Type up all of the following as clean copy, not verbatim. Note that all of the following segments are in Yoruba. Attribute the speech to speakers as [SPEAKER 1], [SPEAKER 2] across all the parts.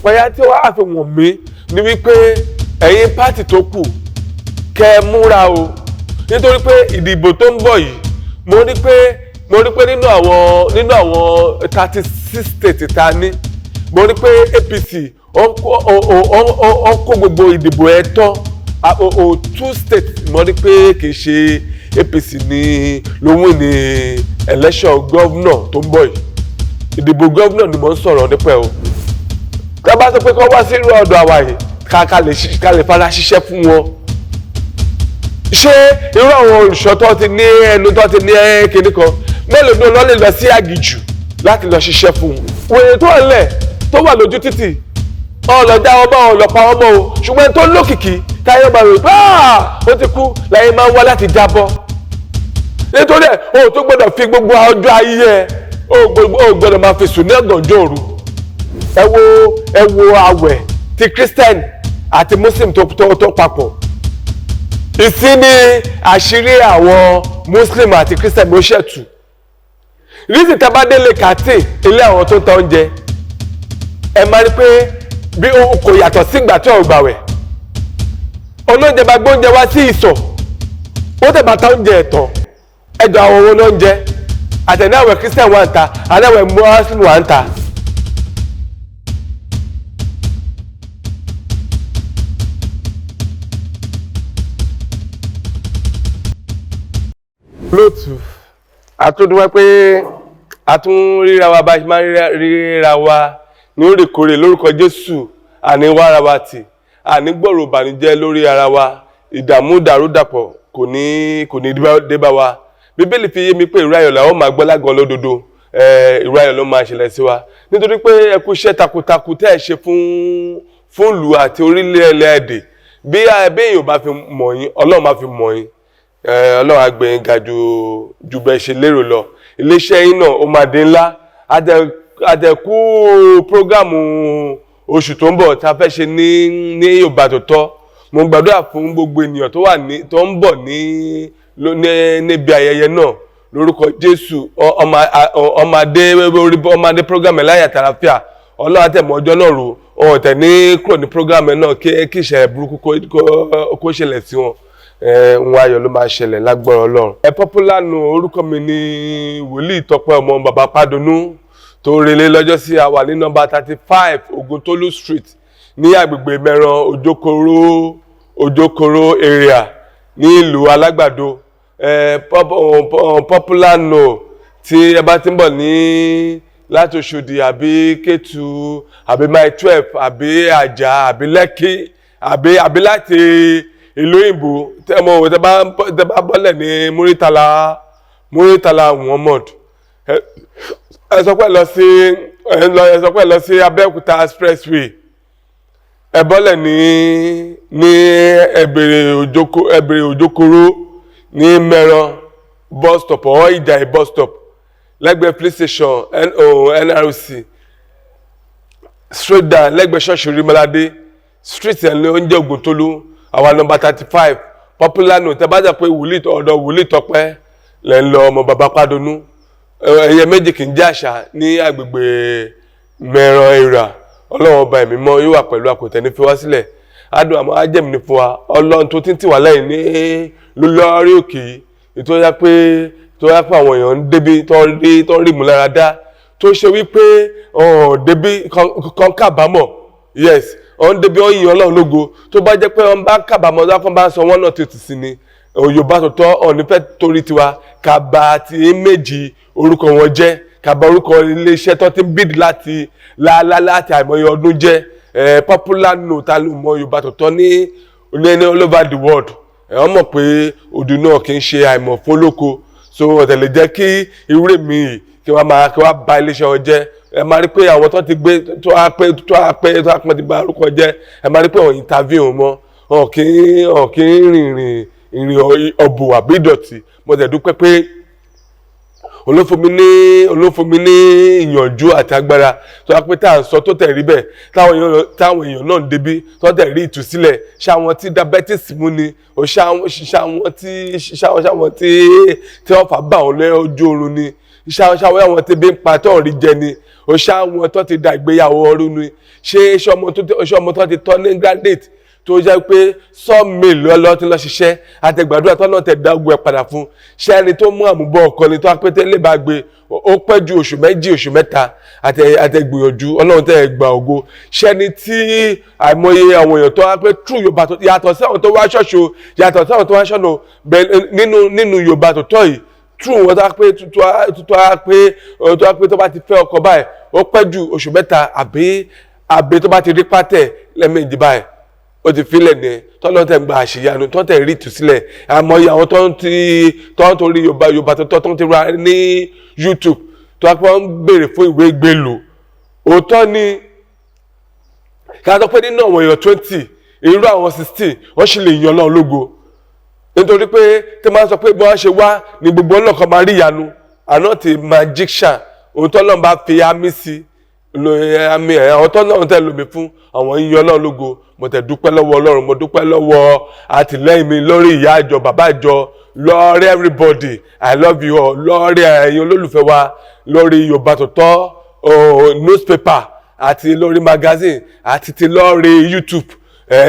[SPEAKER 1] ìpayà tí wọ́n á fi wọ̀n mí ni wípé ẹ̀yin pátì tó kù kẹ́ múra o nítorí pé ìdìbò tó ń bọ̀ yìí mo rí pé nínú àwọn 36 states ta ní mo rí pé APC ó kó gbogbo ìdìbò ẹ̀ tán 2 states mo rí pé kì í ṣe APC ní ló win ní election governor tó ń bọ̀ yìí ìdìbò governor ni mo ń sọ̀rọ̀ nípa o ká bá sọ pé kó wá sí irú ọ̀dọ̀ àwa yìí ká lè fara ṣiṣẹ́ fún wọn ṣé irú àwọn olùṣọ́ tó ti ní ẹnu tó ti ní kíní kan mélòó ní ọlọ́lẹ̀ lọ sí àgìjù láti lọ ṣiṣẹ́ fún un wèrè tó ń lẹ̀ tó wà lójú títì ọlọ́jà ọmọ ọlọ́pàá ọmọ o ṣùgbọ́n tó lókìkí táyọ̀ máa rò pé ó ti kú láyé máa ń wá láti jábọ́ nítorí ẹ̀ o tó gbọ́dọ̀ fi gbogbo ọjọ́ ayé ẹ̀ o gbọ́dọ̀ máa fi sùn ní ọ̀gànjọ́ òru ẹ wo àwẹ̀ ti Christian àti Muslim tó papọ̀ ìsinmi àṣírí àwọn Muslim àti Christian ló ṣẹ̀tù rísì tabadélé kàtí ilé àwọn tó ń ta oúnjẹ ẹ máa rí pé bí kò yàtọ̀ sígbà tí ò gbàwẹ̀ olóúnjẹ bá gbóúnjẹ wá sí ìsọ̀ ó tẹ̀ bá ta oúnjẹ ẹ̀tọ́ ẹjọ́ àwọn owó lóúnjẹ àtẹ̀náwẹ̀ Christian wà ń ta aláwẹ̀ Muslim wà ń ta. lóòtù àtúndúwẹ́ pé àtún ríra wa bá máa ríra wa ní òrèkóòrè lórúkọ Jésù àní wára wa tì àní gbọ́rọ̀ ìbànújẹ́ lórí ara wa ìdààmú dàrúdàpọ̀ kò ní débá wa Bíbélì fi yé mi pé ìró ayọ̀ la ó máa gbọ́ lágan lódodo ìró ayọ̀ ló máa ṣẹlẹ̀ sí wa nítorí pé ẹ kú iṣẹ́ takuntakun tẹ́ ẹ ṣe fún ìlú àti orílẹ̀-èdè bí èèyàn bá fi mọ̀ yín Ọlọ́run máa fi mọ̀ yín Ọlọ́run agbẹ̀yìn ga ju bẹ́ẹ̀ ṣe lérò lọ iléeṣẹ́ yín náà ó máa dé ńlá àdẹ̀kú prógámù oṣù tó ń bọ̀ tá a fẹ́ ṣe ní Yorùbá tó tọ́ mo gbàdúrà fún gbogbo ènìyàn tó ń bọ̀ níbi ayẹyẹ náà lórúkọ Jésù ọmọdé prógámù ẹ̀ láyà tàlàfíà Ọlọ́run àtẹ̀mọ́ ọjọ́ náà rò ọ̀hún tẹ̀ ní kúrò ní prógámù ẹ̀ náà kí ìṣẹ̀lẹ̀ burúkú kó ṣẹlẹ̀ sí wọn. Ń ayọ̀ ló máa ṣẹlẹ̀ lágbára Ọlọ́run. Popular nù orúkọ mi ní wòlíì Tọ́pẹ́ ọmọ bàbá Padonu tó relé lọ́jọ́ sí àwa ní nọ́mbà 35 Oguntolu Street ní agbègbè Mẹ́ran Òjòkòrò area ní ìlú Alágbàdo. Popular nù tí ẹ bá ti ń bọ̀ ní láti Òṣòdì àbí Kétu àbí Mile 12 àbí Àjà àbí Lẹ́kì àbí láti ìlú òyìnbó tẹ́ bá bọ́lẹ̀ ní Muritala Muhammad ẹ sọ pé lọ sí Abẹ́òkúta expressway ẹ bọ́lẹ̀ ní ẹ̀bẹ̀rẹ̀ Òjòkòrò ní Mẹ́ran bus stop or Ìjàyè bus stop lẹ́gbẹ̀ẹ́ police station NRC straight down lẹ́gbẹ̀ẹ́ ṣọ́ọ̀ṣì Orímọládé street ẹ̀ ní oúnjẹ Ògùntolú àwa nọ́mbà 35 Popular nù tẹ́ bá jà pé ọ̀dọ̀ wòlíì Tọ́pẹ́ lẹ́ ń lọ ọmọ bàbá Padonu ẹyẹ méjì kì í jẹ́ àṣà ní agbègbè Mẹ́ran area Ọlọ́run ọba ẹ̀mí mọ́ yóò wà pẹ̀lú àkótẹ́ ní fi wá sílẹ̀ adùn àmọ́ ajẹ́mi ní fún wa Ọlọ́run tó ti ń tì wá lẹ́yìn ní lórí òkè yìí tó yá pé àwọn èèyàn ń débi tó ń rí ìmúláradá tó ṣe wípé débi kan kábàámọ̀ yes on débi ó yin Ọlọ́run lógo tó bá jẹ́ pé wọ́n bá kábàámọ̀ lákàn bá sọ wọ́n náà tètè sí ni Yorùbá tó tọ́ ọ̀ní fẹ́ torí tiwa kàbà àti méjì orúkọ wọn jẹ́ kàbà orúkọ iléeṣẹ́ tó ti ń bìdì láti àìmọye ọdún jẹ́ Popular nù ta ló mọ Yorùbá tó tọ́ ní all over the world wọ́n mọ̀ pé òdù náà kì í ṣe àìmọ̀ fólóko so ọ̀tẹ̀ lè jẹ́ kí irú èmi kí wọ́n bá iléeṣẹ́ wọn jẹ́ ẹ máa rí pé àwọn tó ti gbé tó apẹ́ ti bà orúkọ jẹ́ ẹ máa rí pé wọ́n interview wọn kì í rìnrìn ọ̀bù àbí ìdọ̀tí mo tẹ̀ dúpẹ́ pé olófin mi ní ìyànjú àti agbára tó wá pé tá à ń sọ tó tẹ̀ rí bẹ́ẹ̀ táwọn èèyàn náà ń débí tó tẹ̀ rí ìtúsílẹ̀ ṣáwọn tí diabetes mú ni ṣáwọn tí wọ́n fà bá wọn lójú oorun ni ṣàwọn àwọn tí bí ń pa tó rí jẹ ni ó ṣàwọn tó ti da ìgbéyàwó ọrùn ni ṣé ọmọ tó ti tọ́ ní graduate tó jẹ́ pé sọ́ọ̀mìlì ọlọ́tí lọ ṣiṣẹ́ àtẹ̀gbàdúrà tó náà tẹ̀ dá ogun ẹ̀ padà fún ṣé ẹni tó mú àmúbọ̀ ọkọ ni tó wá pété lè bá gbé ó pẹ́ ju oṣù méjì oṣù mẹ́ta àtẹ̀gbìyànjú ọlọ́run tẹ̀ gbà ògo ṣé ẹni tí àìmọye àwọn èèyàn tó wá pé true Yorùbá tó yàtọ̀ sí àwọn tó wá ṣọ́ọ̀ṣì o yàtọ̀ sí àwọn tó wá ṣọ́ọ̀nà nínú Yorùbá tó tọ́ yìí true wọn tó wá pé tó bá ti fẹ́ ọkọ báyìí ó pẹ́ ju oṣù mẹ́ta àbí tó bá ti rí pátẹ̀ lẹ́mẹ̀jì báyìí ó ti filẹ̀ ní tọ́lọ́ tẹ̀ gba àṣeyanu tó tẹ̀ rí ìtúsílẹ̀ àmọ́ iye àwọn tó ń torí Yorùbá tó ń ti ra ní YouTube tó wá pé wọ́n ń béèrè fún ìwé gbèlò òótọ́ ni ká tó pé nínú àwọn èèyàn 20 irú àwọn 16 wọ́n sì lè yan Ọlọ́run lógo nítorí pé tí wọ́n sọ pé bí wọ́n ṣe wá ní gbogbo ọlọ́kan máa rí ìyanu àná ti magician òótọ́ náà bá fi àmì sí àmì ẹ̀ àwọn tó náà tẹ̀ lómi fún àwọn yíyan Ọlọ́run lógo mo tẹ̀ dúpẹ́ lọ́wọ́ Ọlọ́run mo dúpẹ́ lọ́wọ́ àtìlẹ́yìn mi lórí ìyá ìjọ bàbá ìjọ lórí everybody I love you all lórí ẹ̀yin olólùfẹ́ wa lórí Yorùbá Tòótọ́ newspaper àti lórí magazine àti ti lórí YouTube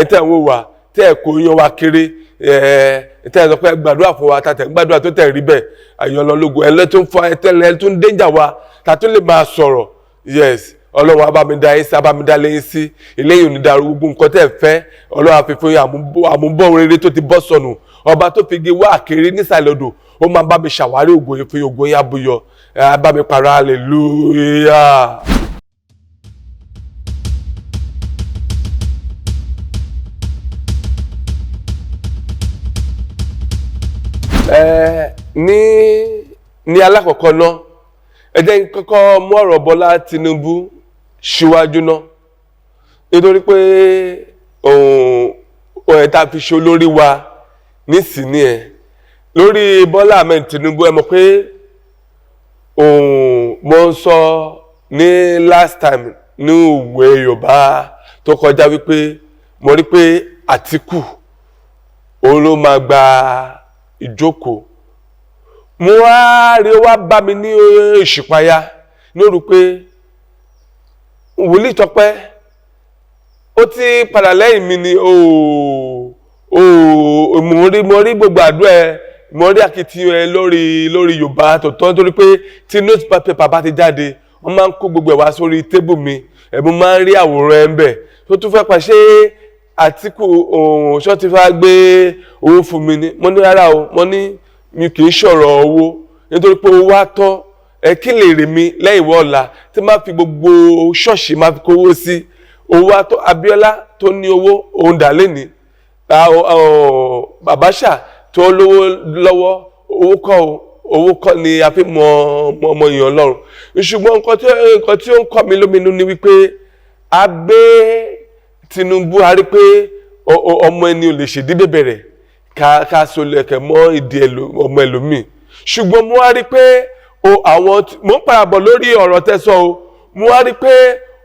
[SPEAKER 1] tẹ̀ ń wò wá tẹ̀ kó yan wa kéré tẹ̀ sọ pé gbàdúrà fún wa tàtẹ̀ gbàdúrà tó tẹ̀ rí bẹ́ẹ̀ àyàn Ọlọ́run lógo ẹ̀lẹ́ tó ń fọ ẹ̀tẹ́lẹ̀ tó ń déjà wa tàtó lè máa sọ̀rọ̀ yes Ọlọ́run abamida yín sí abamida lẹ́yìn sí eléyìí òní dàrú gbogbo nǹkan tẹ́ fẹ́ Ọlọ́run àfihàn àmúbọ̀ rere tó ti bọ́ sọnù ọba tó fi gé wá àkèrè nísàlẹ̀ odò ó máa bá mi ṣàwárí ògo yìí fún ògo yín abúyọ bá mi para hallelujah. ní alákọ̀ọ́kọ́ náà ẹ jẹ́ n kọ́kọ́ mú ọ̀rọ̀ Bọ́lá Tinubu síwájú náà nítorí pé òun tá fi ṣe olórí wa nísìnyí ẹ̀ lórí Bọ́lá Ahmed Tinubu ẹ mọ̀ pé mo ń sọ ní last time ní ìwé Yorùbá tó kọjá wípé mo rí pé Àtíkù òun ló máa gba ìjókòó mo wá rí wá bá mi ní ìṣípayá lóru pé wòlíì Tọ́pẹ́ ó ti padà lẹ́yìn mi ni mo rí gbogbo àdúrà ẹ mo rí akitiyan ẹ lórí Yorùbá Tòótọ́ nítorí pé tí newspaper bá ti jáde wọ́n máa ń kó gbogbo ẹ̀ wá sórí tébù mi mo máa ń rí àwòrán ẹ̀ ń bẹ̀ tó tún fẹ́ pàṣẹ Àtíkù ṣọ́ ti fẹ́ gbé owó fún mi ni mo ní rárá o mo ní mi kì í ṣọ̀rọ̀ owó nítorí pé owó wá tọ́ kí lè rè mí lẹ́yìn wọ́ọ̀la tí máa fi gbogbo ṣọ́ọ̀ṣì máa fi kówó sí owó wá tọ́ Abíọ́lá tó ní owó òun dà lẹ́ni Bàbáṣà tó lówó lọ́wọ́ owó kọ́ ni a fi mọ ọmọ èèyàn Ọlọ́run ṣùgbọ́n nǹkan tí ó ń kọ́ mi lóminú ni wípé a gbé Tinubu a rí pé ọmọ ẹni ò lè ṣèdí bẹ̀bẹ̀rẹ̀ ká solẹ̀kẹ̀ mọ́ ìdí ọmọ ẹlòmíì ṣùgbọ́n mo wá rí pé mo ń parabọ̀ lórí ọ̀rọ̀ tẹ́sán o mo wá rí pé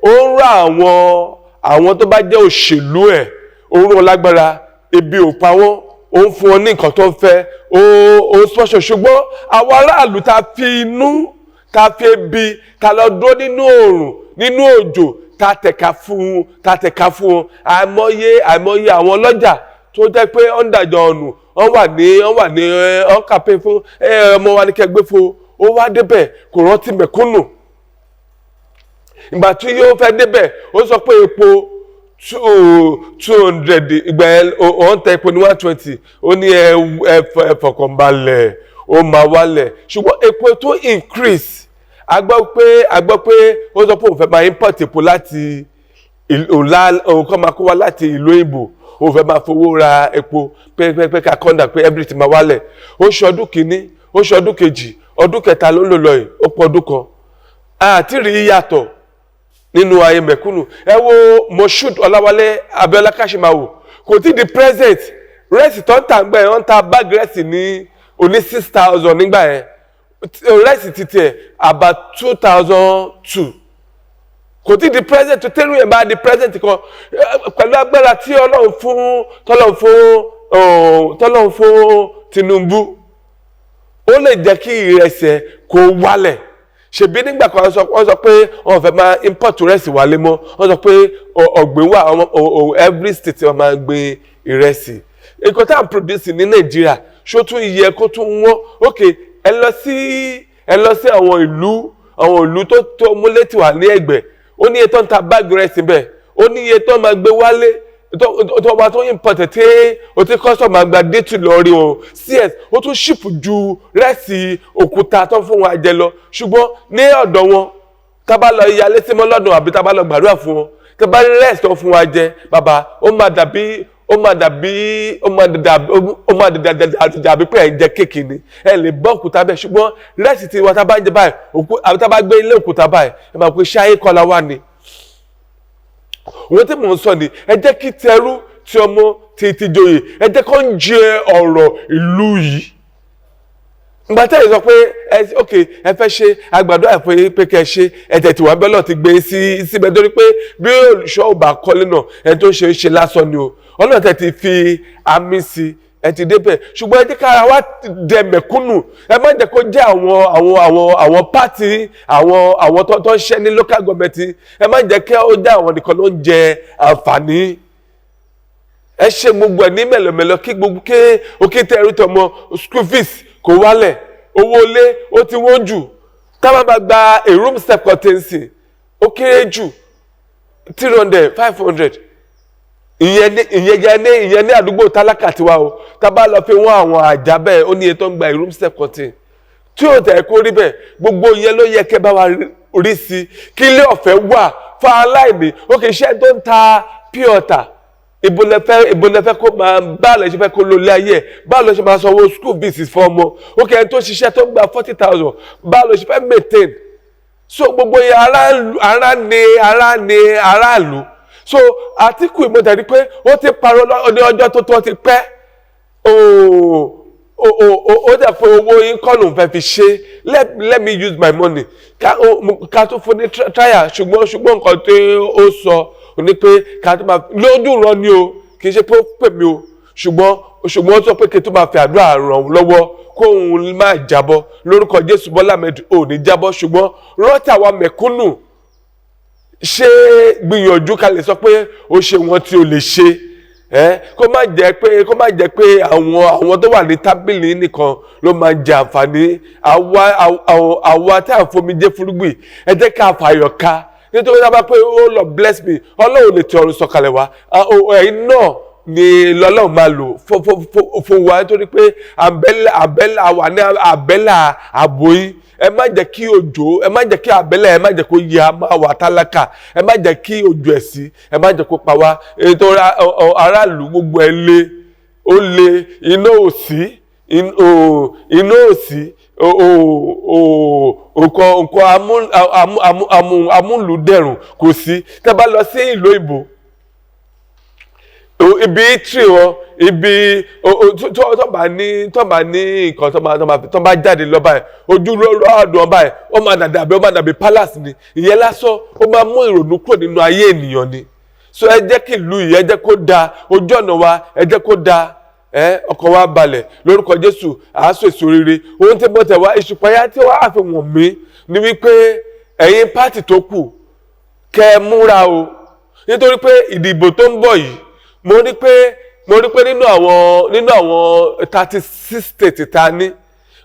[SPEAKER 1] ó ń rà àwọn tó bá jẹ́ òṣèlú ẹ̀ ó ń rán lágbára ebi ò pa wọ́n ó ń fún wọn ní nǹkan tó ń fẹ́ ó ń spọ́ṣọ̀ ṣùgbọ́n àwọn aráàlú ta fi inú ta fi ebi ta lọ dúró nínú oòrùn nínú òjò ta tẹ̀ka fún wọn àìmọye àwọn ọlọ́jà tó jẹ́ pé wọ́n dàjọ ọ̀nù wọ́n wà ní kàpé fún ọmọ wa ní kẹgbẹ́ fún ó wá débẹ̀ kò rántí mẹ̀kúnnù ìgbà tí yóò fẹ́ débẹ̀ ó sọ pé epo 200 ìgbà ọ̀hún tẹ epo ní 120 ó ní ẹ fọkànbalẹ̀ ó máa wálẹ̀ ṣùgbọ́n epo tó increase a gbọ́ pé ó sọ pé òun fẹ́ máa import epo láti òun kọ́ máa kó wá láti ìlú òyìnbó òun fẹ́ máa fowó ra epo pé ká kọ́ńdà pé everything máa wálẹ̀ ó ṣe ọdún kìíní ó ṣe ọdún kejì ọdún kẹta ló ń lò lọ yìí ó pọ̀ ọdún kan àti rí yàtọ̀ nínú ayé mẹ̀kúnnù ẹ wo Moshood Ọláwálé Abíọ́lá Káṣímáwò kò tí di present rẹ́sì tó ń tà ń gbà yẹn wọ́n ń ta bag rẹ́sì ní oní 6,000 nígbà yẹn rẹ́sì títí ẹ̀ about 2,200 kò tí di present tó tẹ́lú yẹn bá di present kan pẹ̀lú agbára tí Ọlọ́run fún Tinubu ó lè jẹ́ kí ìrẹsì kó wálẹ̀ ṣebí nígbà kan wọ́n sọ pé wọ́n fẹ́ máa import ìrẹsì wálé mọ́ wọ́n sọ pé ọ̀gbìn wà every state wọ́n máa gbin ìrẹsì nǹkan tá à ń produce ní Nàìjíríà ṣó tún yẹ kó tún wọ́n ok ẹ lọ sí àwọn ìlú tó múlẹ̀ tí wà ní ẹ̀gbẹ́ ó ní iye tó ń ta báàgì ìrẹsì bẹ́ẹ̀ ó ní iye tó máa gbé wálé tó máa tó import tí o ti custom máa gba dé tù lọ rí o cs ó tún ship ju rẹ́sì òkúta tó fún wọn jẹ lọ ṣùgbọ́n ní ọ̀dọ̀ wọn tá bá lọ yalé sí mọ́ lọ́dún àbí tá bá lọ gbàdúrà fún wọn tá bá rí rẹ́sì tó fún wa jẹ bàbá ó máa dàbí pé ẹ̀ ń jẹ kéèkì ni ẹ lè bọ́ òkúta bẹ́ẹ̀ ṣùgbọ́n rẹ́sì tí wọ́n tá bá ń jẹ báyìí àbí tá bá gbé ilé òkúta báyìí ẹ máa pe ṣáyé kọ́lá wà ní. wọ́n tí mò ń sọ ni ẹ jẹ́ kí tẹrú tí ọmọ ti joyè ẹ jẹ́ kó ń jẹ ọ̀rọ̀ ìlú yìí. ìgbà tẹ́lẹ̀ sọ pé ok ẹ fẹ́ ṣe àgbàdo àìpé pé kẹ́ ẹ ṣe ẹ̀jẹ̀ tí wàá bẹ́lọ̀ ti gbé síbẹ̀ torí pé bí olùṣọ́ ò bá kọ́lé náà ẹni tó ń ṣe lásán ni o ọlọ́run tẹ̀ ti fi àmì sí ẹ ti débẹ̀ ṣùgbọ́n ẹ jẹ́ kára wá dẹ mẹ̀kúnnù ẹ má jẹ́ kó jẹ́ àwọn pátì àwọn tó ń ṣẹ́ ní local government ẹ má jẹ́ kí ó jẹ́ àwọn nìkan ló ń jẹ àǹfààní ẹ ṣe gbogbo ẹ̀ ní mẹ̀lọ̀mẹ̀lọ̀ kí gbogbo òkè tẹ̀rù tọmọ school fees kò wálẹ̀ owó ilé ó ti wọ́n jù táwọn máa gba a room step contency ó kéré jù 300 500 ìyẹn ní àdúgbò tálákà tiwa o tá bá lọ fi wọ́n àwọn àjà bẹ́ẹ̀ ó ní iye tó ń gba a room step contain tí ó tẹ̀ kó rí bẹ́ẹ̀ gbogbo ìyẹn ló yẹ kẹ́ bá wa rí sí kí ilé ọ̀fẹ́ wà fún aláìní ó kì í ṣe tó ń ta pure water ìbò lẹ́fẹ́ kó máa bá lè ṣe fẹ́ kó lò lé ayé bá lè ṣe máa sanwó school fees fún ọmọ ó kẹ́ tó ṣiṣẹ́ tó ń gba 40,000 bá lè ṣe fẹ́ maintain so gbogbo yẹn aráàlú so Àtíkù ìmọ̀tẹ̀rí pé ó ti parọ́ ní ọjọ́ tó ti pẹ́ ó dẹ̀ pé owó yín kọ́ lòun fẹ́ fi ṣe let me use my money ká tó fún ní trial ṣùgbọ́n nǹkan tó ó sọ ní pé ká tó máa lójú ràn ní o kì í ṣe pé ó pè mí o ṣùgbọ́n ó sọ pé kí n tó máa fi àdúrà ràn òun lọ́wọ́ kó òun máa jábọ́ lórúkọ Jésù Bọ́lá Ahmed ò ní jábọ́ ṣùgbọ́n rántí àwa mẹ̀kúnnù ṣe gbìyànjú ká lè sọ pé ó ṣe wọn tí o lè ṣe kó má jẹ́ pé àwọn tó wà ní tábìlì nìkan ló máa jẹ àǹfààní àwa tí à ń fomi jẹ fúrúgbìn ẹ jẹ́ ká fàyọ̀ ká nítorí dábàá pé ó lọ bless me Ọlọ́run lè ti ọ̀run sọ̀kalẹ̀ wá ẹ̀yin náà ni lọ́lọ́run máa lò fún wa nítorí pé àwa ní àbẹ́là àbò yín ẹ má jẹ́ kí òjò ẹ má jẹ́ kí àbẹ́lẹ̀ ẹ má jẹ́ kó yẹ a máa wà tálákà ẹ má jẹ́ kí òjò ẹ̀sí ẹ má jẹ́ kó pa wá nítorí aráàlú gbogbo ẹ lé ó lé iná òsì nǹkan amúlùdẹ̀rùn kò sí tẹ́ bá lọ sí ìlú ìbò ibi tí wọn ibi tó bá ní nǹkan tó bá jáde lọ báyìí ojú lọ́ọ̀dún ọba ẹ̀ ó máa dàbí palace ni ìyẹn lásán ó máa mú ìrònú kúrò nínú ayé ènìyàn ni so ẹ jẹ́ kí ìlú yìí ẹ jẹ́ kó dáa ojú ọ̀nà wa ẹ jẹ́ kó dáa ọkàn wa balẹ̀ lórúkọ Jésù àásù èso rere ohun tí mo tẹ̀ wá ìṣùpáyà tí wọ́n á fi wọ̀n mí ni wípé ẹ̀yin pátì tó kù kẹ́ ẹ múra o nítorí pé ìdìbò tó ń bọ̀ yìí mo rí pé nínú àwọn 36 states ta ní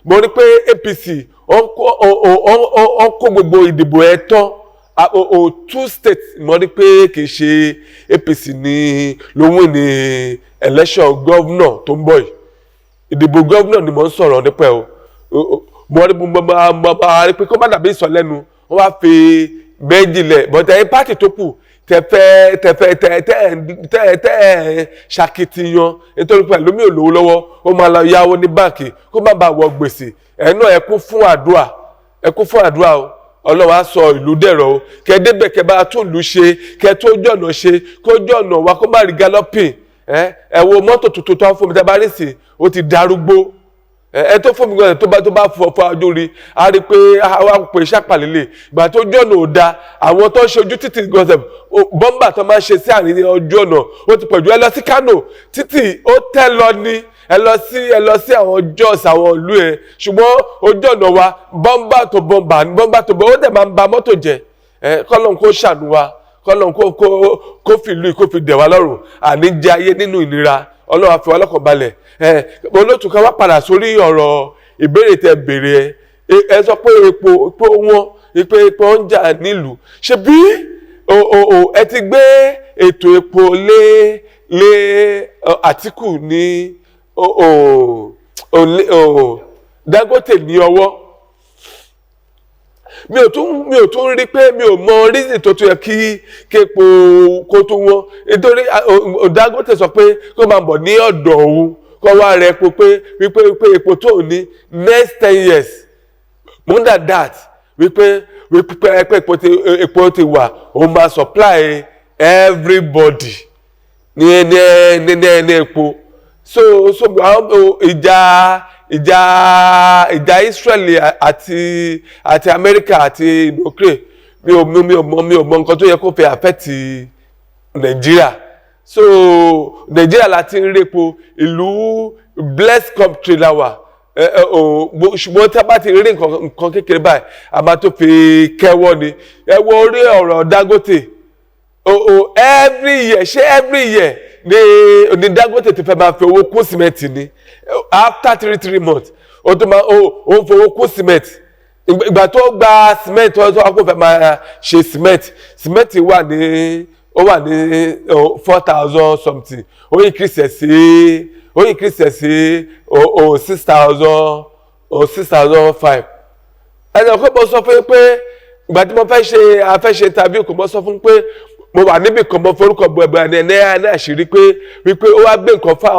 [SPEAKER 1] mo rí pé APC ó kó gbogbo ìdìbò ẹ̀ tán 2 states mo rí pé kì í ṣe APC ní ló win ní election governor tó ń bọ̀ yìí ìdìbò governor ni mo ń sọ̀rọ̀ nípa ẹ̀ o mo rí pé kó má dàbí ìsọ̀lẹ́nu wọ́n wá fi méjìlẹ̀ bọ́tẹ̀ ẹ̀ pátì tó kù tẹ ṣàkitiyan nítorí pẹ̀lú mi ò lówó lọ́wọ́ ó máa lọ yáwó ní báǹkì kó má bàa wọ gbèsè náà ẹ kún fún àdúrà o Ọlọ́run á sọ ìlú dẹ̀rọ̀ o kẹ débẹ̀ kẹ bá tún ìlú ṣe kẹ tó jọ̀nà ṣe kó jọ̀nà wa kó má rí galloping ẹ wo mọ́tò tuntun tó ń fún mi tẹ́ bá rí sí ó ti darúgbó ẹ tó fún mi gbọ́dọ̀ tó bá fọ ojú rí a rí pé àwọn pè ṣàpàlélẹ̀ ìgbà tó jọ̀nà ò da àwọn tó ń ṣe ojú títì gọ́sẹ̀ bọ́mbà tó máa ń ṣe sí àárín ojú ọ̀nà ó ti pọ̀jù ẹ lọ sí Kano títì ó tẹ́ lọ ní ẹ lọ sí àwọn jọ́ọ̀sì àwọn ìlú ẹ̀ ṣùgbọ́n ojú ọ̀nà wa bọ́mbà tó bọ́mbà ó dẹ̀ máa ń ba mọ́tò jẹ́ kọ́lọ́n kó ṣàánú wa kọ́lọ́n kó fi ìlú kó fi dẹ̀ wá lọ́rùn àní jẹ ayé nínú ìnira Ọlọ́run á fi wá lọ́kàn balẹ̀ olóòtú ká wá padà sórí ọ̀rọ̀ ìbéèrè tẹ́ béèrè ẹ sọ pé epo wọn epo ń jà nílùú ṣe bí ẹ ti gbé ètò epo lé Àtíkù ní Dangote ní ọwọ́ mi ò tún rí pé mi ò mọ reason tó yẹ kí epo kó tó wọ́n nítorí Dangote sọ pé kó máa bọ̀ ní ọ̀dọ̀ òun kó wá rẹ epo wípé epo tó ní next 10 years more than that wípé epo ti wà òun máa supply everybody ní epo so ìjà Israeli àti America àti Ukraine mi ò mọ nǹkan tó yẹ kó fẹ́ affect Nigeria so Nigeria láti ń repo ìlú blessed country la wà ṣùgbọ́n tí a bá ti rí nǹkan kékeré báyìí a máa tó fi kẹ́wọ́ ni ẹ wo orí ọ̀rọ̀ Dangote every year ni Dangote ti fẹ́ máa fi owó kún sìmẹ́ǹtì ni after 3 months ó tó máa ó ń fowó kún sìmẹ́ǹtì ìgbà tó gba sìmẹ́ǹtì ó wá kó fẹ́ máa ṣe sìmẹ́ǹtì wà ní 4,000 something ó increase ẹ̀ sí 6,000 or 6,005 ẹni ọkọ mo sọ fún pé ìgbà tí mo fẹ́ ṣe interview kò mo sọ fún pé mo wà níbi kan mo forúkọ bọ ẹgbẹ́ ẹni ẹni àṣírí pé wípé ó wá gbé nǹkan fún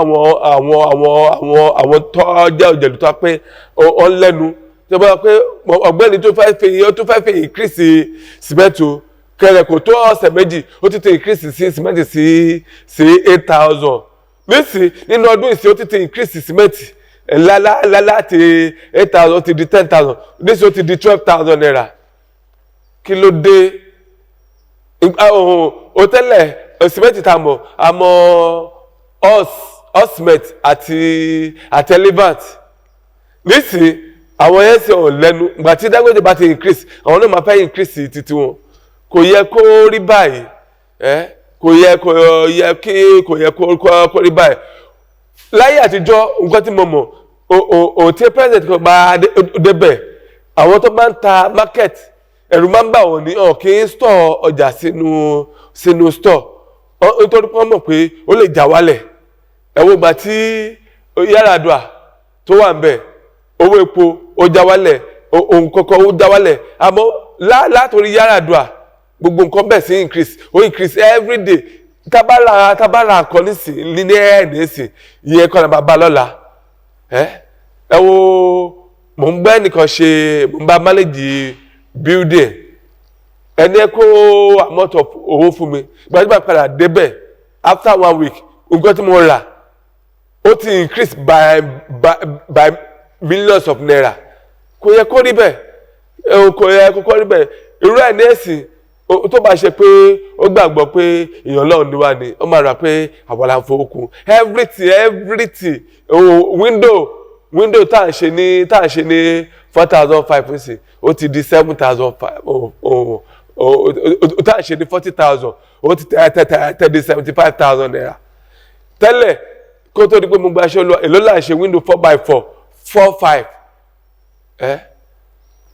[SPEAKER 1] àwọn tó jẹ́ òjèlú tó pé ó ń lẹ́nu tó bá pé ọ̀gbẹ́ni tó fẹ́ fi increase sìmẹ́ntì kẹrẹ kò tó ọ̀sẹ̀ méjì ó ti increase sí sìmẹ́ntì sí 8,000 nísì nínú ọdún ìsìn ó ti increase sìmẹ́ntì láti 8,000 ó ti di 10,000 nísì ó ti di 12,000 naira kí ló dé hòtẹ́lẹ̀ sìmẹ́ntì tá a mọ̀ àmọ́ osmet àti Levant nísì àwọn yẹn sì ọ̀ lẹ́nu ìgbà tí Dangote bá ti increase àwọn náà máa fẹ́ increase títí wọn kò yẹ kó rí báyìí kò yẹ kó rí báyìí láyé àtijọ́ nǹkan tí mo mọ̀ òtí president kan bá débẹ̀ àwọn tó máa ń ta market ẹ̀rù máa ń bà wọ́n ní kí n store ọjà sínú store nítorí pé wọ́n mọ̀ pé ó lè já wálẹ̀ ẹ̀wọ̀n ìgbà tí Yar'Adua tó wà ń bẹ̀ owó epo ó já wálẹ̀ ohun kọ̀ọ̀kan ó já wálẹ̀ àmọ́ látòrí Yar'Adua gbogbo nǹkan bẹ̀ sí increase every day tabara nǹkan nísìn ní ẹ̀ẹ́dẹ́sìn ìyẹn kọ́ la bá lọ́la ẹ wo mò ń gbẹ́ nìkan ṣe mò ń bá manage building ẹni ẹ kó amount of owó fún mi gbajúmọ̀ padà débẹ̀ after 1 week nǹkan tí mo rà ó ti increase by millions of naira kò yẹ kó rí bẹ́ẹ̀ irú ẹ̀ ní ẹ̀sìn tó bá ṣe pé ó gbàgbọ́ pé èèyàn lọ́run ni wá ni ó máa rà pé àwọn là ń fowó kún everything window tá à ń ṣe ní 4,500 sí ó ti di 7,500 tá à ń ṣe ní 40,000 ó ti tẹ̀ di 75,000 naira tẹ́lẹ̀ kó tó di pé mo gba aṣọ lọ èló là ń ṣe window 4x4 4-5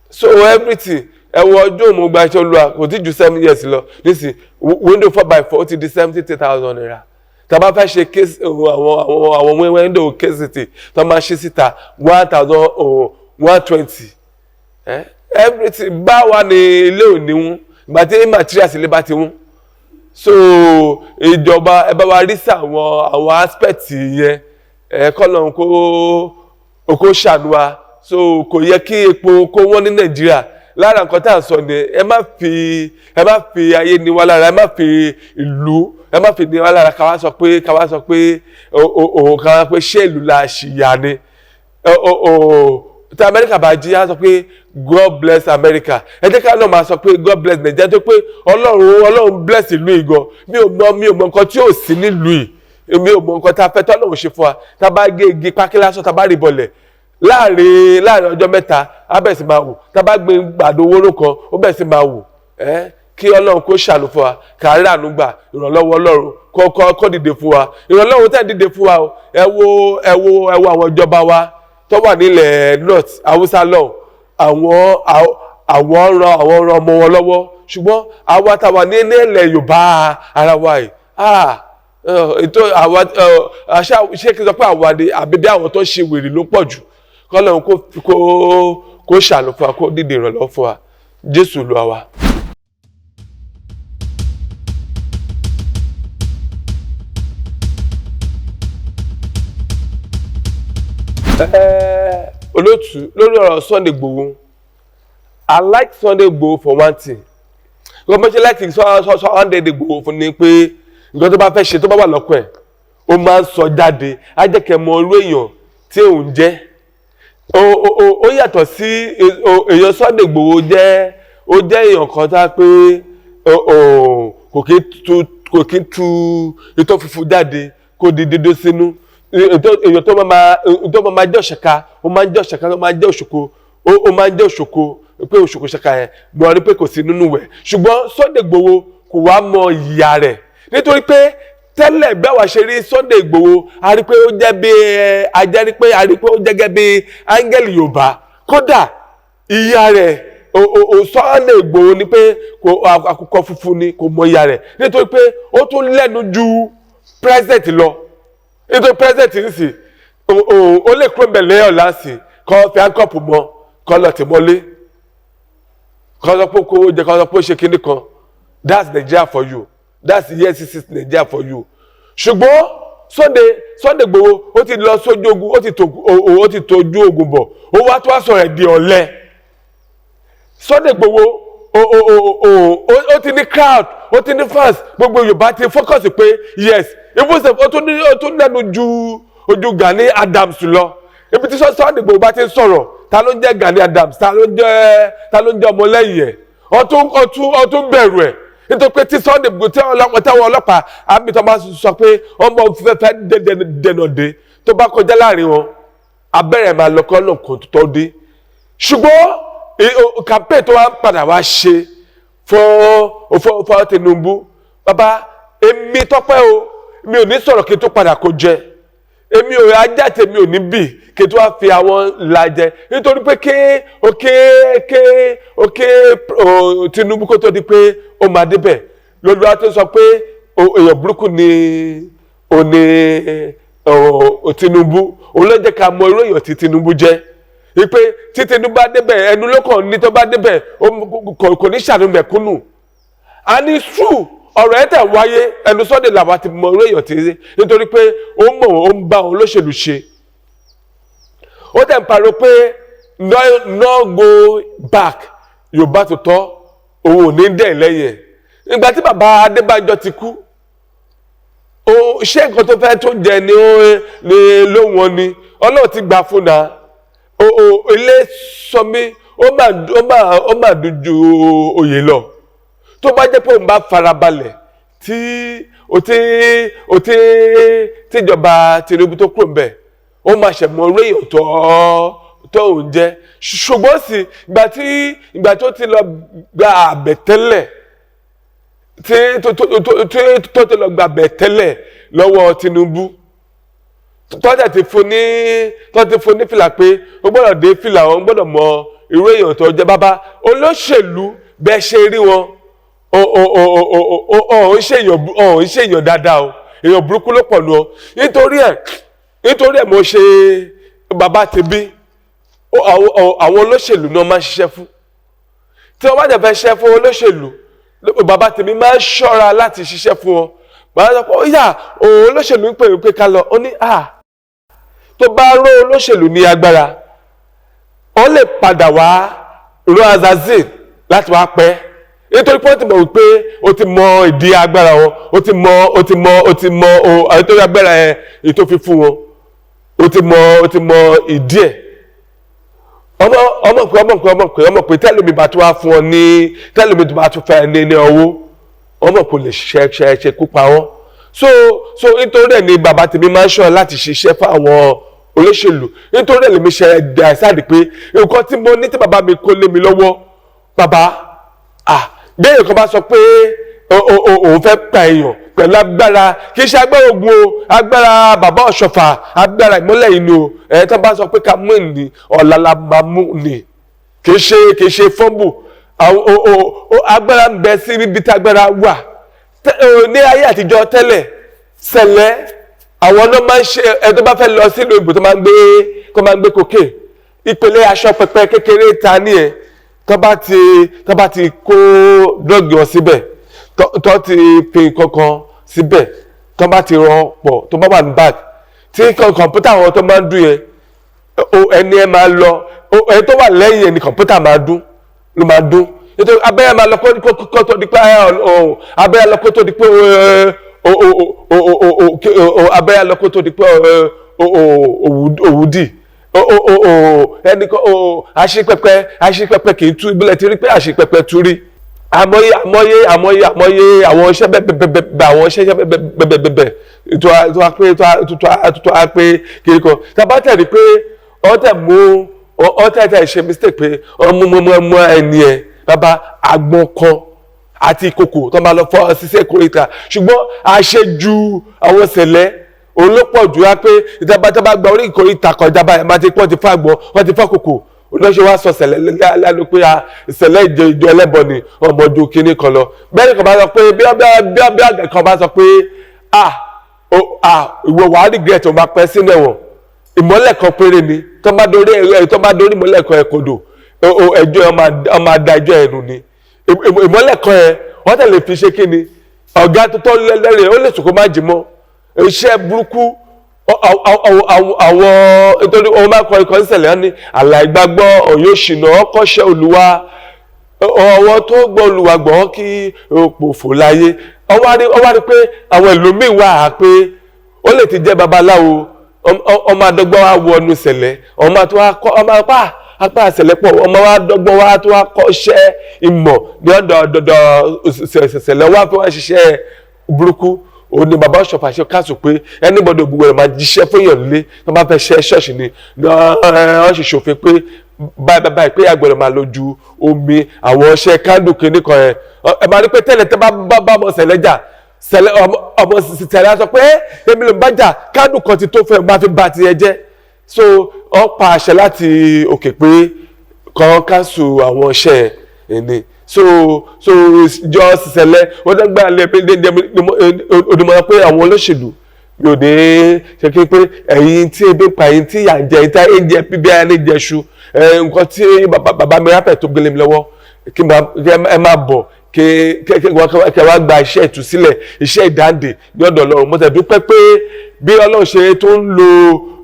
[SPEAKER 1] so everything ẹwọ ọjọ́ mo gba iṣẹ́ olúwa kò tí ju 7 years lọ nísìn window 4x4 ó ti di 70,000 naira tá a bá fẹ́ ṣe case àwọn window case tó máa ṣe síta 1,120 everything bá wà ní ilé òní wọn ìgbà tí materials ilé bá ti wọn so ìjọba ẹ bá wa rí sí àwọn aspect yẹn kọ́lọ́n kó ṣàánú wa so kò yẹ kí epo kó wọ́n ní Nàìjíríà lára nǹkan tá à ń sọ ni ẹ má fi ayé ni wá lára ẹ má fi ìlú ẹ má fi ni wá lára ká wá sọ pé ṣé ìlú la ṣìyà ni tí Amẹ́ríkà bá jí á sọ pé God bless America ẹ jẹ́ ká náà máa sọ pé God bless Nàìjíríà tó pé Ọlọ́run bless ìlú ìgàn mi ò mọ nǹkan tí ò sí nílùú yìí èmi ò mọ nǹkan tá fẹ́ tọ́lọ́run ṣe fún wa tá bá gé igi pákí lásán tá bá rí bọlẹ̀ láàrin ọjọ́ mẹ́ta á bẹ̀ sí máa wò tá bá gbé gbàdo wóró kan ó bẹ̀ sí máa wò kí Ọlọ́run kó ṣàánú fún wa kárí àánú gbà ìrànlọ́wọ́ Ọlọ́run kó dìde fún wa ìrànlọ́wọ́ tẹ́ dìde fún wa o ẹ wo àwọn ìjọba wa tó wà nílẹ̀ north Haúsá lọ́hùn àwọn ran ọmọ wọn lọ́wọ́ ṣùgbọ́n àwa táwa ní ilẹ̀ Yorùbá ara wa yìí ètò àwa ṣé kí n sọ pé àwa ni àbí bí àwọn tó ń ṣe wèrè ló pọ̀ jù kọ́lọ́run kó ṣàánú fún wa kó dìde ìrànlọ́wọ́ fún wa Jésù lọ wa. Olótù lórí ọ̀rọ̀ Sunday Igboho, I like Sunday Igboho for one thing. Wọ́n ṣe like Sunday Igboho fún ni pé nǹkan tó bá fẹ́ ṣe tó bá wà lọ́kàn ẹ̀ ó máa ń sọ jáde á jẹ́ kẹ́ mọ irú èèyàn tí òun jẹ́. Ó yàtọ̀ sí èèyàn Sunday Igboho ó jẹ́ èèyàn kan tá pé kò kí ń tu ìtọ́ funfun jáde kó di dídó sínú. Èèyàn tó máa jẹ́ òṣèká ó máa ń jẹ́ òṣèká ó máa ń jẹ́ òṣòkò ó máa ń jẹ́ òṣòkò pé òṣòkò ṣèká yẹn mo rí pé kò sí nínú rẹ̀ ṣùgbọ́n Sunday Igboho kò wá mọ ìyá rẹ̀ nítorí pé tẹ́lẹ̀ bí àwa ṣe rí Sunday Igboho a rí pé ó jẹ́ bí ajẹ́ rí pé a rí pé ó jẹ́ gẹ́gẹ́ bí áńgẹ́lì Yorùbá kódà ìyá rẹ̀ Sunday Igboho ni pé àkùkọ funfun ni kò mọ ìyá rẹ̀ nítorí pé ó tún lẹ́nu ju president lọ. Nítorí president ń sì ó lè kúrò bẹ̀lẹ́ ọ̀la sí kọ́ fi áńkọ́pù mọ́ kọ́ lọ tì mọ́lé kọ́ sọ pé kówó jẹ kọ́ sọ pé ó ṣe kinní kan that's Nigeria for you that's EFCC Nigeria for you. Ṣùgbọ́n Sunday Igboho ó ti lọ sójú ogun ó ti tójú ogun bọ̀ ó wá tó wá sọ̀rọ̀ di ọ̀lẹ. Sunday Igboho ó ti ní crowd ó ti ní fans gbogbo Yorùbá ti focus pé yes ìfúnṣe ó tún lẹ́nu ju ojú Gani Adams lọ ibi tí Sunday Igboho bá ti ń sọ̀rọ̀ ta ló ń jẹ́ Gani Adams ta ló ń jẹ́ ọmọlẹ́yìn ẹ̀ ọtún bẹ̀rù ẹ̀ nítorí pé tí Sunday Igboho táwọn ọlọ́pàá àmì tó bá sọ pé ọmọ fẹ́fẹ́ dènà dé tó bá kọjá láàrin wọn abẹ́rẹ́ máa lọ kọ́ lóko tó dé ṣùgbọ́n campaign tó wá padà wá ṣe fún Tinubu bàbá èmi Tọ́pẹ́ o mi ò ní sọ̀rọ̀ kí n tó padà kó jẹ èmi ò ajá tèmi ò ní bì kí n tó wá fi àwọn làjẹ nítorí pé Tinubu kó tó di pé ó máa débẹ̀ lórí wa tó sọ pé èèyàn burúkú ni Tinubu òun ló jẹ́ ká mọ irú èèyàn tí Tinubu jẹ́ wípé tí Tinubu bá débẹ̀ ẹnu lókàn ní tó bá débẹ̀ kò ní ṣàánú mẹ̀kúnnù and it's true. Ọ̀rọ̀ ẹ̀ tẹ̀ wáyé ẹnu Sunday làwọn ti mọ orí èèyàn tí nítorí pé ó mọ̀ ó ń bá òun olóṣèlú ṣe. Ó tẹ̀ ń pariwo pé no go back Yorùbá tó tọ́ òun ò ní dẹ̀ lẹ́yìn ẹ̀. Ìgbà tí bàbá Adébánjọ ti kú ṣé nǹkan tó fẹ́ tó jẹ ni lóhùn wọn ni Ọlọ́run ti gbà fún náà ilé sọmi ó mà dojú oyè lọ. Tó bá jẹ́ pé òun bá farabalẹ̀ tíjọba Tinubu tó kúrò ńbẹ̀ ó máa ṣẹ̀mọ́ orí èèyàn tó òun jẹ́ ṣùgbọ́n sí ìgbà tó ti lọ gba àbẹ̀tẹ́lẹ̀ tó ti lọ gba àbẹ̀tẹ́lẹ̀ lọ́wọ́ Tinubu tó ti fún ní fìlà pé ó gbọ́dọ̀ dé fìlà wọn gbọ́dọ̀ mọ irú èèyàn tó jẹ́ bàbá olóṣèlú bẹ́ẹ̀ ṣe rí wọn ń ṣe èèyàn dáadáa o èèyàn burúkú ló pọ̀ lọ nítorí ẹ̀ mo ṣe bàbá tèmi àwọn olóṣèlú náà máa ń ṣiṣẹ́ fún tí wọ́n bá jẹ́ fẹ́ ṣiṣẹ́ fún olóṣèlú bàbá tèmi máa ń ṣọ́ra láti ṣiṣẹ́ fún wọn bàbá sọ pé ó yà olóṣèlú ń pè mí pé ká lọ ó ní tó bá ró olóṣèlú ní agbára ó lè padà wá ró Azazin láti wá pẹ́ nítorí pé ó ti mọ̀ wípé ó ti mọ ìdí agbára wọn ó ti mọ àìtórí agbára ẹ̀ ètò fífún wọn ó ti mọ ìdí ẹ̀ ọmọ pé tẹ́lómi bá tó wá fún ọ tẹ́lómi tó bá tó fẹ́ ní ọwọ́ ọmọ kò lè ṣe kú pa wọ́n so nítorí ẹ̀ ni bàbá tèmi máa ń ṣọ́ láti ṣiṣẹ́ fún àwọn olóṣèlú nítorí ẹ̀ lèmi ṣe decide pé nǹkan tí mo ní tí bàbá mi kó lé mi lọ́wọ́ bàbá bẹ́ẹ̀ kan bá sọ pé òun fẹ́ pa èèyàn pẹ̀lú agbára kì í ṣe agbára ogun o agbára bàbá ọ̀ṣọ́fà agbára ìmọ́lẹ̀ inú tó bá sọ pé ká mú ní ọ̀làlà máa mú ní kì í ṣe fọ́nbù agbára ń bẹ sí ibi tí agbára wà ní ayé àtijọ́ tẹ́lẹ̀ ṣẹlẹ̀ àwọn náà máa ń ṣe tó bá fẹ́ lọ sílùú ìbò tó máa ń gbé kókè ìpele aṣọ pẹpẹ kékeré ta ní ẹ tó bá ti kó dọ́ọ̀gì wọn síbẹ̀ tó ti fi kankan síbẹ̀ tó bá ti rọ pọ̀ tó bá wà ní bag tí kọ̀ǹpútà àwọn tó máa ń dún yẹn ẹni ẹ máa lọ ẹni tó wà lẹ́yìn ẹni kọ̀ǹpútà máa dún ló máa dún nítorí abẹ́rẹ́ máa lọ kó tó di pé abẹ́rẹ́ lọ kó tó di pé abẹ́rẹ́ lọ kó tó di pé òwúdì àṣepẹpẹ kì í tú ibílẹ̀ tí rí pé àṣepẹpẹ tú rí àmọye àwọn iṣẹ́ bẹ́ẹ̀ àwọn iṣẹ́ bẹ́ẹ̀ tó a pé kiri kan tàbá tẹ̀lé pé ọ̀tẹ̀ ṣe mistake pé ọmọ ẹni ẹ̀ bàbá àgbọn kan àti ìkòkò tó máa lọ fọ́ ṣiṣẹ́ ìkórìíta ṣùgbọ́n àṣejù àwọn ìṣẹ̀lẹ̀ olópọ̀ jù wá pé ìtàbátàbá gba orí ìkórìíta kọjá báyìí máa ti pọ́n ti fọ́ àgbọn wọ́n ti fọ́ kòkò olóṣèlú wa sọ ṣẹlẹ̀ lálẹ́ pé ìṣẹ̀lẹ̀ ìjọ ẹlẹ́bọ ni ọmọ ojú kínní kan lọ bẹ́ẹ̀ni kan bá sọ pé bí àgbẹ̀ kan bá sọ pé ìwọ wàá regret tó máa pẹ́ sínú ẹ̀wọ̀n ìmọ́lẹ̀ kan péré ni tó bá dórí ìmọ́lẹ̀ kan ẹ̀kọ́dọ̀ ẹjọ́ ọmọ adá ẹjọ́ ẹ̀nu ni ìmọ́lẹ̀ kan ẹ̀ wọ́n tẹ̀lé fi ṣe kí ni ọ̀gá tó tọ́ lẹ́rìn ó lè sòkó má jì mọ́ iṣẹ́ burúkú àwọn nítorí ọmọ máa kọ ikọ̀ ìṣẹ̀lẹ̀ ní àlàìgbàgbọ́ ọ̀yọ́ ṣìnà ọkọ̀ṣẹ́ olúwa ọwọ́ tó gbọ́ olúwa gbọ́ kí òpòfò láyé ọwọ́ rí pé àwọn ẹlòmíín wà á pé ó lè ti jẹ́ babaláwo ọmọ àdọ́gbọ́n wa wọnú ìṣẹ̀lẹ̀ ọmọ àti ọmọ apá ìṣẹ̀lẹ̀ pọ̀ ọmọ wa dọ́gbọ́n wa tó wá kọ́ṣẹ́ ìmọ̀ ní ọ̀dọ̀ ìṣẹ̀lẹ̀ wa fi wá ṣiṣẹ́ burúkú ó ní bàbá ọ̀ṣọ́fà ṣe káàsù pé anybody ògbó rẹ̀ máa jíṣẹ́ fún èèyàn lé tó bá fẹ́ ṣe ṣọ́ọ̀ṣì ni wọ́n ṣe ṣòfin pé báyìí pé àgbẹ̀rẹ̀ máa lo ju omi àwọn ọṣẹ kándù kìíní kan ẹ̀ ẹ̀ máa rí pé tẹ́lẹ̀ tẹ́ bá ọmọ ṣẹlẹ̀ jà ọmọ ṣẹlẹ̀ sọ pé èmi ló ń bá jà kándù kan ti tó fẹ́ máa fi ba ti ẹ jẹ́ so wọ́n pa àṣẹ láti òkè pé kan káàsù àwọn ọṣẹ ẹni so jọ ṣẹlẹ̀ wọ́n dẹ́gbà onímọ̀ pé àwọn olóṣèlú yóò dé ṣe kí pé ẹ̀yin tí ebi pa ẹ̀yin tí yà ń jẹ ẹ̀yin tí ẹ̀yin jẹ bíbí ẹni jẹṣu nǹkan tí bàbá mi ráfẹ̀ tó gbélé mi lọ́wọ́ kí ẹ máa bọ̀ kí wá gba iṣẹ́ ìtúsílẹ̀ iṣẹ́ ìdáǹdè ní ọ̀dọ̀ Ọlọ́run mo tẹ̀ dúpẹ́ pé bí Ọlọ́run ṣe tó ń lo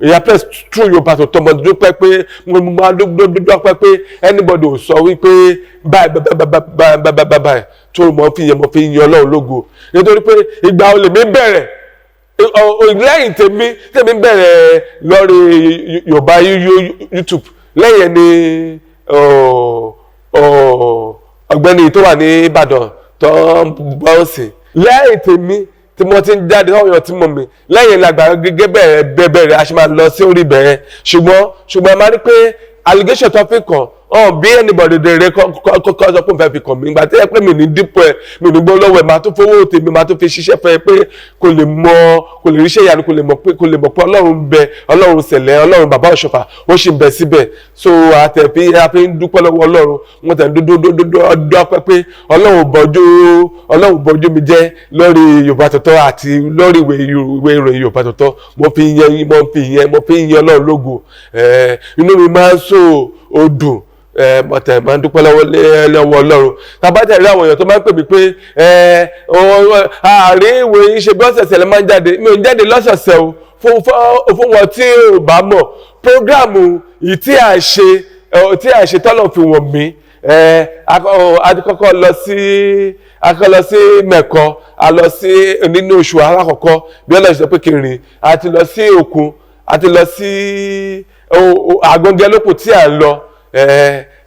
[SPEAKER 1] ìyàpẹ́ true Yorùbá tó tọ́ mo dúpẹ́ pé mo máa dúpẹ́ pé anybody ò sọ wípé báyìí tó mọ̀ fi yan Ọlọ́run lógo nítorí pé ìgbà olè mi bẹ̀rẹ̀ lẹ́yìn tèmi bẹ̀rẹ̀ lórí Yorùbá YouTube lẹ́yìn ẹni ọ̀gbẹ́ni tó wà ní Ìbàdàn tó ń bọ́ sí lẹ́yìn tèmi tí mo ti ń jáde ọ̀yàn tí mo mi lẹ́yìn lágbà gẹ́gẹ́ bẹ̀rẹ̀ a ṣe máa lọ sí orí bẹ̀rẹ̀ ṣùgbọ́n a máa rí pé allegation tó fi kàn bí anybody dèrè kọ́kọ́ sọ pé n fẹ́ fi kàn mí ìgbà tí ẹ pé mi ní dípò ẹ mi ní gbọ́ lọ́wọ́ ẹ máa tún fowó tèmi máa tún fi ṣiṣẹ́ fẹ́ pé kò lè ríṣẹ́ ìyanu kò lè mọ̀ pé Ọlọ́run ń bẹ Ọlọ́run ṣẹlẹ̀ Ọlọ́run bàbá ọ̀ṣọ́fà ó sì ń bẹ síbẹ̀ so àfi ń dúpẹ́ lọ́wọ́ Ọlọ́run wọ́n tẹ̀ ń dúdú pé Ọlọ́run bọ́jú mi jẹ́ lórí Yorùbá Tòótọ́ àti lórí ìwé ìròyìn Yorùbá Tòótọ́ mo fi yan Ọlọ́run lógo inú mi máa ń so odùn mọ̀tẹ̀ máa ń dúpẹ́ lọ́wọ́ Ọlọ́run tàbátẹ̀ rí àwọn èèyàn tó máa ń pè mí pé ààrẹ ìwé iṣẹ́ bí ọ̀sẹ̀ọ̀sẹ̀ lè máa ń jáde mi ò ń jáde lọ́sọ̀ọ̀sẹ̀ o fún wọn tí ò bá mọ̀ prógráàmù yìí tí à ṣe tọ́lọ̀ fi wọ̀n mí akọ́kọ́ lọ sí mẹ́kọ a lọ sí nínú oṣù alákọ̀ọ́kọ́ bí Ọlọ́run ṣe pé kí n rìn a ti lọ sí òkun a ti lọ sí àgbọ̀ngẹ́ lóko tí à ń lọ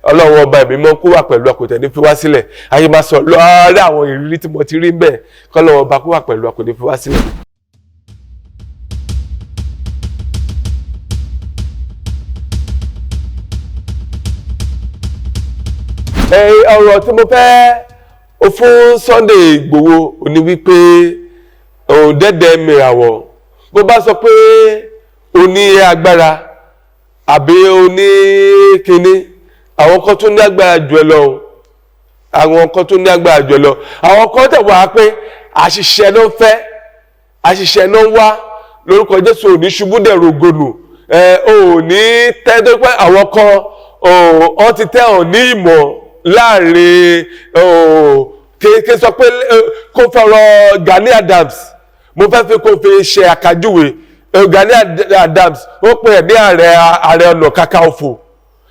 [SPEAKER 1] Ọlọ́run ọba ẹ̀mí mọ́ kó wà pẹ̀lú wa kò tẹ̀ ní fi wá sílẹ̀ ayé máa sọ lọ́ọ́rẹ́ àwọn ìrírí tí mo ti rí ń bẹ̀ k'Ọlọ́run ọba kó wà pẹ̀lú wa kò ní fi wá sílẹ̀. Ọ̀rọ̀ tí mo fẹ́ fún Sunday Igboho ó ní wípé òun dẹ́dẹ́ mìràwọ̀ bó bá sọ pé ó ní agbára àbí ó ní kinní àwọn kan tó ní agbára jù ẹ lọ àwọn kan tó ní agbára jù ẹ lọ àwọn kan tẹ̀ wá pé àṣìṣe ló ń fẹ́ àṣìṣe ló ń wá lórúkọ Jésù ò ní ṣubú dẹ̀rù ògònù ò ní tẹ́ pé àwọn kan ọ ti tẹ́ ọ̀ ní ìmọ̀ láàrin kí sọ pé kó fọ̀rọ̀ Gani Adams mo fẹ́ fi kó fi ṣe àkàjúwe Gani Adams ó pè é ní ààrẹ ọ̀nà kakanfò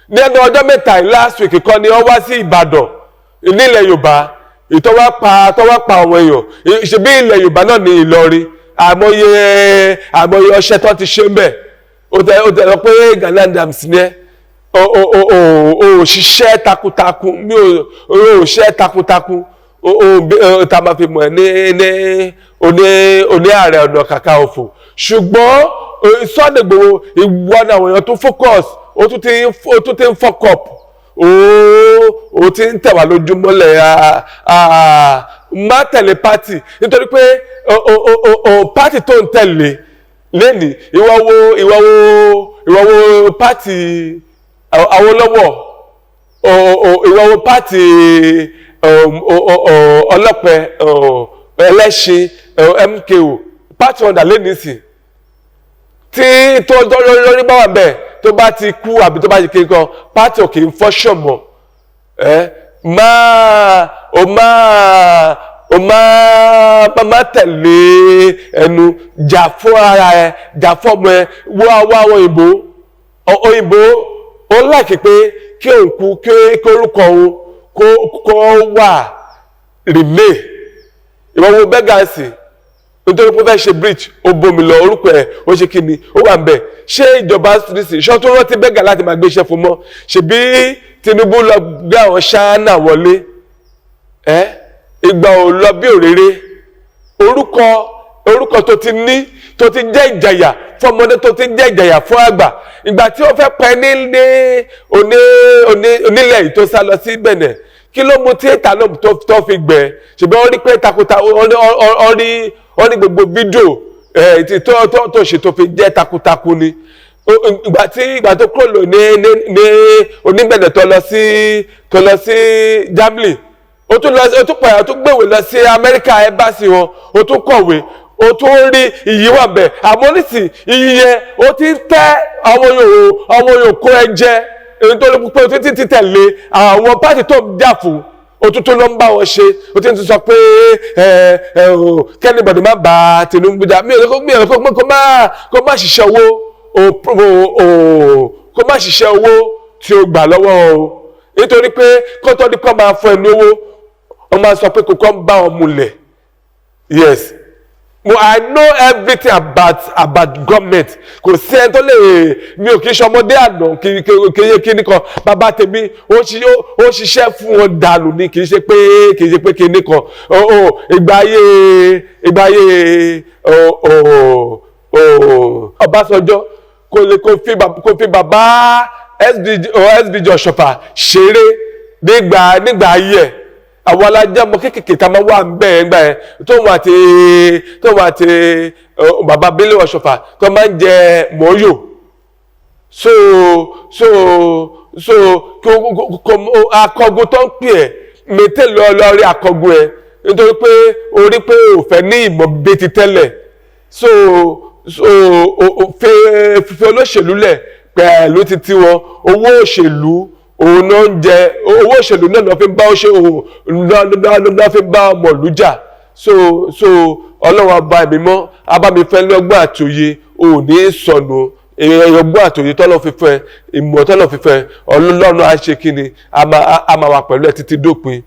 [SPEAKER 1] ní ẹnu ọjọ́ mẹ́ta last week kan ni ó wá sí Ìbàdàn nílẹ̀ Yorùbá ìtọ́wá pa àwọn èèyàn ṣebí ilẹ̀ Yorùbá náà ní Ìlọrin àmọye ọṣẹ tó ti ṣe ń bẹ̀ ó tẹ̀ lọ pé Gani Adams ní ẹ o ṣiṣẹ́ takuntakun mi o ṣiṣẹ́ takuntakun tá a máa fi mọ̀ ní oní ààrẹ ọ̀nà kakanfò ṣùgbọ́n Sunday Igboho ìwọ náà àwọn èèyàn tó focus ó tún ti ń fuck up ó ti ń tẹ̀wá lójúmọ́lẹ̀ má tẹ̀lé pátì nítorí pé pátì tó ń tẹ̀lé lẹ́nìí ìwọ wo pátì Awólọ́wọ̀ ìwọ̀wọ̀ pàtì ọlọ́pẹ ẹlẹ́ṣin MKO pàtì ọ̀dà lẹ́nìísì tí tó lórí bá wà bẹ́ẹ̀ tó bá ti kú àbí tó bá ti kí nǹkan pàtì òkè ń fọ́ṣọ̀ mọ́ máa tẹ̀lé ẹnu jà fún ara ẹ jà fún ọmọ ẹ wá àwọn òyìnbó ó láìkí pé kí òun kú kí orúkọ òun kó wà rìmé ìwọ̀wọ̀ bẹ́gàsì nítorí pé ó fẹ́ ṣe bridge ó bomi lọ orúkọ ẹ̀ ó ṣe kí ni ó wà ń bẹ̀ ṣé ìjọba ṣọ́ tó rántí bẹ́gà láti máa gbé iṣẹ́ fún mọ́ ṣebí Tinubu lọ gbé àwọn ṣáánà wọlé ìgbà ò lọ bí òréré orúkọ tó ti ní tó ti jẹ́ ìjàyà fún ọmọdé tó ti jẹ́ ìjàyà fún àgbà ìgbà tí ó fẹ́ pẹ́ ní onílẹ̀ yìí tó sá lọ sí Benin kí ló mú tíétà náà tó fi gbẹ ṣùgbọ́n ó rí pé takuta ó ní gbogbo fídíò tó ṣe tó fi jẹ́ takuntakun ni ìgbà tó kúrò lò ní oníbẹ̀nẹ̀ tó lọ sí Germany ó tún pààyà ó tún gbèwé lọ sí Amẹ́ríkà embassy wọn ó tún kọ̀wé ó tún rí iyì wà bẹ̀ àmọ́ nísìn iyì yẹn ó ti tẹ́ àwọn yòókù ẹ jẹ́ èyí tó lè pé ó ti tẹ̀lé àwọn pàtì tó ń jà fún òtútù ló ń bá wọn ṣe ó ti ń sọ pé kẹ́nìbọ̀dì má bà Tinubu jà mí ò lè kó má ṣiṣẹ́ owó tí ó gbà lọ́wọ́ o nítorí pé kó tó ní kó máa fún ẹni owó ó máa sọ pé kókó ń bá wọn múlẹ̀ yes. I know everything about government. Kò sí ẹni tó lè mi ò kí ṣọmọdé àná kí ní kan bàbá tèmi ó ṣiṣẹ́ fún wọn dànù ni kì í ṣe pé kí ní kan ìgbà ayé Ọbásanjọ́ kò fi bàbá SBJ Ọ̀ṣọ́fà ṣeré nígbà ayé ẹ̀ àwọn alájá ọmọ kéékèèké tá a máa wà ń bẹ́ẹ̀ ńgbà yẹn tóun àti bàbá Bello Ọ̀ṣọ́fà tó máa ń jẹ mọ́yò so akọgun tó ń pè ẹ́ mẹ́tẹ́ lọ́ọ́rí akọgun ẹ̀ nítorí pé orí pé ò fẹ́ ní ìmọ̀ bíi ti tẹ́lẹ̀ so fífi olóṣèlú lẹ̀ pẹ̀lú títí wọn owó òṣèlú òun náà ń jẹ owó òṣèlú náà ló fi ń bá ló fi ń bá ọmọ ìlú jà so Ọlọ́run ọba ẹ̀mí mọ́ abámifẹ́ lọ́gbọ́n àtòye òní sọnù ọgbọ́n àtòye tọ́lọ́ fífẹ́ ìmọ̀ tọ́lọ́ fífẹ́ Ọlọ́run á ṣe kí ni a máa wà pẹ̀lú ẹ̀ títí dópin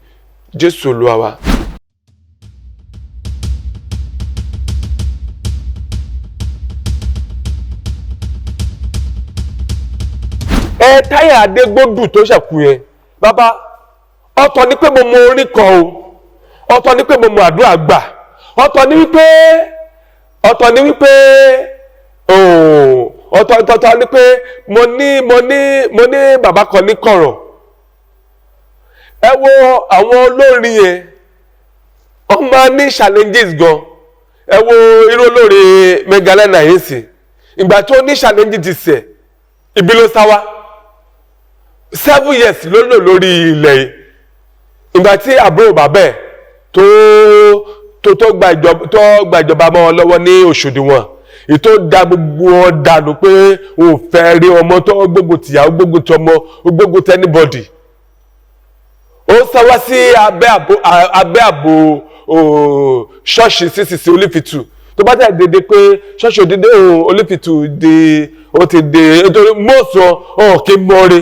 [SPEAKER 1] Jésù Olúwa wa. Taiwo Adegbodu tó ṣẹ̀kú yẹn bàbá ọ̀tọ̀ ni pé mo mọ orin kan o ọ̀tọ̀ ni pé mo mọ àdúrà gbà ọ̀tọ̀ ni wípé ọ̀tọ̀ ni pé mo ní bàbá kan ní kọ̀rọ̀. Ẹ wo àwọn olórin yẹn wọ́n máa ní challenges gan. Ẹ wo irú olórin Megalena yìí sí ìgbà tó ní challenges ti sẹ̀ ibi ló sáwá 7 years ló lò lórí ilẹ̀ yìí ìgbà tí àbúrò bàbá ẹ̀ tó gba ìjọba mọ́ wọn lọ́wọ́ ní Òṣòdì wọn ìtò da gbogbo wọn dànù pé òun fẹ́ rí ọmọ tó gbógun tìyàwó gbógun tí ọmọ gbógun tí anybody ó sáwá sí abẹ́ àbò ṣọ́ọ̀ṣì CCC Olífìtù tó bá tẹ̀ dédé pé ṣọ́ọ̀ṣì òdìdé Olífìtù ó ti dé nítorí mọ́ọ̀sán kí mọ́re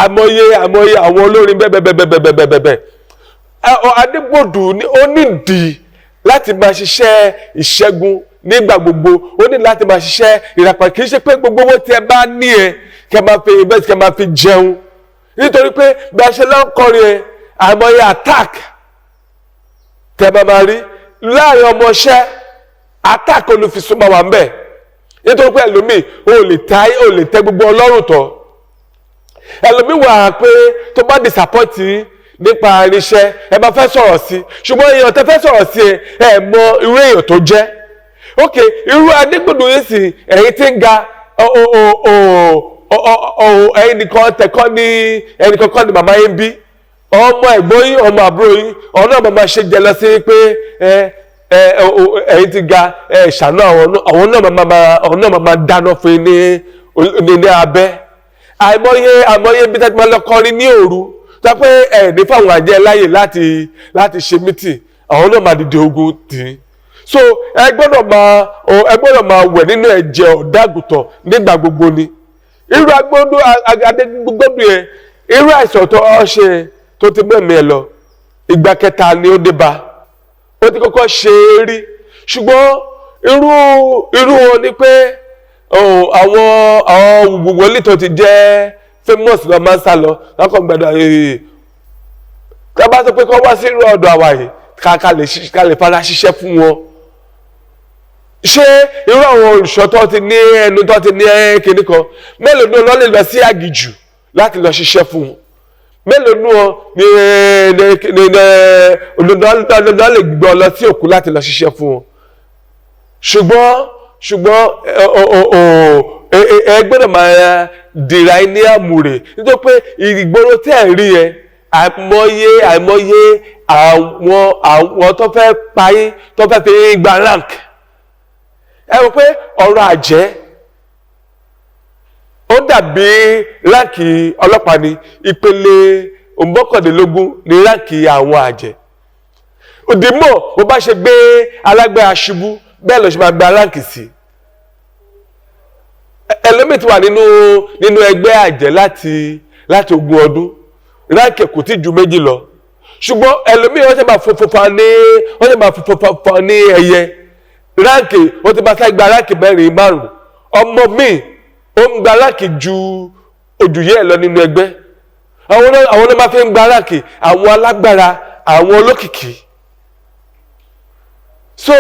[SPEAKER 1] àmọye àwọn olórin bẹ́ẹ̀bẹ́ẹ̀bẹ́ẹ̀bẹ́ẹ̀bẹ́ẹ̀ Adégbòdù ó nídìí láti máa ṣiṣẹ́ ìṣẹ́gun nígbà gbogbo ó ní láti máa ṣiṣẹ́ ìràpadà kì í ṣe pé gbogbo owó tí ẹ bá ní ẹ kẹ máa fi invest kẹ máa fi jẹun nítorí pé bí a ṣe lọ́kọrin ẹ àmọye attack tẹ máa rí láàrin ọmọọṣẹ́ attack olùfisùnmọ̀ wà ń bẹ̀ nítorí pé ẹlòmíì ó lè tẹ gbogbo ọlọ́run tọ́ ẹlòmíì wà pé tó bá disappoint nípa irinṣẹ́ ẹ bá fẹ́ sọ̀rọ̀ sí ṣùgbọ́n èèyàn tẹ́ fẹ́ sọ̀rọ̀ sí ẹ mọ irú èèyàn tó jẹ́ ok irú Adégbòdù yìí sì ẹ̀yin tí ń ga ẹ̀yin nìkan tẹ̀kọ́ ní ẹnìkan kọ́ ni màmá yín bí ọmọ ẹ̀gbọ́n yín ọmọ àbúrò yín ọ̀nà màmá ṣe jẹ lọ sí pé ẹ̀yin ti ga ṣàánú àwọn náà màmá dáná fún yín ní abẹ́ àìmọye bí tẹ́tí máa lọ kọrin ní òru tó pé ní fáwọn àjẹ́ láyè láti ṣe mítì àwọn náà máa dìde ogun tì í so ẹ gbọ́dọ̀ máa wẹ̀ nínú ẹ̀jẹ̀ ọ̀dàgùtàn nígbà gbogbo ni irú Adégbòdù yẹn irú àìsàn tó ṣe tó ti mẹ́mí ẹ lọ ìgbà kẹta ni ó dé bá ó ti kọ́kọ́ ṣe é rí ṣùgbọ́n irú wọn ni pé àwọn wòlíì tó ti jẹ́ famous lọ máa ń sá lọ lákọ̀ gbàdọ̀ ká bá sọ pé kọ́ wá sí irú ọ̀dọ̀ àwa yìí ká lè fara ṣiṣẹ́ fún wọn ṣé irú àwọn olùṣọ́ tó ti ní ẹnu tó ti ní kinní kan mélòó ní wọn lè lọ sí àgìjù láti lọ ṣiṣẹ́ fún wọn mélòó ní wọn olùdó lè gbọ́ lọ sí òkú láti lọ ṣiṣẹ́ fún wọn ṣùgbọ́n ẹ gbọ́dọ̀ máa dìrà ní àmùrè nítorí pé ìgboro tẹ́ ẹ̀ rí ẹ àìmọye àwọn tó fẹ́ payé tó fẹ́ fi gba rank ẹ rò pé ọ̀rọ̀ àjẹ́ ó dàbí ránkì ọlọ́pàá ní ìpele mọ́kàndínlógún ní ránkì àwọn àjẹ́ òdìmọ̀ bó bá ṣe gbé alágbára ṣubú bẹ́ẹ̀ ló ṣe máa gba ránkì sí ẹlòmíì ti wà nínú ẹgbẹ́ àjẹ́ láti 20 ọdún ránkì kò tí ju 2 lọ ṣùgbọ́n ẹlòmíì wọ́n ṣe máa fọfọfọ ní ẹyẹ ránkì wọ́n ti bá ká gba ránkì 4 5 ọmọ míì ó ń gba ránkì ju òjòyè ẹ̀ lọ nínú ẹgbẹ́ àwọn náà máa fi ń gba ránkì àwọn alágbára àwọn olókìkí so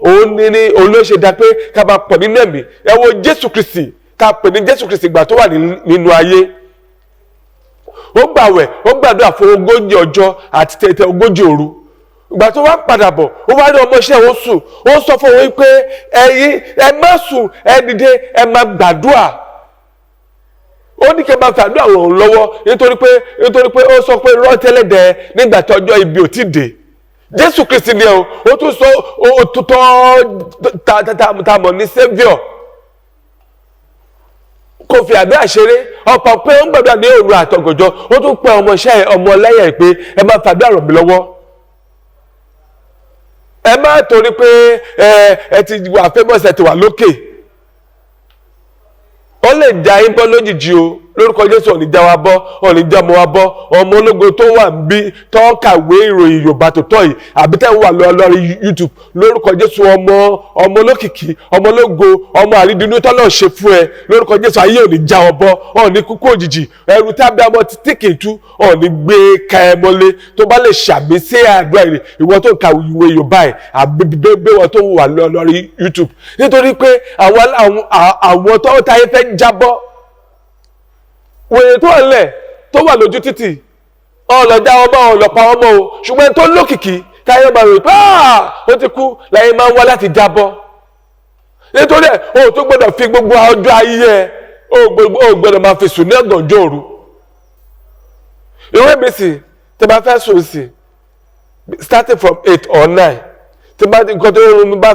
[SPEAKER 1] òun ni olóṣè dá pé ká máa pọ̀ nínú ẹ̀mí ẹ wo Jésù Kristi ká pè ní Jésù Kristi ìgbà tó wà nínú ayé ó gbàwẹ̀ ó gbàdúrà fún 40 ọjọ́ àti 40 òru ìgbà tó wá padà bọ̀ ó wá rí ọmọọṣẹ́ ó sùn ó sọ fún wọn pé ẹ má sùn ẹ dìde ẹ má gbàdúrà ó ní kí ẹ máa fàdúrà wọn lọ́wọ́ nítorí pé ó sọ pé rọ́tẹ́lẹ̀dẹ̀ nígbà tí ọjọ́ ibi ò tí dé Jésù Kristi ni ó tún sọ òtútọ́ tàmọ̀ ní saviour kò fi àdúrà ṣeré ọ̀pọ̀ pé ó ń gbàdúrà ní òru àtọ̀gànjọ́ ó tún pẹ́ ọmọlẹ́yìn pé ẹ máa fàdúrà ràn mí lọ́wọ́ ẹ má torí pé ẹ ti wà famous ẹ ti wà lókè ó lè já yín bọ́ lójijì o lórúkọ Jésù ọ̀nì já wa bọ́ ọ̀nì já ọmọ wa bọ́ ọmọ ológo tó wà bí tó kàwé ìròyìn Yorùbá tó tọ́ yìí àbí tẹ́ ń wà lórí YouTube lórúkọ Jésù ọmọ olókìkí ọmọ ológo ọmọ àrídìínú tọ́lọ̀ ṣe fún ẹ lórúkọ Jésù ayé ọ̀nì já ọ bọ́ ọ̀nì kúkú òjijì ẹrù tábí ọmọ títí kì í tú ọ̀nì gbé ka ẹ mọ́lé tó bá lè ṣàmì sí àdúrà rẹ̀ ìwọ tó ń ka ìwé Yorùbá ẹ̀ àbí bẹ́ẹ̀ wọ́n tó wà lórí YouTube nítorí pé àwọn tó táyé fẹ́ jábọ́ wèrè tó ọ̀lẹ̀ tó wà lójú títì ọlọ́jà ọmọ ọlọ́pàá ọmọ o ṣùgbọ́n tó lókìkí táyé máa rò pé ó ti kú láyé máa ń wá láti jábọ́ nítorí ẹ̀ o tó gbọ́dọ̀ fi gbogbo ọjọ́ ayé ẹ̀ o gbọ́dọ̀ máa fi sùn ní ọ̀gànjọ́ òru ìwé mi sì tí bá fẹ́ sùn sí starting from 8 or 9 tí bá ti nǹkan tó rún mi bá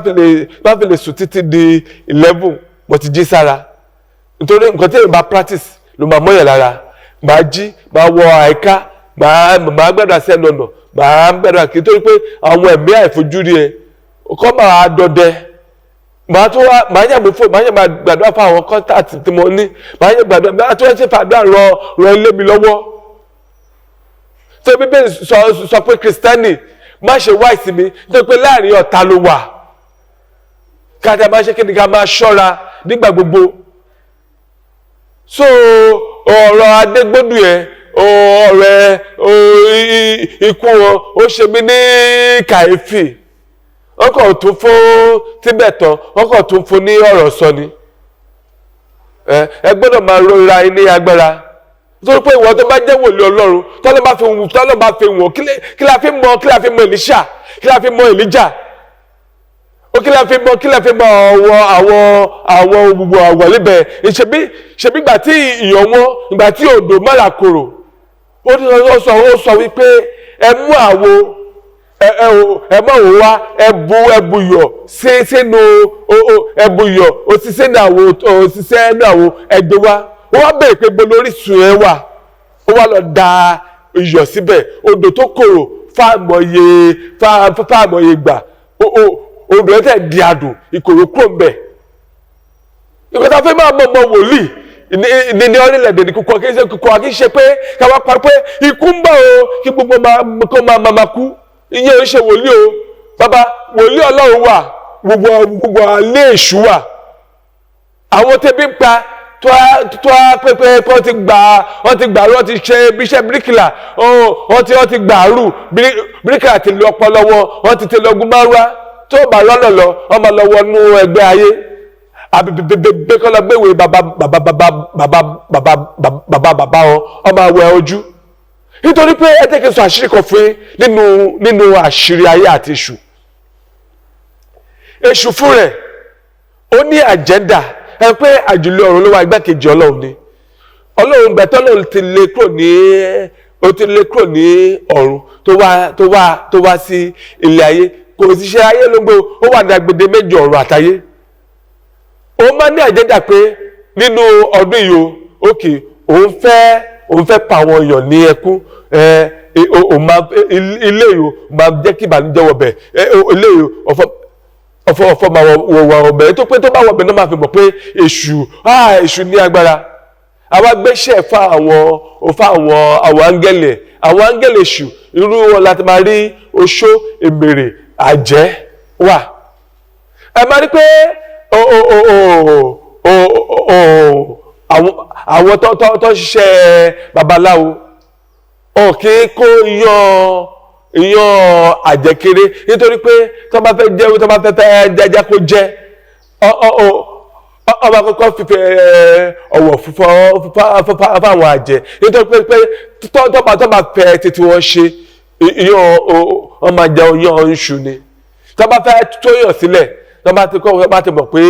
[SPEAKER 1] fi lè sùn títí di 11 mo ti jí sára nítorí nǹkan tí èèyàn bá practice ló máa mọ́yàn lára máa jí máa wọ àìká máa gbàdúrà sí ẹnu ọ̀nà máa gbàdúrà kí nítorí pé àwọn ẹ̀mí àìfojúrí ẹ kọ́ máa dọdẹ máa yàgbé fún máa gbàdúrà fún àwọn contact tí mo ní máa yẹ gbàdúrà máa tó ẹ ṣe fàdúrà ràn ilé mi lọ́wọ́ tó Bíbélì sọ pé Kristẹni má ṣe wá ìsinmi nítorí pé láàrin ọ̀tá ló wà káàdà máa ṣe kí ni ká máa ṣọ́ra nígbà gbogbo so ọ̀rọ̀ Adégbòdù yẹn ọ̀rẹ́ ikú wọn ó ṣe mí ní kàyéfì wọ́n kàn tún fún tíbẹ̀tàn wọ́n kàn tún fún ní ọ̀rọ̀ sọ ni ẹ gbọ́dọ̀ máa rọra ní agbára nítorí pé ìwọ tó bá jẹ́ wòlíì Ọlọ́run tọ́lọ́ bá fi wọ̀n kí la fi mọ Èlíṣà kí la fi mọ Èlíjà kí la fi mọ àwọn gbogbo àwọn níbẹ̀ ṣebí ìgbà tí ìyọ̀ wọn ìgbà tí odò mọ́ra kòrò ó sọ wípé ẹ mú òun wá ẹbù yọ̀ sínú ẹbù yọ̀ òṣìṣẹ́ ní àwo ẹgbẹ́ wa wọ́n wá bẹ̀rẹ̀ pé gbogbo orísun ẹ wà ó wá lọ da iyọ̀ síbẹ̀ odò tó kòrò fáàmọye gbà odò ẹ̀ tẹ̀ di adùn ìkòrò kúrò ń bẹ̀. ìkọ́ta fẹ́ máa mọ̀ wòlíì ní orílẹ̀-èdè ní kúkọ́ kí n ṣe pé káwá pa pé ikú ń bọ̀ o kí gbogbo kó máa kú ìyẹn ò ṣe wòlíì o bàbá wòlíì Ọlọ́run wà gbogbo alẹ́ èṣù wà àwọn tẹ́bí ń pa tó a pépé kó ti gbà wọ́n ti ṣe bíṣẹ́ bíríkìlà wọ́n ti gbà rú bíríkìlà ti lọ ọpọlọ wọ́n ti tẹ̀lé ogun márùn-ún tó bá lọ́nà lọ ọmọ lọ́wọ́ nú ẹgbẹ́ ayé àbẹ̀bẹ̀bẹ̀ gbéwèé bàbá wọn ọmọ àwẹ̀ ojú nítorí pé ẹ tẹ́kẹ̀ sọ àṣírí kan fún nínú àṣírí ayé àti èṣù fún rẹ̀ ó ní àjẹ́ndà ẹ pé àjùlé ọ̀run ló wà igbákejì Ọlọ́run ni Ọlọ́run gbẹ̀tọ́ lòun ti lé kúrò ní ọ̀run tó wá sí ilé ayé kò sí ṣe ayé ló ń gbé ó wà ní agbede méjì ọ̀run àtayé ó máa ní àjẹ́dà pé nínú ọdún yìí òkè òun fẹ́ pa àwọn èèyàn ní ẹkún ilé yìí máa jẹ́ kí ìbànújẹ́ wọbẹ̀ ilé yìí ọ̀fọ̀ máa wọ̀ ọ̀bẹ̀ tó pé tó bá wọ̀bẹ̀ náà máa fi mọ̀ pé èṣù ní agbára àwa gbéṣẹ́ fún àwọn áńgẹ́lì èṣù irú wọn láti máa rí oṣó èmèrè àjẹ́ wà ẹ máa rí pé àwọn tó ṣiṣẹ́ babaláwo ọ̀kẹ́ kó iyán àjẹkéré nítorí pé tó bá fẹ́ jẹ́ tó bá fẹ́ jẹ́jẹ́ kó jẹ́ ọba kọ́kọ́ fífẹ́ ọ̀wọ̀ fáwọn àjẹ́ nítorí pé tó bá fẹ́ títí wọ́n ṣe iyán ọmọ àjẹ iyán oṣù ni tó bá fẹ́ tó yàn sílẹ̀ tó bá ti mọ̀ pé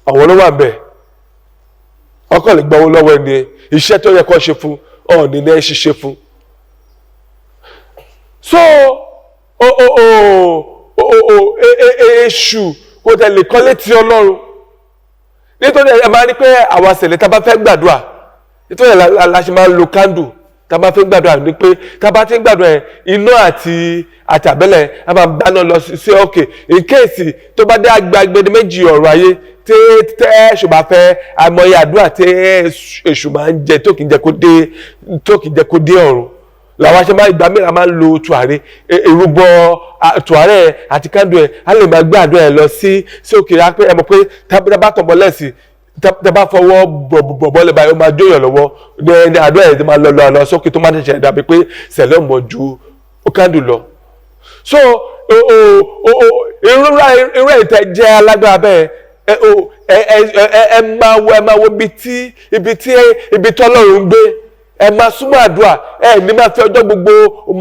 [SPEAKER 1] àwọn ló wà ń bẹ̀ ọkọ̀ lè gbọ́wọ́ lọ́wọ́ ẹni iṣẹ́ tó yẹ kó ṣe fún ọ̀ọ́nì ní ṣiṣẹ́ fún. so èṣù kò tẹ̀lé kọ́lé tí Ọlọ́run nítorí ẹ máa rí pé àwọn àṣẹlẹ̀ tá a bá fẹ́ gbàdúrà nítorí la ṣe máa ń lo kándù tá a bá fẹ́ gbàdúrà ní pé tá a bá ti ń gbàdúrà ẹ̀ iná àti àtàbẹ́lẹ̀ a máa dáná lọ sí òkè in case tó bá dé agbègbè méjì ọ̀rọ̀ ayé tẹ́ èṣù bá fẹ́ àìmọye àdúrà tẹ́ èṣù máa ń jẹ tó kì í jẹ́ kó dé ọ̀run làwọn aṣẹ máa ìgbà mìíràn máa ń lo tùwárẹ̀ ìrúbọ tùwárẹ̀ àti kándù ẹ̀ á lè máa gbé àdúrà ẹ̀ lọ sí òkè rà pé ẹ mọ̀ pé tábà tọ̀bọ̀ lẹ́sìn tábà fọwọ́ bọ̀bọ̀ lè báyìí ó máa jóyàn lọ́wọ́ ní àdúrà ẹ̀ ti máa lọ sókè tó máa ṣẹ̀ṣẹ̀ dàbí pé sẹ̀lẹ̀ mọ̀ ju kándù lọ. So irú ìtẹ̀ jẹ́ alágbára bẹ́ẹ̀ ẹ máa wo ibi tí Ọlọ́run ń gbé ẹ máa súnmọ́ àdúrà ẹ ní máa fi ọjọ́ gbogbo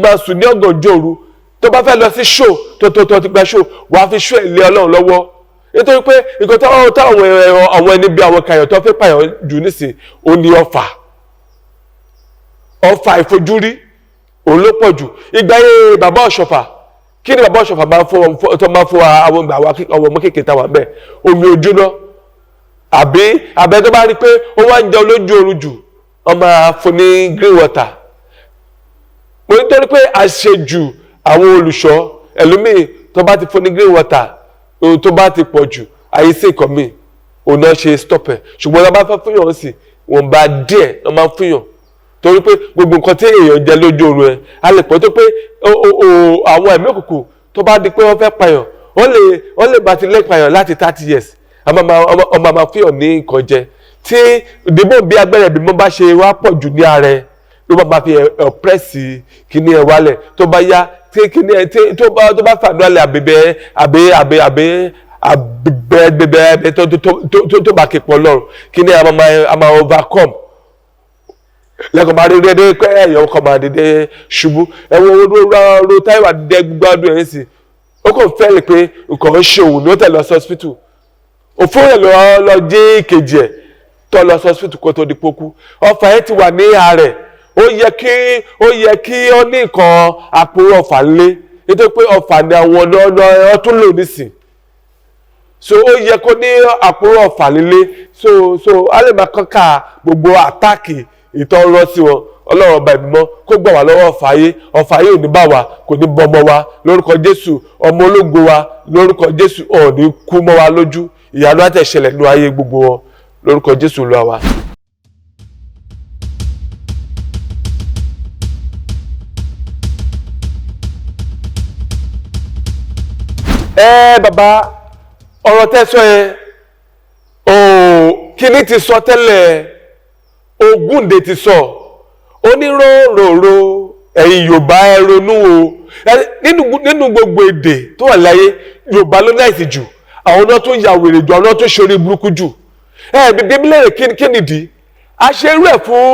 [SPEAKER 1] máa sùn ní ọ̀gànjọ́ òru tó bá fẹ́ lọ sí ṣó tó ti gba ṣó wàá fi ṣó ẹ̀ lé Ọlọ́run lọ́wọ́ nítorí pé nǹkan táwọn àwọn ẹni bí àwọn kàyọ̀ tó fẹ́ pààyàn jù nísìn ó ní ọfà ìfojúrí òun ló pọ̀ jù ìgbà yẹn bàbá Ọ̀ṣọ́fà kí ni bàbá Ọ̀ṣọ́fà máa fún àwọn ọmọ kékeré táwọn bẹ́ẹ̀ omi ojú náà àbẹ tó bá rí pé ó wá ń jẹ olójú oorun jù wọ́n máa fún ní green water mo nítorí pé àṣejù àwọn olùṣọ́ ẹlòmíì tó bá ti fún ní green water tó bá ti pọ̀ jù àyíṣe ìkọ̀ mi òun náà ṣe stop ẹ̀ ṣùgbọ́n tó bá fẹ́ fúnyàn sí wọ́n bá díẹ̀ wọ́n máa fúnyàn torí pé gbogbo nǹkan tí èèyàn jẹ lójú oorun ẹ̀ a lè pọ̀ tó pé àwọn ẹ̀mí òkùnkùn tó bá di pé wọ́n fẹ́ pààyàn wọ́n lè bá ti lé pààyàn láti 30 years ọmọ máa fúnyàn ní nǹkan jẹ tí ìdìbò bí agbẹ́rẹ́ bí mo bá ṣe wá pọ̀ jù ní ara ẹ̀ ló máa fi ọ̀pẹ́rẹ́sì kíní ẹ̀ wálẹ̀ tó bá yá tí kíní ẹ̀ tó bá fàdúrà àbẹ̀bẹ̀ tó bá képọ̀ lọ́rùn kíní ẹ̀ a máa overcome lẹ́kọ̀ọ́ máa rí dédé pé ẹ̀yọ́ ọkọ̀ máa dédé ṣubú ẹ̀wọ̀n ro Taiwo Adegbodu ẹ̀yìn sí ó kàn fẹ́ lè pé nǹkan ń ṣe òun ní ó tẹ̀lé ọsọ hospital òfin rẹ̀ lọ jẹ́ ìkejì ẹ̀ tó lọ sọ hospital kó tó di pókú ọfà ẹ̀ ti wà ní ààrẹ ó yẹ kí ó ní nǹkan àpòrò ọfà lé nítorí pé ọfà ni àwọn ọ̀nà tún lò nísìn so ó yẹ kó ní àpòrò ọfà lílé so a lè máa kọ́ka gbogbo àtáàkì ìtọ́rọ́ sí wọn Ọlọ́run ọba ìbímọ kó gbà wá lọ́wọ́ ọfà ayé ò ní bá wa kò ní bọ́ ọmọ wa lórúkọ Jésù ọmọ ológo wa lórúkọ Jésù ò ní kú mọ́ wa lójú ìyanu àtẹ̀ṣẹlẹ̀ nínú ayé gbogbo wọn lórúkọ Jésù Olúwa wa. Bàbá ọ̀rọ̀ tẹ́sọ yẹn kíní ti sọ tẹ́lẹ̀ Ògúndé ti sọ oníròròrò ẹ̀yin Yorùbá ẹ ronú o nínú gbogbo èdè tó wà láyé Yorùbá ló náìsì jù àwọn náà tún ya wèrè jù àwọn náà tún ṣorí burúkú jù bíbí mílẹ̀rẹ̀ kí nìdí a ṣe irú ẹ̀ fún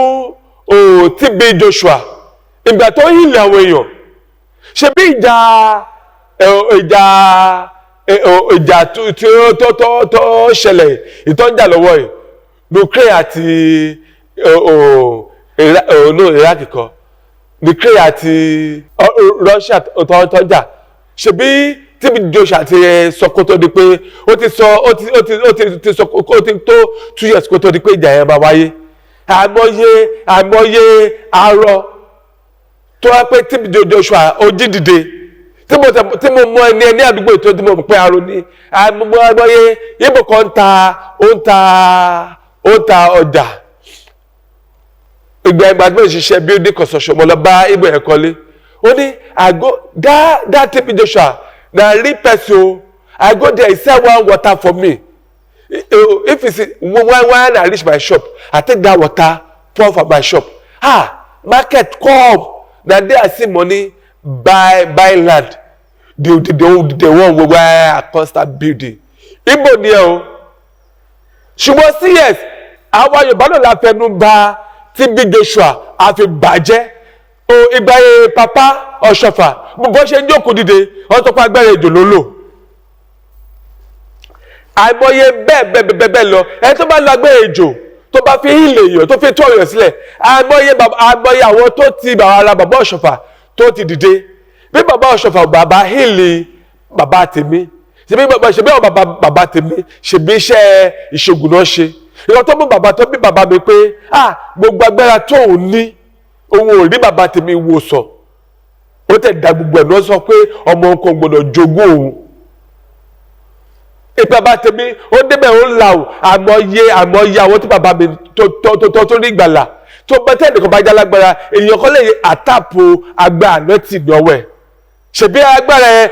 [SPEAKER 1] TB Joshua ìgbà tó hìlẹ̀ àwọn èèyàn ṣe bí ìjà tó ṣẹlẹ̀ ìtọ́jà lọ́wọ́ ẹ̀ Ukraine àti Iraq kọ́ Ukraine àti Russia tọ́jà ṣe bí TB Joshua ti sọ kó tó di pé ó ti sọ kó ti tó 2 years kó tó di pé ìjà yẹn máa wáyé àìmọye arọ tó wá pé TB Joshua ó jí dìde tí mo mọ ẹni àdúgbò ètò tí mo mọ̀ pé arọ ní àìmọye ibo kan ó ta ọjà ìgbà tí mo ṣiṣẹ́ building construction mo lọ bá ibo ẹ̀ kọ́lé ó ní that TB Joshua na real person I go there he sell one water for me if it's when I reach my shop I take that water pour for my shop market come na there I see money buy land the one where I constant building ibo ni ẹ o ṣùgbọ́n sí yes àwọn Yorùbá náà la fẹnu bà TB Joshua àfi bàjẹ́ ìgbà yẹn Papa Ọ̀ṣọ́fà bó ṣe ń jókòó dìde wọ́n tó pa agbẹ́rẹ́ ìjò ló lò àìmọye bẹ́ẹ̀ lọ ẹni tó bá lọ agbẹ́rẹ́ ìjò tó bá fi hílè èèyàn tó fi tó èèyàn sílẹ̀ àìmọye àwọn tó ti ara bàbá Ọ̀ṣọ́fà tó ti dìde bí bàbá Ọ̀ṣọ́fà bàbá hílè bàbá tèmi ṣebí àwọn bàbá tèmi ṣebí iṣẹ́ ìṣègùn náà ṣe ìwọ́n tó mú bàbá tó bí bàbá mi pé gbogbo agbára tó ò ní òun ò rí bàbá tèmi wò sọ ó tẹ̀ dá gbogbo ẹ̀ náà sọ pé ọmọ nǹkan gbọ́dọ̀ jogún òun bàbá tèmi ó débẹ̀ ó là ó àmọye àwọn tí bàbá mi tó ní ìgbàlà tó bá tẹ́ ẹnìkan bá já lágbára èèyàn kan lè àtàpò agbára náà tì lọ́wọ́ ẹ̀ ṣebí agbára ẹ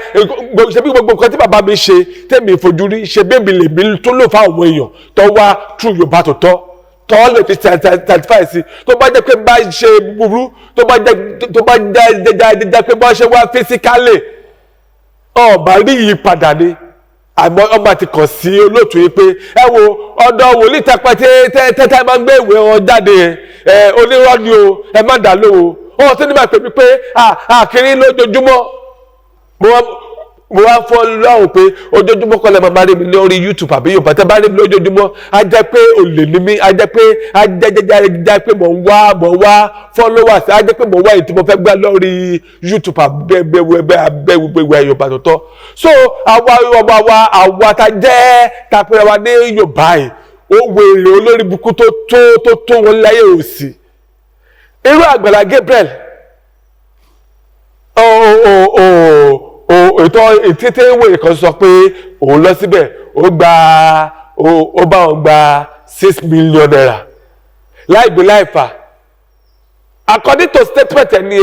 [SPEAKER 1] ṣebí gbogbo nǹkan tí bàbá mi ṣe tẹ́mi fojú rí ṣebí èmi lèmi tó lò fáwọn èèyàn tó wá true Yorùbá tó tọ́ lè fi certify sí tó bá jẹ́ pé bá ṣe búburú tó bá jẹ́ pé bá ṣe wá physically ọba rí ìyípadà ni àmọ́ ọba ti kàn sí olóòtú yìí pé ẹ wo ọ̀dọ̀ wòlíì tapẹ tẹtẹ máa ń gbé ìwé wọn jáde onírọ́ ni o ẹ má dà lóo ọ tí ní máa pè mí pé àkírí lójoojúmọ́ mo wá fọ́ lọ́hùn pé ojoojúmọ́ kọ́ lẹ́ máa rí mi lórí YouTube àbí Yorùbá tẹ́ bá rí mi lójoojúmọ́ á jẹ́ pé olè ní mi á jẹ́ pé mò ń wá followers á jẹ́ pé mò ń wá èyí tí mo fẹ́ gbá lórí YouTube abẹ́wẹ́wẹ́ Yorùbá tó tọ́ so àwa ta jẹ́ ta pé wa ní Yorùbá yìí ó wèrè olórí burúkú tó wọn láyé òsì irú Àgbàlá Gabriel ètò ètí ìwé kan sọ pé òun lọ síbẹ̀ ó bá wọn gba 6 million naira láìgbé láìfà according to statement ẹni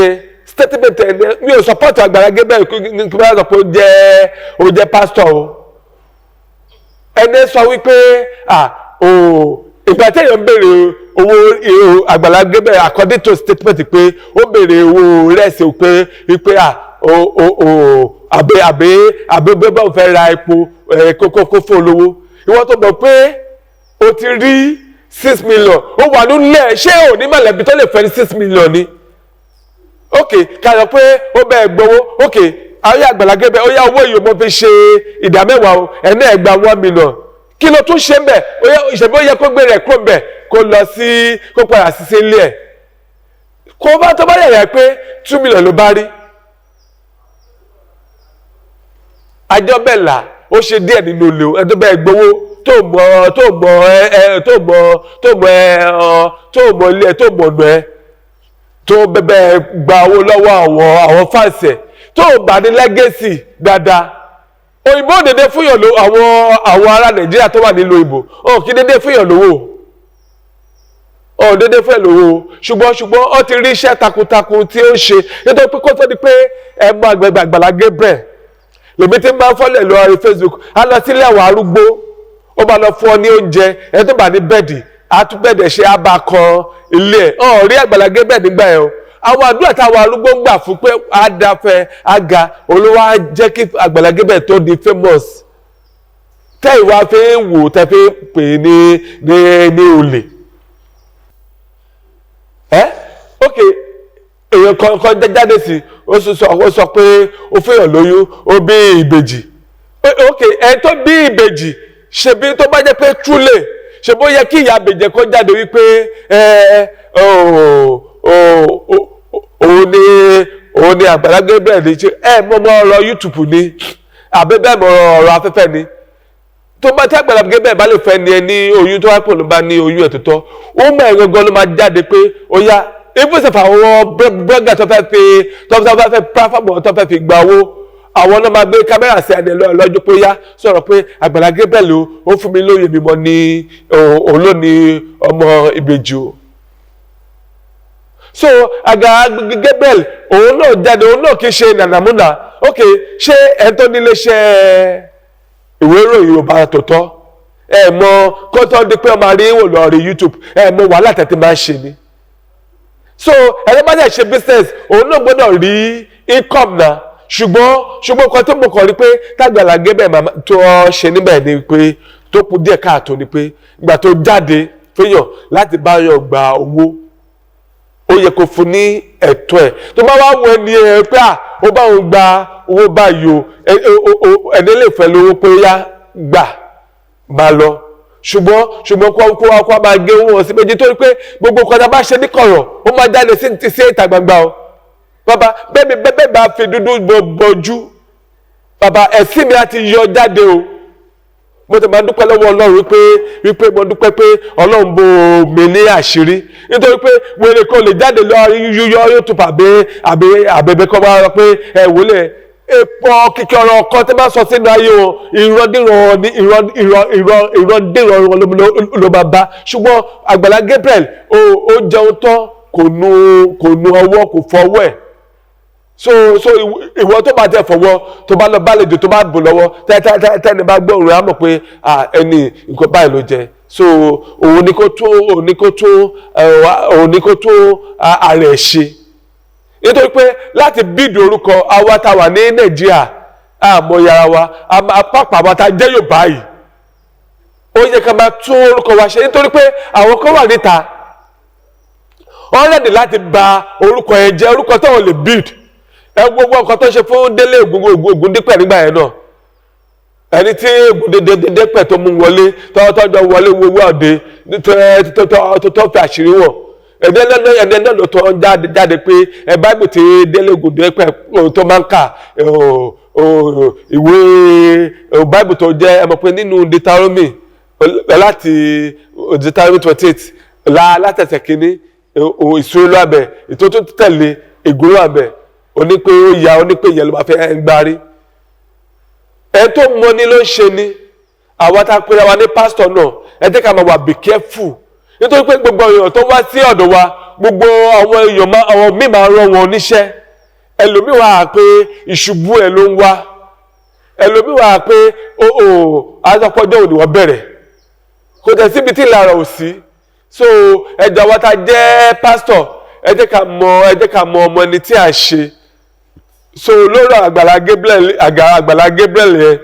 [SPEAKER 1] mi ò support Àgbàlá Gabriel kí wọ́n sọ pé ó jẹ́ pastor o ẹni sọ wípé ìgbà tí èèyàn béèrè owó Àgbàlá Gabriel according to statement pé ó béèrè owó rẹ̀sì pé àbẹ́ bá ò fẹ́ ra epo kókó fún olówó ìwọ́n tó mọ̀ pé o ti rí 6 million ó wà nílẹ̀ ṣé ò ní mọ̀lẹ́bí tó lè fẹ́ ní 6 million ni ok kàyọ̀ pé ó bẹ́ẹ̀ gbowó ok ayé Àgbàlá Gabriel ó yá owó yìí mo fi ṣe ìdámẹ́wàá o ẹ̀mí ẹ̀ gba 1 million kí ló tún ṣe ń bẹ̀ ìṣẹ̀bí ó yẹ kó gbé rẹ̀ kúrò ń bẹ̀ kó lọ sí kó padà sí ilé ẹ̀ kó bá tó bá yẹ̀yẹ̀ pé 2 million ló bá rí àjọ bẹ́ẹ̀ là ó ṣe díẹ̀ nínú olè o ẹjọ́ bẹ́ẹ̀ gbowó tó mọ ilé ẹ tó mọ ọ̀nà ẹ tó bẹ́ẹ̀ gba owó lọ́wọ́ àwọn fáǹsì ẹ̀ tó bá ní lẹ́gẹ̀sì dáadáa òyìnbó dédé fúnyàn lówó àwọn ará Nàìjíríà tó wà nílùú ìbò kí dédé fúnyàn lówó dédé fúnyàn lówó ṣùgbọ́n ó ti rí iṣẹ́ takuntakun tí ó ń ṣe nítorí pé kó tó di pé ẹ mọ Àgbàlá Gabriel lèmi tí ń bá fọ́lẹ̀ lórí Facebook á lọ sílé àwọn arúgbó ó bá lọ fún ọ ní oúnjẹ ẹ tó bá ní bẹ́ẹ̀dì á tún bẹ́ẹ̀dì ṣe á bá kan ilé ẹ̀ rí Àgbàlá Gabriel nígbà yẹn o àwọn àdúrà táwọn arúgbó ń gbà fún pé á dáfẹ́ á ga olówó á jẹ́ kí Àgbàlá Gabriel tó di famous tẹ́ ìwà fi ń wò tẹ́ fi ń pè ní olè ok èèyàn kan jáde sí ó sọ pé ó fẹ́yàn lóyún ó bí ìbejì ok ẹ tó bí ìbejì ṣebí tó bá jẹ́ pé truly ṣe bó yẹ kí ìyá ìbejì kó jáde wípé òun ni Àgbàlá Gabriel ní ṣe mọ́ ọ̀rọ̀ YouTube ni àbẹ́bẹ́ mọ́ ọ̀rọ̀ afẹ́fẹ́ ni tó bá tí Àgbàlá Gabriel bá lè fẹ́ ni ẹ ní oyún tó wá pò ló bá ní oyún ẹ̀ tó tọ́ ó mọ̀ ẹ̀rọ gan ló máa jáde pé ó yá ìfúnṣẹ̀fà àwọn blogger tó fẹ́ platform tó fẹ́ fi gba owó àwọn náà máa gbé kámẹ́rà sí ẹni lọ́jọ́ pé yá sọ̀rọ̀ pé Àgbàlá Gabriel ó fún mi lóye mímọ́ ní òun ló ní ọmọ ìbejì o so Àgbàlá Gabriel òun náà jáde òun náà kì í ṣe nànàmúnà ok ṣé ẹ tó nílé iṣẹ́ ìwé ìròyìn Yorùbá tòótọ́ mọ kó tó di pé ọmọ rí wò lọ rí YouTube mọ wàhálà tẹ̀tẹ̀ máa ń ṣe ni so ẹni bá dẹ̀ ṣe business òun náà gbọ́dọ̀ rí income náà ṣùgbọ́n kan tó mọ̀ kàn rí pé t'Àgbàlá Gabriel tó ṣe níbẹ̀ ni pé tó kù díẹ̀ káàtó ni pé ìgbà tó jáde fẹ́yàn láti bá yàn gba owó ó yẹ kó fún ní ẹ̀tọ́ ẹ̀ tó bá wá wọ ẹni ẹ pé ó bá òun gba owó báyìí o ẹni lè fẹ́ lówó pé yá gbà máa lọ ṣùgbọ́n kó máa gé owó wọn sí méjì torí pé gbogbo nǹkan tá a bá ṣe ní kọ̀rọ̀ ó máa jáde sí ìta gbangba o bàbá bẹ́ẹ̀ bá fi dúdú bọjú bàbá ẹ̀sìn mi á ti yọ jáde o mo ti máa dúpẹ́ lọ́wọ́ Ọlọ́run wípé mo dúpẹ́ pé Ọlọ́run bò mí ní àṣírí nítorí pé wèrè kan lè jáde lọ yíyọ YouTube àbẹ̀bẹ̀ kan máa rọ pé wọlé epo kíkẹ́ ọ̀rọ̀ kan tẹ́ bá sọ sínú ayé wọn ìrandíran ní ìrandíran ló máa bá ṣùgbọ́n Àgbàlá Gabriel ó jẹun tán kò nu ọwọ́ kò fọwọ́ ẹ̀ so ìwọ tó bá tẹ fọwọ́ tó bá lọ bálejò tó bá bò lọ́wọ́ tẹ́ni bá gbọ́ òun á mọ̀ pé ẹni nǹkan báyìí ló jẹ so òun ni kó tó ààrẹ ṣe nítorí pé láti bídò orúkọ àwa tá wà ní Nàìjíríà àmọ́ yàrá wa àpapọ̀ àwọn tá jẹ́ Yorùbá yìí ó yẹ ká máa tún orúkọ wa ṣe nítorí pé àwọn kan wà níta wọ́n rẹ̀dì láti bà orúkọ yẹn jẹ́ orúkọ táwọn lè build ẹ gbogbo nǹkan tó ṣe fún Délé Ògúndípẹ̀ nígbà yẹn náà ẹni tí Ògúndípẹ̀ tó mú wọlé tọ́jọ́ wọlé owó ọ̀dẹ tó fi àṣírí wọn ẹ̀dẹ́ náà ló tọ́ jáde pé ẹ báìbù tí Délé Ògúndípẹ̀ tó máa ń kà ìwé báìbù tó jẹ́ ẹ mọ̀ pé nínú Deuteronomy láti Deuteronomy 28 látẹ̀sẹ̀ kínní ìṣúró lábẹ́ ìtótó tẹ̀lé ìgbóró àbẹ̀ onípe ó ya onípe ìyẹn ló máa fẹ́ ń gbárí ẹ tó mọ ní ló ń ṣe ni àwọn tá a pera wa ní pásítọ̀ náà ẹ jẹ́ ká máa wà be careful nítorí pé gbogbo èèyàn tó wá sí ọ̀dọ̀ wa gbogbo àwọn èèyàn àwọn míì máa rán wọn níṣẹ́ ẹlòmíì wà pé ìṣubú ẹ ló ń wá ẹlòmíì wà pé àtọkọjọ́ òní wọ́n bẹ̀rẹ̀ kò tẹ̀ síbi tí ìlànà ò sí so ẹ̀jọ̀ wa ta jẹ́ pásítọ̀ ẹ jẹ́ ká mọ ọmọ ẹni tí a ṣe so lórí Àgbàlá Gabriel yẹn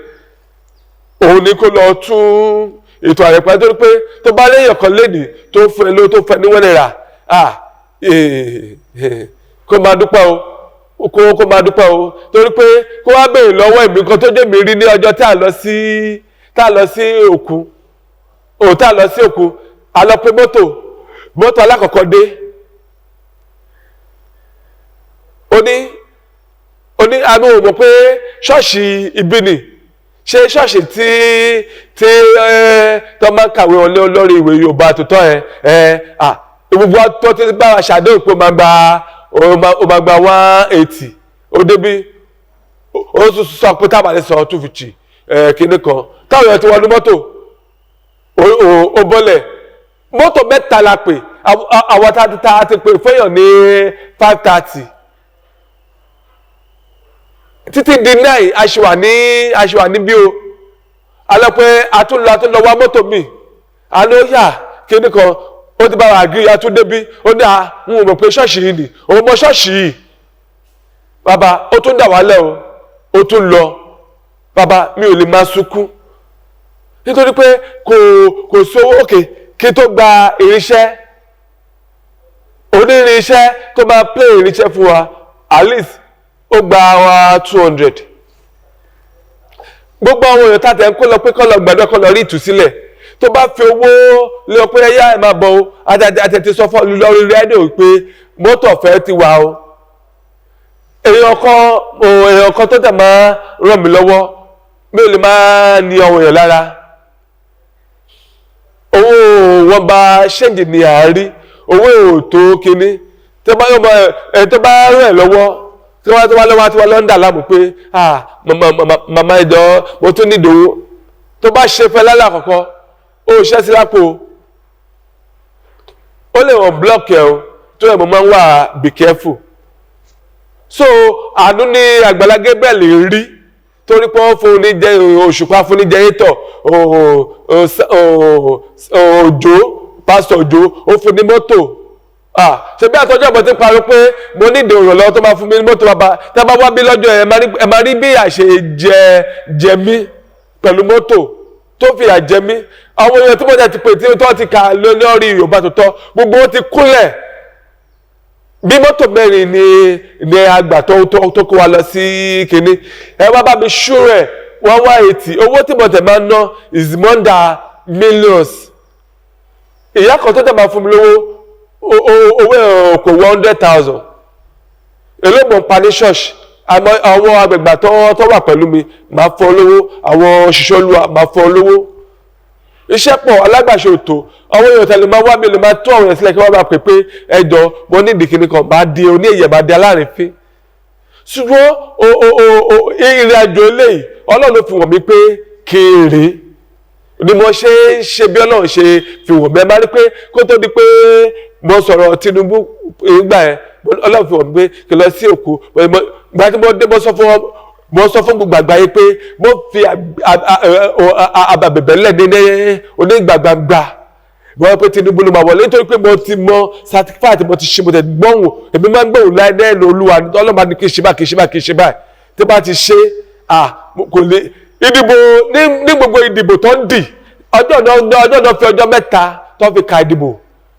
[SPEAKER 1] òun ni kó lọ tún ètò ààrẹ pẹ́ torí pé tó bá léèyàn kan lénìí tó fẹ́ ló tó fẹ́ ní wẹ́nẹ̀rà kó máa dúpẹ́ o kó máa dúpẹ́ o torí pé kó wá béèrè lọ́wọ́ èmi kan tó jẹ́ mi rí ní ọjọ́ tá a lọ sí òkun a lọ pé mọ́tò alákọ̀ọ́kọ́ dé ó ní àmì òun mọ̀ pé ṣọ́ọ̀ṣì ibi ni ṣe ṣọ́ọ̀ṣì tí tó máa ń kàwé wọn lórí ìwé Yorùbá tòótọ́ gbogbo tó ti bá wa ṣàdéhùn pé ó máa gba 180 ó débí ó tún sọ pé tábà lè sọ 250 kíní kan táwọn èèyàn ti wọnú mọ́tò ó bọ́lẹ̀ mọ́tò mẹ́ta la pè àwọn tá a ti pè fẹ́yàn ní 5:30 títí di 9 aṣèwà níbí o alọ́pẹ́ àtúnlọ wá mọ́tò mi alóyà kíní kan ó ti bá wa àgírí àtúndébí ó ní àwọn mọ̀ pé ṣọ́ọ̀ṣì yìí ni òun mọ ṣọ́ọ̀ṣì yìí bàbá ó tún dà wálẹ̀ o ó tún lọ bàbá mi ò lè máa sunkún nítorí pé kò sówó òkè kí tó gba irinṣẹ́ onírinṣẹ́ tó máa play irinṣẹ́ fún wa at least ó gba wa 200 gbogbo àwọn èèyàn tàtẹ̀ ń kó lọ pé kọ́ lọ gbàdọ́ kọ́ lọ rí ìtúsílẹ̀ tó bá fi owó lọ pé ẹyá ẹ̀ máa bọ̀ o àtẹ̀tẹ̀ sọ fún lórí rédíò pé mọ́tò ọ̀fẹ́ ti wà o èèyàn kan tó tẹ̀ máa ràn mí lọ́wọ́ mi ò lè máa ní ọmọ èèyàn lára owó wọn bá ṣẹ́ǹjì ní àárí owó èrò tó kíní tó bá ràn ẹ́ lọ́wọ́ tí wọ́n lọ́ndà láàmú pé màmá ìjọ mo tún ní ìdòwò tó bá ṣe fẹ́ lálẹ́ àkọ́kọ́ ó ṣẹ́ sí lápò ó lè wọ́n blọ́ọ̀kì ẹ̀ o tó yẹ mo máa ń wà be careful so àánú ní Àgbàlá Gabriel rí torí pé wọ́n fún ní jẹ́ òṣùpá fún ní jẹ́yẹ́tọ̀ òjò pásítọ̀ òjò ó fún ní mọ́tò ṣe bí àtọ́jú ọ̀bọ̀ ti parí pé mo ní ìdè òrànlọ́wọ́ tó máa fún mi ní mọ́tò bàbá tí a bá wá bí lọ́jọ́ ẹ̀ máa rí bí àṣẹ jẹ mí pẹ̀lú mọ́tò tó fi àjẹ mí àwọn èèyàn tí mo jẹ́ ti pè tí tó ti kà lórí Yorùbá tòótọ́ gbogbo wọn ti kúnlẹ̀ bí mọ́tò mẹ́rin ni àgbà tó kó wa lọ sí kínní ẹ wá bá mi ṣú rẹ̀ 180 owó tí mo tẹ̀ máa ń ná is more than millions ìyá kan tó tẹ̀ máa fún mi lówó owó kò 100,000 èló mọ̀ ń pa ní ṣọ́ọ̀ṣì àwọn agbègbà tó wà pẹ̀lú mi máa fọ́ lówó àwọn òṣìṣẹ́ Olúwa máa fọ́ lówó iṣẹ́ pọ̀ alágbàṣe òtò àwọn èèyàn tẹ̀lé máa wá mi lè máa tó àwọn èèyàn sílẹ̀ kí wọ́n máa pè pé ẹjọ́ mo ní ìdíkìní kan máa di oní èyẹ máa di alárìnfín ṣùgbọ́n ìrìn àjò eléyìí Ọlọ́run fi wọ̀n mí pé kéré ni mo ṣe bí Ọlọ́run ṣe fi wọ̀n mí ẹ máa rí pé kó tó di pé mo sọ̀rọ̀ Tinubu ìgbà yẹn Ọlọ́run fi wọ̀n mí pé kí lọ sí Èkó gba tí mo dé mo sọ fún gbogbo àgbáyé pé mo fi àbàbẹ̀bẹ̀ lẹ̀ ní onígbàgbàgbà wọ́n pé Tinubu ló máa wọlé nítorí pé mo ti mọ certificate mo ti ṣe mo tẹ̀ gbọ́hùn èmi máa ń gbọ́hùn láì lẹ́nu Olúwa Ọlọ́run bá ní kí n ṣe báyìí tí bá ti ṣe kò lè ìdìbò ní gbogbo ìdìbò tó ń dì ọjọ́ náà fi ọjọ́ mẹ́ta tó fi ka ìdìbò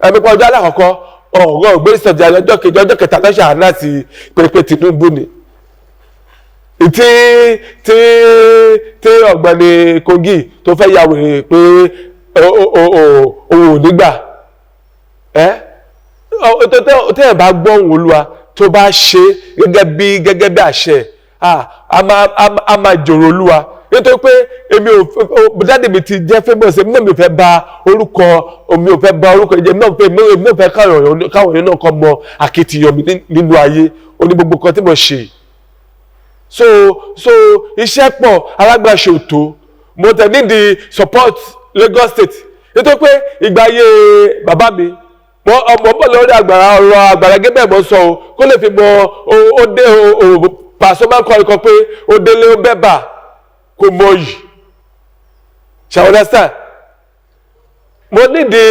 [SPEAKER 1] ẹ̀mí pa ọjọ́ alákọ̀ọ́kọ́ ọ̀rọ̀ ògbésọ̀jà ọjọ́ kejì ọjọ́ kẹta lọ́sẹ̀ àná láti pé Tinubu ni tí ọ̀gbẹ́ni Kogi tó fẹ́ ya wèrè pé òun ò nígbà tẹ́ ẹ̀ bá gbọ́ òun Olúwa tó bá ṣe gẹ́gẹ́ bí àṣẹ a máa jòrò Olúwa nítorí pé èmi ò dáàdì mi ti jẹ́ famous èmi náà mi fẹ́ bà orúkọ jẹ́ èmi náà fẹ́ káwọn èèyàn náà kọ́ mọ akitiyan mi nínú ayé oní gbogbo kan tí mo ṣe so iṣẹ́ pọ̀ alágbàṣe òtó mo tẹ̀ nídìí support Lagos State nítorí pé ìgbà ayé bàbá mi ọmọ bọ̀ lórí ọ̀rọ̀ àgbàrá gẹ́gẹ́ mọ́ sọ o kó lè fi mọ ó dé pàṣẹ máa ń kọ́ ikọ̀ pé ó délé ó bẹ́bà kò mọ yìí ṣàwọ́dẹ́sà mo nídìí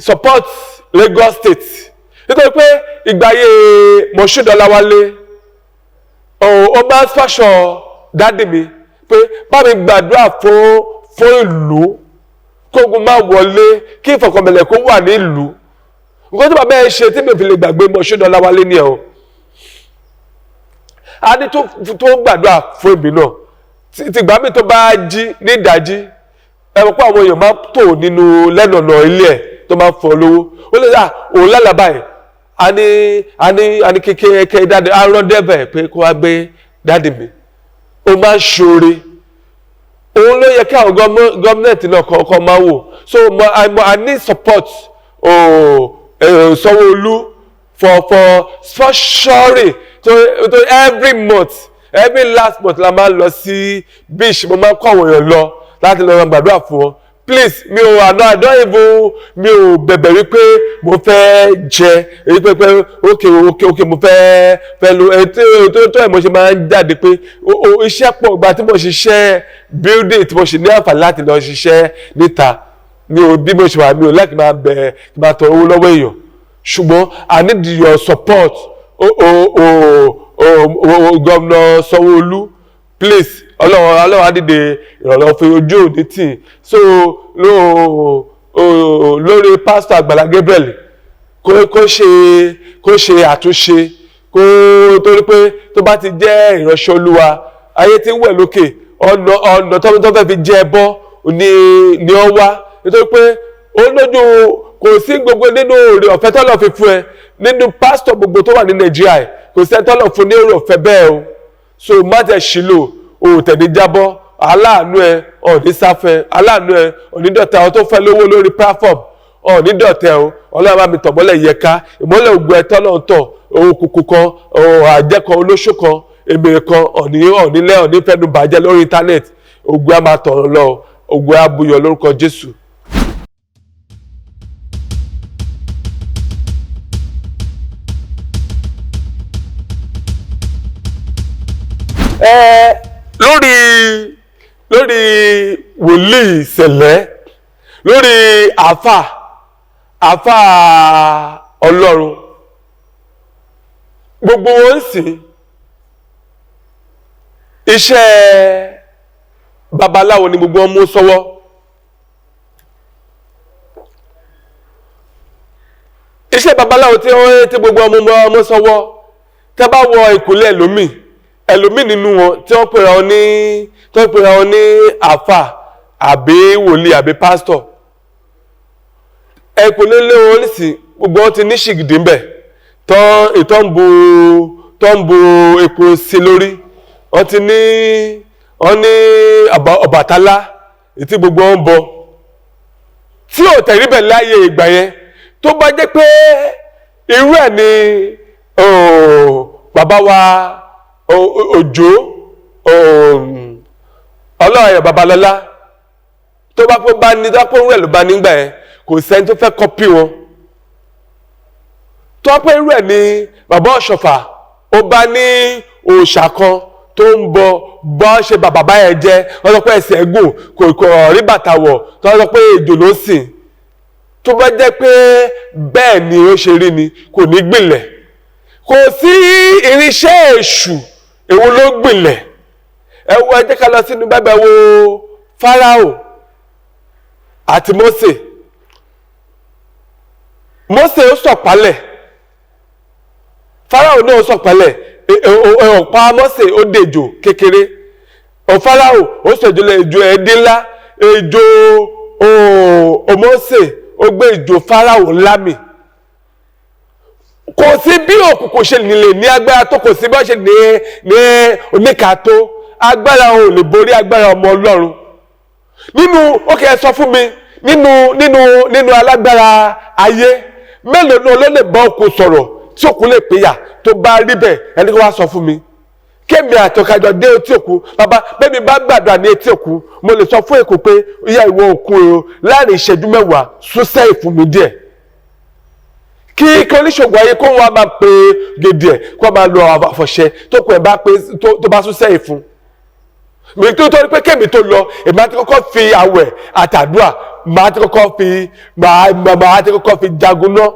[SPEAKER 1] support Lagos State nítorí pé ìgbà ayé Moshood Ọláwálé ó máa ń fàṣọ dáàdì mi pé bá mi gbàdúrà fún ìlú kógun máa wọlé kí ìfọ̀kànbalẹ̀ kó wà ní ìlú nǹkan tí bàbá ẹ ṣe tí mi fi lè gbàgbé Moshood Ọláwálé ni ẹ o a ní tó gbàdúrà fún èmi náà tìgbà mi tó bá jí ní ìdájí ẹ mọ̀ pé àwọn èèyàn máa tò nínú lẹ́nọ̀nà ilé ẹ̀ tó máa fọ́ lówó ó lè sà òun lálàbà ẹ̀ a ní kékeré dáadé a rán dẹ́bẹ̀ pé kó wá gbé dáàdì mi ó máa ń ṣoore òun ló yẹ kí àwọn gọ́ọ̀mẹ̀ntì náà kọ́kọ́ máa wò so I need support Sanwó-Olú for sponsoring to every month every last month la máa lọ sí beach mo máa ń kọ́ àwọn èèyàn lọ láti lọ gbàdúrà fún wọn please mi ò bẹ̀bẹ̀ wípé mo fẹ́ jẹ èyí pé okay mo fẹ́ lo tó ẹ̀ mo ṣe máa ń jáde pé iṣẹ́ pọ̀ ìgbà tí mo ṣiṣẹ́ building tí mo ṣe ní àǹfààní láti lọ ṣiṣẹ́ níta bí mo ṣe wà mi ò láti máa bẹ̀ kí máa tọrọ owó lọ́wọ́ èèyàn ṣùgbọ́n I need your support Governor Sanwó-Olú please ọlọ́run á dìde ìrànlọ́wọ́ fún ojú òní tì so lórí Pastor Àgbàlá Gabriel kó ṣe àtúnṣe torí pé tó bá ti jẹ́ ìránṣẹ́ Olúwa ayé tí ń wẹ̀ lókè ọ̀nà tó fẹ́ fi jẹ́ ẹbọ ni ó wá nítorí pé ó lójú kò sí gbogbo nínú oore ọ̀fẹ́ tọ́lọ̀ fi fún ẹ nínú pásítọ̀ gbogbo tó wà ní Nàìjíríà kò sí tọ́lọ̀ fún ní oore ọ̀fẹ́ bẹ́ẹ̀ o so má tẹ̀ sílò òtẹ̀dí jábọ́ aláàánú ẹ ọ̀ní sáfẹ́ aláàánú ẹ onídọ̀tẹ̀ ọ tó fẹ́ lówó lórí platform onídọ̀tẹ̀ o Ọlọ́run bá mi tọ̀mọ́lẹ̀ yẹká ìmọ́lẹ̀ ògùn ẹ̀tọ́ náà tọ̀ òkùnkùn kan àjẹ́ kan olóṣó kan èmèrè kan ọ̀nílẹ̀ ọ̀nífẹ́nu bàjẹ́ lórí íńtánẹ́ẹ̀tì ògùn á máa tọ̀rọ̀ lọ ògùn á buyọ̀ lórúkọ Jésù. lórí wòlíì ìṣẹ̀lẹ̀ lórí àfà Ọlọ́run gbogbo wọn sì iṣẹ́ babaláwo ni gbogbo wọn mú sọ́wọ́ iṣẹ́ babaláwo tí gbogbo wọn mú sọ́wọ́ tẹ́ bá wọ ìkúlẹ̀ ẹlòmíì nínú wọn tí wọ́n pèrè wọn ní àfà àbí wòlíì àbí pásítọ̀ ẹ̀kúnlélé wọn nísì gbogbo wọn ti ní ṣìgìdì ńbẹ̀ tó ń bu epo sí lórí wọ́n ní Ọbàtálá tí gbogbo wọn bọ tí ò tẹ̀rí bẹ̀ láyé ìgbà yẹn tó bá jẹ́ pé irú ẹ̀ ni bàbá wa Òjó Ọlọ́run Babalola tó bá pé bá ní dápò rẹ̀ ló bá nígbà yẹn kò sẹ́ni tó fẹ́ kọ́pì wọn tó pé rẹ̀ ní bàbá Ọ̀ṣọ́fà ó bá ní òòṣà kan tó ń bọ́ ṣe bàbá yẹn jẹ́ wọ́n sọ pé ẹsẹ̀ ẹ̀gùn kò rí bàtà wọ̀ tó wọ́n sọ pé ejò ló sìn tó bá jẹ́ pé bẹ́ẹ̀ ni ó ṣe rí ni kò ní gbìnlẹ̀ kò sí irinṣẹ́ èṣù èwo ló gbìnlẹ̀ ẹ jẹ́ ká lọ sínú bẹ́bẹ̀ wo Fáráò àti Mósè ó sọ̀pálẹ̀ Fáráò náà ó sọ̀pálẹ̀ ọ̀pá Mósè ó dèjò kékeré Fáráò ó sọ̀jọ́lẹ̀ ejò ẹ̀ẹ́dínlá ejò Mósè ó gbé ejò Fáráò ńlá mì kò sí bí òkùnkùn ṣe nílé ní agbára tó kò sí bí wọ́n ṣe ní oníkà tó agbára ò lè borí agbára ọmọ Ọlọ́run nínú ókè ẹ sọ fún mi nínú alágbára ayé mélòó náà ló lè bá òkú sọ̀rọ̀ tí òkú lè péyà tó bá rí bẹ́ẹ̀ ẹni kó wá sọ fún mi kémi àtọ̀kájọ dé etí òkú bàbá bẹ́ẹ̀ni bá gbàdúrà ní etí òkú mo lè sọ fún èkó pé ìyá ìwọ òkú o láàrin ìṣẹ́jú mẹ́wàá sún sẹ́yìn fún mi díẹ̀ kí oníṣègùn ayé kó wọn máa pe gèdè ẹ̀ kó máa lo àfọ̀ṣẹ tó kù ẹ̀ bá pé tó bá sún sẹ́yìn fún mi tó torí pé kémi tó lọ èmi àti kọ́kọ́ fi àwẹ̀ àtàdúrà màá ti kọ́kọ́ fi jagun náà.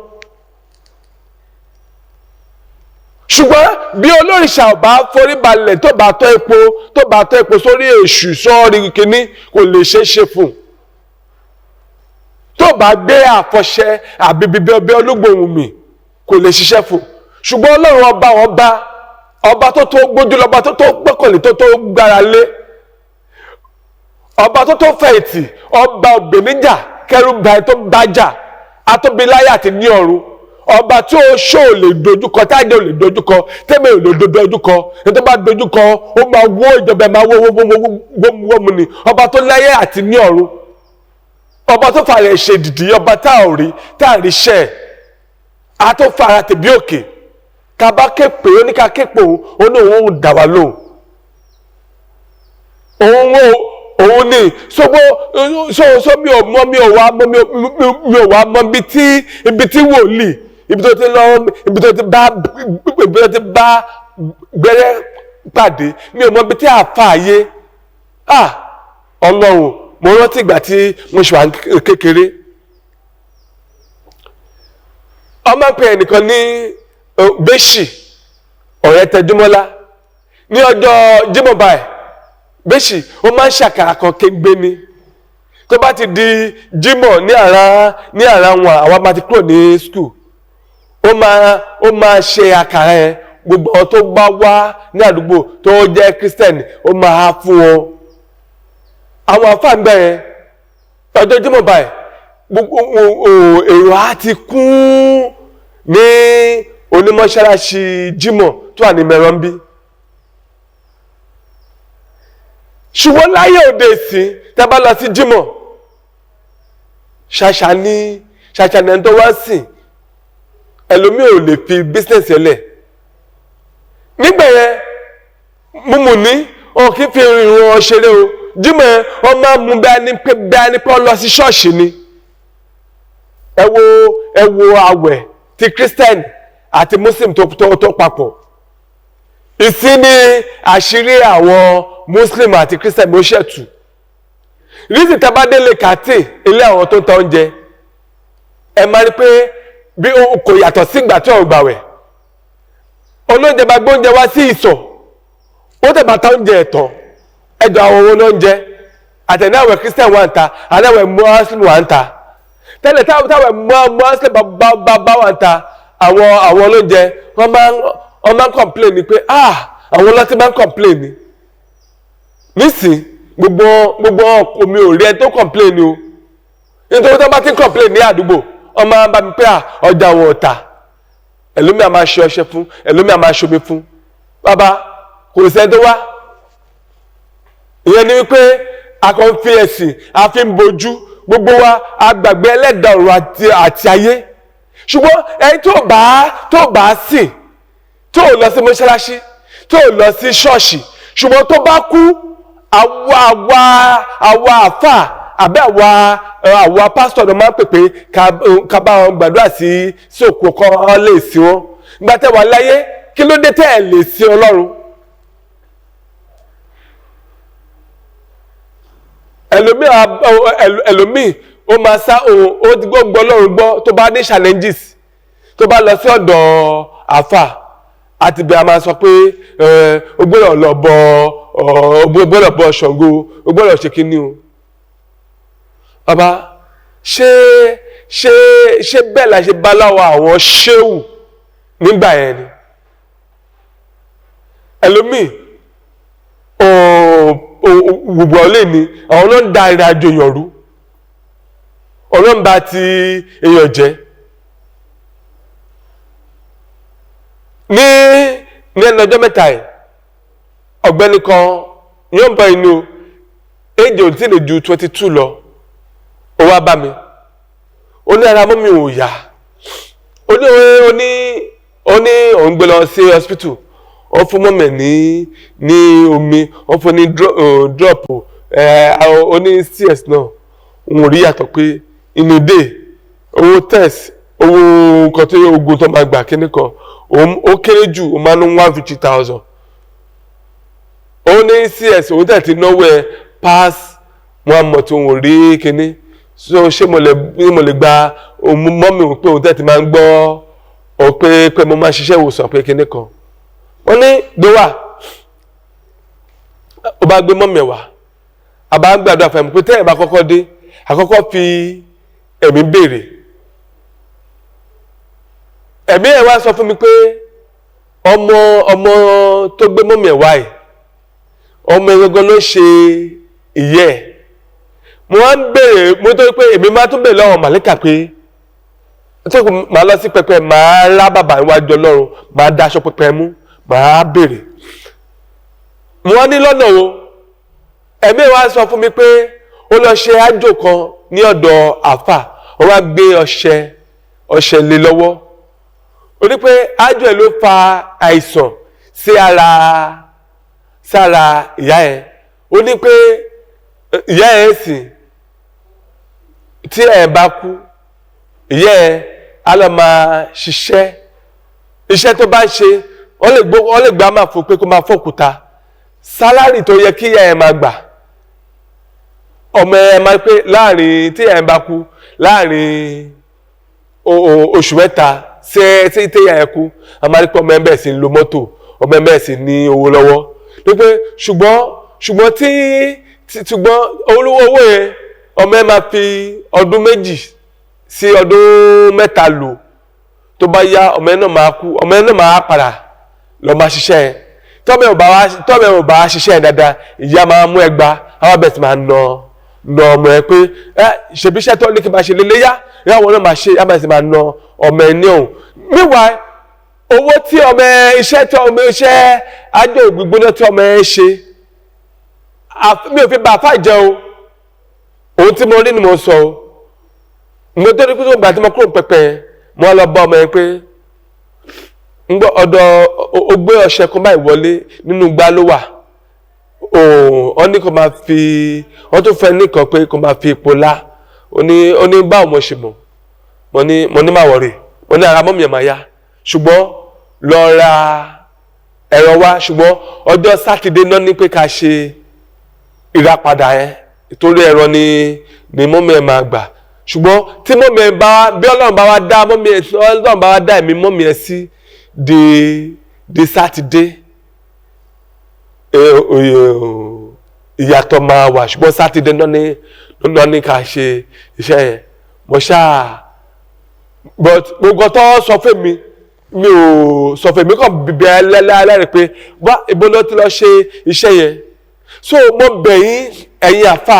[SPEAKER 1] ṣùgbọ́n bí olórìṣà ọba forí balẹ̀ tó bá tọ́ epo sórí èṣù sọ́ọ́rí kìíní kò lè ṣe fún tó bá gbé àfọ̀ṣẹ àbíbíbẹ́ ọbẹ̀ olúgbòhùn mi kò lè ṣiṣẹ́ fún ṣùgbọ́n Ọlọ́run ọba tó tó gbójú lọ́ba tó tó gbọ́kànlé tó tó gbára lé ọba tó tó fẹ̀yìntì ọba ògbèníjà kẹrùbà tó bájà atóbiláyà àti ní ọ̀run ọba tí ó ṣó lè dojúkọ tájẹ ò lè dojúkọ tẹ́mẹ̀ ò lè dojúkọ tó bá dojúkọ ó máa wó ìjọba ẹ̀ máa wó ni ọba tó láyé àti ní ọ̀run ọba tó fara ẹ̀ ṣe dìdì ọba tá ò rí tá à rí ṣẹ́ ẹ̀ a tó fara tèbí òkè ká bá képe oníka képe òun ní òun dà wá lóhùn òun ní so mi ò wá mọ ibi tí wòlíì ibi tó ti bá gbẹ́rẹ́ pàdé mi ò mọ ibi tí àfààyè Ọlọ́run mo rántí ìgbà tí mo ṣe wà kékeré ọmọ pé ẹnìkan ní Bẹ́ṣì ọ̀rẹ́ Tẹjúmọ́lá ní ọjọ́ Jímọ̀ báyìí Bẹ́ṣì ó máa ń ṣàkàrà kan kéńgbé ni tó bá ti di Jímọ̀ ní àrà wọn àwa máa ti kúrò ní skul ó máa ṣe àkàrà yẹn gbogbo àwọn tó bá wá ní àdúgbò tó jẹ́ Kírísítẹ́nì ó máa fún wọn àwọn àfáàgbà yẹn ọjọ́ Jímọ̀ báyìí gbogbo èrò á ti kún ní onímọ̀ṣáláṣí Jímọ̀ tó wà ní Mẹ́rànbí ṣùgbọ́n láyé òde ìsìn tá a bá lọ sí Jímọ̀ ṣàṣà ni ẹni tó wá sìn ẹlòmíì ò lè fi bísínẹ̀sì ẹlẹ̀ nígbà yẹn mímú ní wọn kì í fi ìrìn wọn ṣeré o Jímọ̀ yẹn wọn máa mú bí a ní pé wọn lọ sí ṣọ́ọ̀ṣì ni ẹ wo àwẹ̀ ti Christian àti Muslim tó papọ̀ ìsìn ní àṣírí àwọn Muslim àti Christian ló ṣẹ̀tù rísì tabadélé kàtì ilé àwọn tó ń ta oúnjẹ ẹ máa rí pé bí kò yàtọ̀ sí ìgbà tí ò gbàwẹ̀ olóúnjẹ bá gbóúnjẹ wá sí ìsọ̀ ó tẹ̀ bá ta oúnjẹ ẹ̀tàn ẹjọ́ àwọn owó lóúnjẹ àtẹ̀náwẹ̀ Christian wà ń ta àtẹ̀náwẹ̀ Muslim wà ń ta tẹ́lẹ̀ táwẹ̀ Muslim bá wà ń ta àwọn olóúnjẹ wọ́n máa ń complain ni pé àwọn ọlọ́tí máa ń complain ni nísìn gbogbo omi ò rí ẹ tó complain ni o nítorí tó bá ti ń complain ní àdúgbò wọ́n máa ń bá mi pé ọjà wọn ò tà ẹlòmíì a máa ṣe ọṣẹ fún ẹlòmíì a máa ṣomi fún bàbá kò sẹ́ni tó wá ìyẹn ni wípé a kàn fi ẹ̀sìn a fi ń bojú gbogbo wa agbàgbé ẹlẹ́dàá ọ̀run àti ayé ṣùgbọ́n ẹni tó bá sìn tó lọ sí mọ́ṣáláṣí tó lọ sí ṣọ́ọ̀ṣì ṣùgbọ́n tó bá kú àwa àfà àbẹ́ àwa pásítọ̀ ló máa ń pèpè ká bá wọn gbàdúrà sí òkú kan lè sí wọn nígbà tẹ́ wà láyé kí ló dé tẹ́ ẹ̀ lè sí Ọlọ́run. ẹlòmíì ó máa sá ó gbọ́ Ọlọ́run gbọ́ tó bá ní challenges tó bá lọ sí ọ̀dọ̀ àfà àti bí a máa sọ pé ó gbọ́dọ̀ lọ bọ Ṣàngó ó gbọ́dọ̀ ṣe kíní o. Bàbá ṣé bẹ́ẹ̀ la ṣe bá láwọ àwọn ṣéwù nígbà yẹn ni. ẹlòmíì gbogbo ọ̀lẹ́ ni àwọn náà ń da ìrìn àjò èèyàn rú ọlọ́run bá ti èèyàn jẹ́. ní ẹnu ọjọ́ mẹ́ta yìí ọ̀gbẹ́ni kan yóò ń bọ inú éjì ò tí lè ju 22 lọ ó wá bá mi ó ní ara mọ́ mi ò yá ó ní òun gbé lọ sí hospital wọ́n fún mọ́mẹ̀ ní omi wọ́n fún ní drop ó ní CS náà òun rí yàtọ̀ pé inú dé owó test owó nǹkan tó yẹ ogun tó máa gbà kíní kan ó kéré jù ó máa ń 150,000 ó ní CS òun tẹ̀ ti náwó ẹ̀ pass wọn mọ̀ tí òun rí kíní so ṣé mo lè gba mọ́mì òun pé òun tẹ̀ ti máa ń gbọ́ ọ pé mo máa ṣiṣẹ́ ìwòsàn pé kíní kan wọ́n ní gbé wà ó bá gbé mọ́mì ẹ̀ wá àbá ń gbàdúrà fún ẹ̀mí pé tẹ́ẹ̀ bá kọ́kọ́ dé àkọ́kọ́ fi ẹ̀mí béèrè ẹ̀mí ẹ̀ wá sọ fún mi pé ọmọ tó gbé mọ́mì ẹ̀ wá yìí ọmọ ẹgbẹ́gbẹ́ ló ṣe ìyẹ́ ẹ̀ mo wá ń béèrè mo tó pé èmi máa tún béèrè lọ́wọ́ màlíkà pé tó kù máa lọ sí pẹpẹ máa rá bàbá iwájú Ọlọ́run máa daṣọ pẹpẹ mú máa béèrè mo wá ní lọ́nà o ẹ̀mí ẹ̀ wá sọ fún mi pé ó lọ ṣe àjò kan ní ọ̀dọ̀ àfà ó wá gbé ọṣẹ lé lọ́wọ́ ó ní pé àjò ẹ̀ ló fa àìsàn sí sára ìyá ẹ̀ ó ní pé ìyá ẹ̀ sì tí ẹ̀ bá kú ìyá ẹ̀ á lọ máa ṣiṣẹ́ iṣẹ́ tó bá ń ṣe wọ́n lè gbá máa fún pé kó máa fọ́kúta sálárì tó yẹ kí ìyá ẹ̀ máa gbà ọmọ ẹ̀ máa pé láàrin tí ẹ̀ bá kú láàrin oṣù mẹ́ta tí ìyá ẹ̀ kú a máa rí pé ọmọ ẹ̀ bẹ̀rẹ̀ sí ń lo mọ́tò ọmọ ẹ̀ bẹ̀rẹ̀ sí ní owó lọ́wọ́ wípé ṣùgbọ́n olówó owó yẹn ọmọ ẹ̀ máa fi ọdún 2 sí ọdún 3 lò tó bá yá ọmọ ẹ̀ náà máa kú ọmọ ẹ̀ náà máa padà lọ máa ṣiṣẹ́ ẹ̀ tọ́mọ̀ ẹ̀ ò bá ṣiṣẹ́ ẹ̀ dáadáa ìyá máa mú ẹgbàá àwọn abẹ́ ti máa nà ọmọ ẹ̀ pé ṣèbí iṣẹ́ tó ní kí n máa ṣe léléyà ìyáwó náà máa ṣe abẹ́ ti máa nà ọmọ ẹ̀ ní òun meanwhile owó tí ọmọ iṣẹ́ àjò gbígbóná tí ọmọ ẹ̀ ṣe mi ò fi bá àfáà jẹ o ohun tí mo rí ni mo sọ o mo tó ní kí tó gbà tí mo kúrò pẹpẹ mo lọ bá ọmọ ẹ̀ pé ń gbọ́ ọ̀dọ̀ ó gbé ọṣẹ kan báyìí wọlé nínú gbá ló wà wọ́n ní kó máa fi wọ́n tó fẹ́ nìkan pé kó máa fi epo lá ó ní báwo mo ṣe mọ̀ mo ní má wọ̀rẹ̀ mo ní ara mọ́mí ẹ̀ máa yá ṣùgbọ́n lọ ra ẹ̀rọ wá ṣùgbọ́n ọjọ́ sátidé náà ní pé ká ṣe ìràpadà ẹ̀ torí ẹ̀rọ ni mọ́mí ẹ̀ máa gbà ṣùgbọ́n tí mọ́mí ẹ̀ bí Ọlọ́run bá wá dá ẹ̀mí mọ́mí ẹ̀ sí di sátidé ìyàtọ̀ máa wà ṣùgbọ́n sátidé náà ní ká ṣe iṣẹ́ yẹn mo ṣáà but gbogbo tó sọ fún mi ò sọ fún mi kàn bíbẹ̀ lẹ́rìí pé wá ìbò ló ti lọ ṣe iṣẹ́ yẹn so mo bẹ̀ yín ẹ̀yin àfà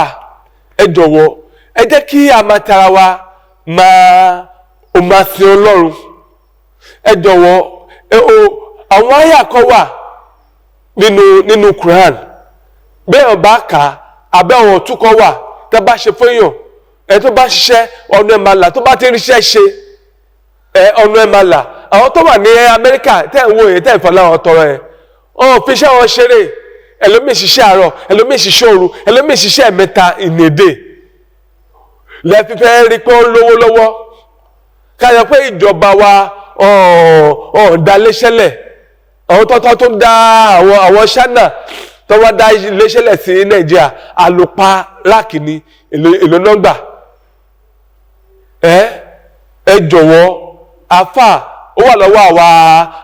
[SPEAKER 1] ẹ jọ̀wọ́ ẹ jẹ́ kí a máa tara wa máa sin Ọlọ́run ẹ jọ̀wọ́ àwọn àyà kan wà nínú Quran bẹ́ẹ̀ ọba kà abẹ́ àwọn òtúkọ̀ wà tẹ́ bá ṣe fún èèyàn ẹ tó bá ṣiṣẹ́ ọ̀nà ẹ̀ máa là tó bá ti ríṣẹ́ ṣe ọ̀nà ẹ̀ máa là àwọn tó wà ní Amẹ́ríkà tẹ́ ń wo èyí tẹ́ ń fọlá àwọn tọrọ ẹ̀ fi iṣẹ́ wọn ṣeré ẹlòmíì ṣiṣẹ́ àárọ̀ ẹlòmíì ṣiṣẹ́ òru ẹlòmíì ṣiṣẹ́ mẹ́ta in a day lẹ́fi fẹ́ rí pé ó lówó lọ́wọ́ káyọ̀ pé ìjọba wa dá léṣẹ́lẹ̀ àwọn tọ́tọ́ tó ń dá àwọn ṣáná tó wá dá léṣẹ́lẹ̀ sí Nàìjíríà àlòpá lákìíní èlò nọ́gbà ẹ jọ̀wọ́ àfà ó wà lọ́wọ́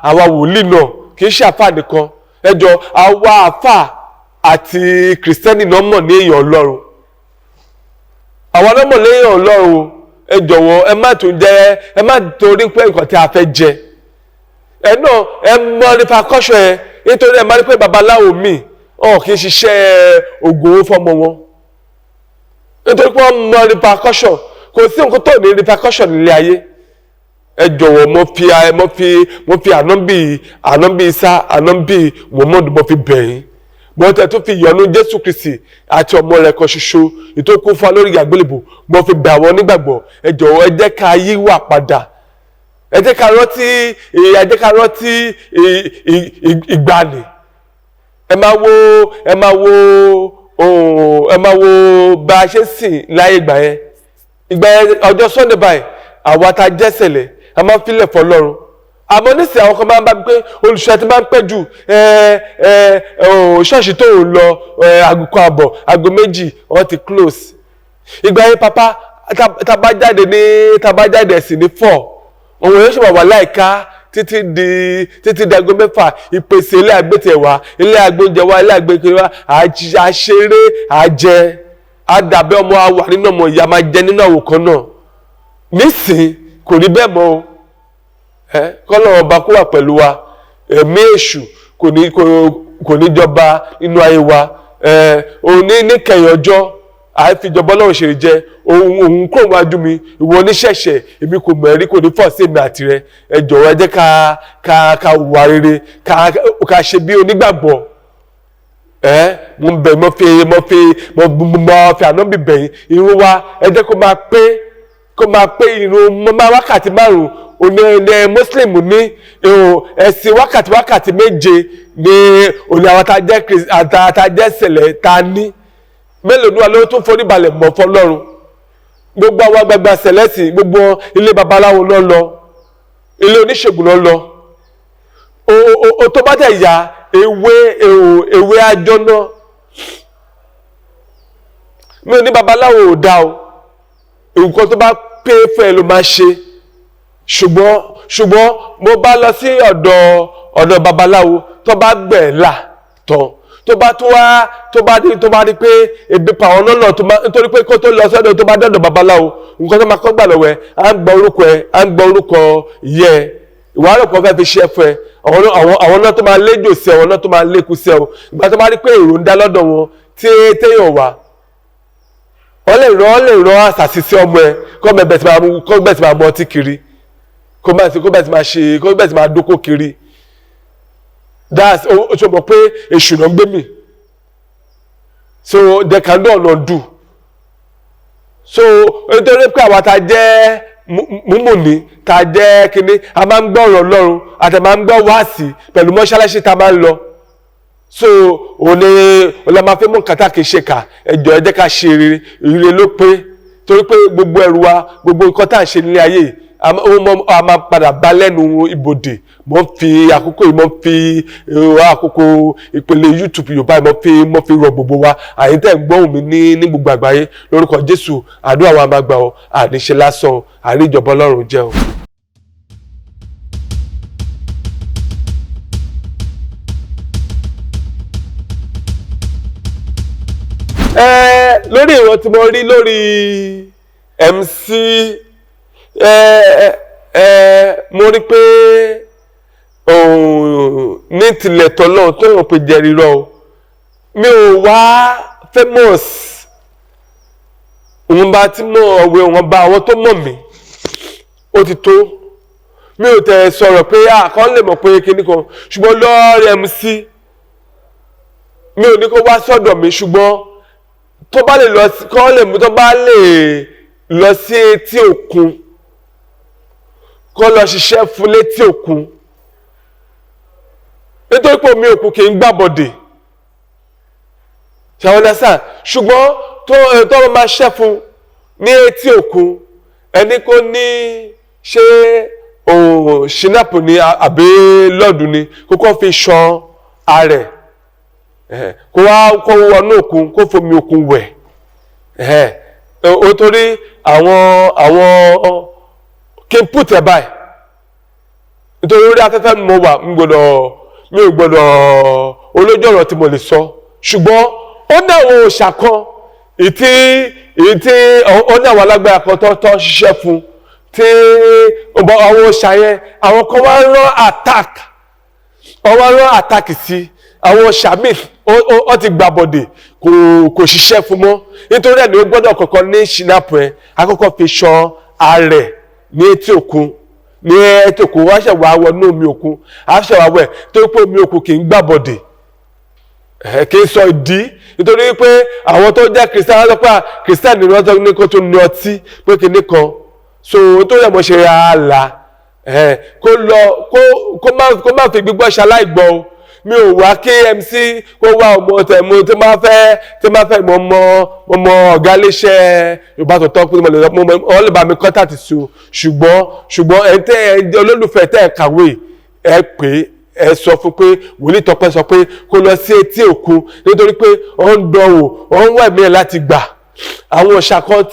[SPEAKER 1] àwa wòlíì náà kì í ṣe àfà nìkan ẹ jọ àwa àfà àti kìrìsìtẹ́nì náà mọ̀ ní èèyàn Ọlọ́run àwọn ọlọ́mọ lẹ́yìn Ọlọ́run ẹ jọ̀wọ́ ẹ má torí pé nǹkan tí a fẹ́ jẹ ẹ náà ẹ mọ repercussion ẹ nítorí ẹ má rí pé babaláwo mi kì í ṣiṣẹ́ ògùn owó fọmọ wọn nítorí pé wọ́n mọ repercussion kò sí nǹkan tó ní repercussion nílé ayé ẹ jọ̀wọ́ mo fi ànábì Isa ànábì Muhammad mo fi bẹ̀yìn mo tẹ̀ tó fi yọ́nú Jésù Kristi àti ọmọ rẹ̀ kan ṣoṣo ìtókù fún wa lórí àgbélébùú mo fi bẹ̀ àwọn onígbàgbọ́ ẹ jọ̀wọ́ ẹ jẹ́ ká yíwà padà ẹ jẹ́ ká rántí ìgbàanì ẹ máa wo bá a ṣe sìn láyé ìgbà yẹn ọjọ́ Sunday báyìí àwa tá jẹ́sẹ̀lẹ̀ a máa ń filẹ̀ fọlọ́run àmọ́ nísìnyí àwọn kan máa ń bá mi pé olùṣọ́ ti máa ń pẹ́ jù ṣọ́ọ̀ṣì tó ń lọ aago kan àbọ̀ aago méjì wọ́n ti close ìgbà yẹn papa tá bá jáde ẹ̀sìn ní 4 òun yóò ṣe wà láìka títí di aago 6 ìpèsè ilé àgbẹ̀tẹ̀wá ilé àgbóúnjẹwá ilé àgbẹ̀kẹ̀wá àṣeré àjẹ àdàbẹ́ ọmọ àwà nínú ọmọ ìyá máa jẹ nínú àwòkán náà nísìn kò rí bẹ́ẹ̀ mọ́ o kọ́lọ̀ ọba kó wà pẹ̀lú wa ẹ̀mí èṣù kò ní jọba nínú ayé wa òní níkẹyìn ọjọ́ àìfìjọba náà ṣe jẹ òun kúrò wájú mi ìwọ oníṣẹ̀ṣẹ̀ èmi kò mẹ̀rí kò ní fọ́ sí èmi àti rẹ ẹ jọ̀wọ́ ẹ jẹ́ ká wà rere ká ṣe bí onígbàgbọ́ mo fi ànábì bẹ̀yìn irun wa ẹ jẹ́ kó máa pé irun wákàtí 5 òní Muslim ní ẹ̀sìn wákàtí 7 ní òní àwọn tá jẹ́ sẹ̀lẹ̀ ta ní mélòó ní wa ló tún forí balẹ̀ mọ́ fọlọ́run gbogbo àwọn agbègbè sẹ̀lẹ́sì gbogbo ilé babaláwo náà lọ ilé oníṣègùn náà lọ o tó bá tẹ̀ ya ewé ajọ́ náà mi ò ní babaláwo ò dá o nǹkan tó bá pé fún ẹ ló máa ṣe ṣùgbọ́n mo bá lọ sí ọ̀dọ̀ babaláwo tó bá gbẹ̀ là tán tó bá rí pé ebi pa àwọn náà nítorí pé kó tó lọ sọ́dọ̀ tó bá dọ̀dọ̀ babaláwo nǹkan tó máa kọ́ gbà lọ́wọ́ ẹ à ń gbọ́ orúkọ ìyẹ́ ẹ ìwárò kan fẹ́ fi ṣe fún ẹ àwọn náà tó máa léjò sí ẹ àwọn náà tó máa lékun sí ẹ o ìgbà tó bá rí pé èrò ń dá lọ́dọ̀ wọn tí téèyàn wà wọ́n lè rán àṣàṣì sí ọmọ ẹ kó bẹ̀ tí máa mọ ọtí kiri kó bẹ̀ tí máa dókó kiri ó ṣe mọ̀ pé èṣù náà gbé mi so they can do so nítorí pé àwa ta jẹ́ múmùní ta jẹ́ kínní a máa ń gbọ́ ọ̀rọ̀ Ọlọ́run àti máa ń gbọ́ wáàsí pẹ̀lú mọ́ṣáláṣí ta máa ń lọ so òní máa fi mú kàtà kì í ṣe kà ẹjọ́ ẹ jẹ́ ká ṣe rere ló pé torí pé gbogbo ẹrù wa gbogbo nǹkan tá à ń ṣe nílé ayé a máa padà bá lẹ́nu ibodè mo ń fi àkókò yìí mo ń fi àkókò ìpele YouTube Yorùbá mo fi rọ gbogbo wa àyè tẹ́ ń gbóhùn mi ní gbogbo àgbáyé lórúkọ Jésù àdúrà wa máa gbà ọ́ àníṣe lásán àríjọba Ọlọ́run jẹ́ o. Lórí ìran tí mo rí lórí MC mo rí pé ní tilẹ̀ tọ́lọ́ tó yàn pé jẹ́ rírọ́ o mi ò wá famous òun bá tí mo ọ̀wé wọn bá àwọn tó mọ̀ mí ó ti tó mi ò tẹ̀ sọ̀rọ̀ pé àkọ́ lè mọ̀ pé kíní kan ṣùgbọ́n lọ́ọ̀rẹ́ MC mi ò ní kó wá sọ́dọ̀ mi ṣùgbọ́n tó bá lè lọ sí kọ́ lè mú tó bá lè lọ sí etí òkun kó lọ ṣiṣẹ́ fún létí òkun nítorí pé omi òkun kì í gbàbọ̀dè ṣàwọn sáà ṣùgbọ́n tó máa ṣẹ́ fún ní etí òkun ẹni kò ní ṣe ṣínápù ní àbí lọ́ọ̀dù ni kókó fi ṣan ààrẹ kó wọnú òkun kó fomi òkun wẹ̀ ó torí àwọn kí n pùtẹ̀ báyìí nítorí orí afẹ́fẹ́ mo wà mi ò gbọ́dọ̀ olójú ọ̀rọ̀ tí mo lè sọ ṣùgbọ́n ó ní àwọn òòṣà kan ìtí ó ní àwọn alágbára kan tó ṣiṣẹ́ fún tí àwọn òòṣà yẹn àwọn kan wá rán attack sí àwọn òòṣà míì ó ti gbàbọ̀dè kò ṣiṣẹ́ fún mọ́ nítorí ẹ̀ ní ó gbọ́dọ̀ kọ̀ọ̀kan ní ṣìnàpù ẹ̀ akọ́kọ́ fi ṣan ààrẹ ní etí òkun ní etí òkun wọ́n ṣẹ̀ wá wọnú omi òkun á ṣẹ̀ wá wẹ̀ tó pé omi òkun kì í gbàbọ̀dè kì í sọ ìdí nítorí pé àwọn tó jẹ́ kìrìsìtán lọ́pọ̀ kìrìsìtán ni wọ́n tó ní kó tó ní ọtí pé kìíní kan so tó yẹ mo ṣe ààlà kó má fi gbígbọ́ ṣaláìgbọ́ o mi ò wá KMC kó wá ọmọ tẹ̀mú tí máa fẹ́ mọ ọ̀gá iléeṣẹ́ Yorùbá Tòótọ́ pé wọ́n lè bá mi kọ́tàtì sí ṣùgbọ́n ẹ̀ olólùfẹ́ tẹ́ ẹ̀ kàwé ẹ pé ẹ sọ fún pé wòlíì Tọ́pẹ́ sọ pé kó lọ sí etí òkun nítorí pé ó ń dánwò ó ń wà mí láti gbà àwọn òòṣà kan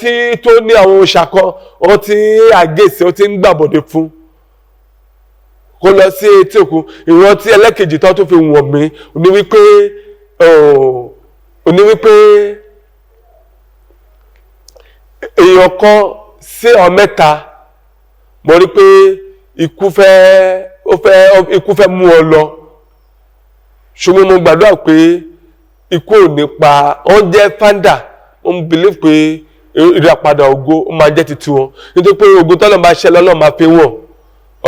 [SPEAKER 1] tó ní àwọn òòṣà kan ó ti àgèsè ó ti ń gbàbọ̀dé fún kó lọ sí etí òkun ìrántí ẹlẹ́kejì tó fi wọ̀n mí ní wípé èèyàn kan sí ọ̀mẹ́ta mo rí pé ikú fẹ́ mú ọ lọ ṣùgbọ́n mo gbàdúrà pé ikú ò ní pa oúnjẹ fáńdà mo ń believe pé ìràpadà ògo ó máa jẹ́ titi wọn nítorí pé ògo tọ́lọ̀ máa ṣẹ́ lọ́lọ́ máa fi wọ̀n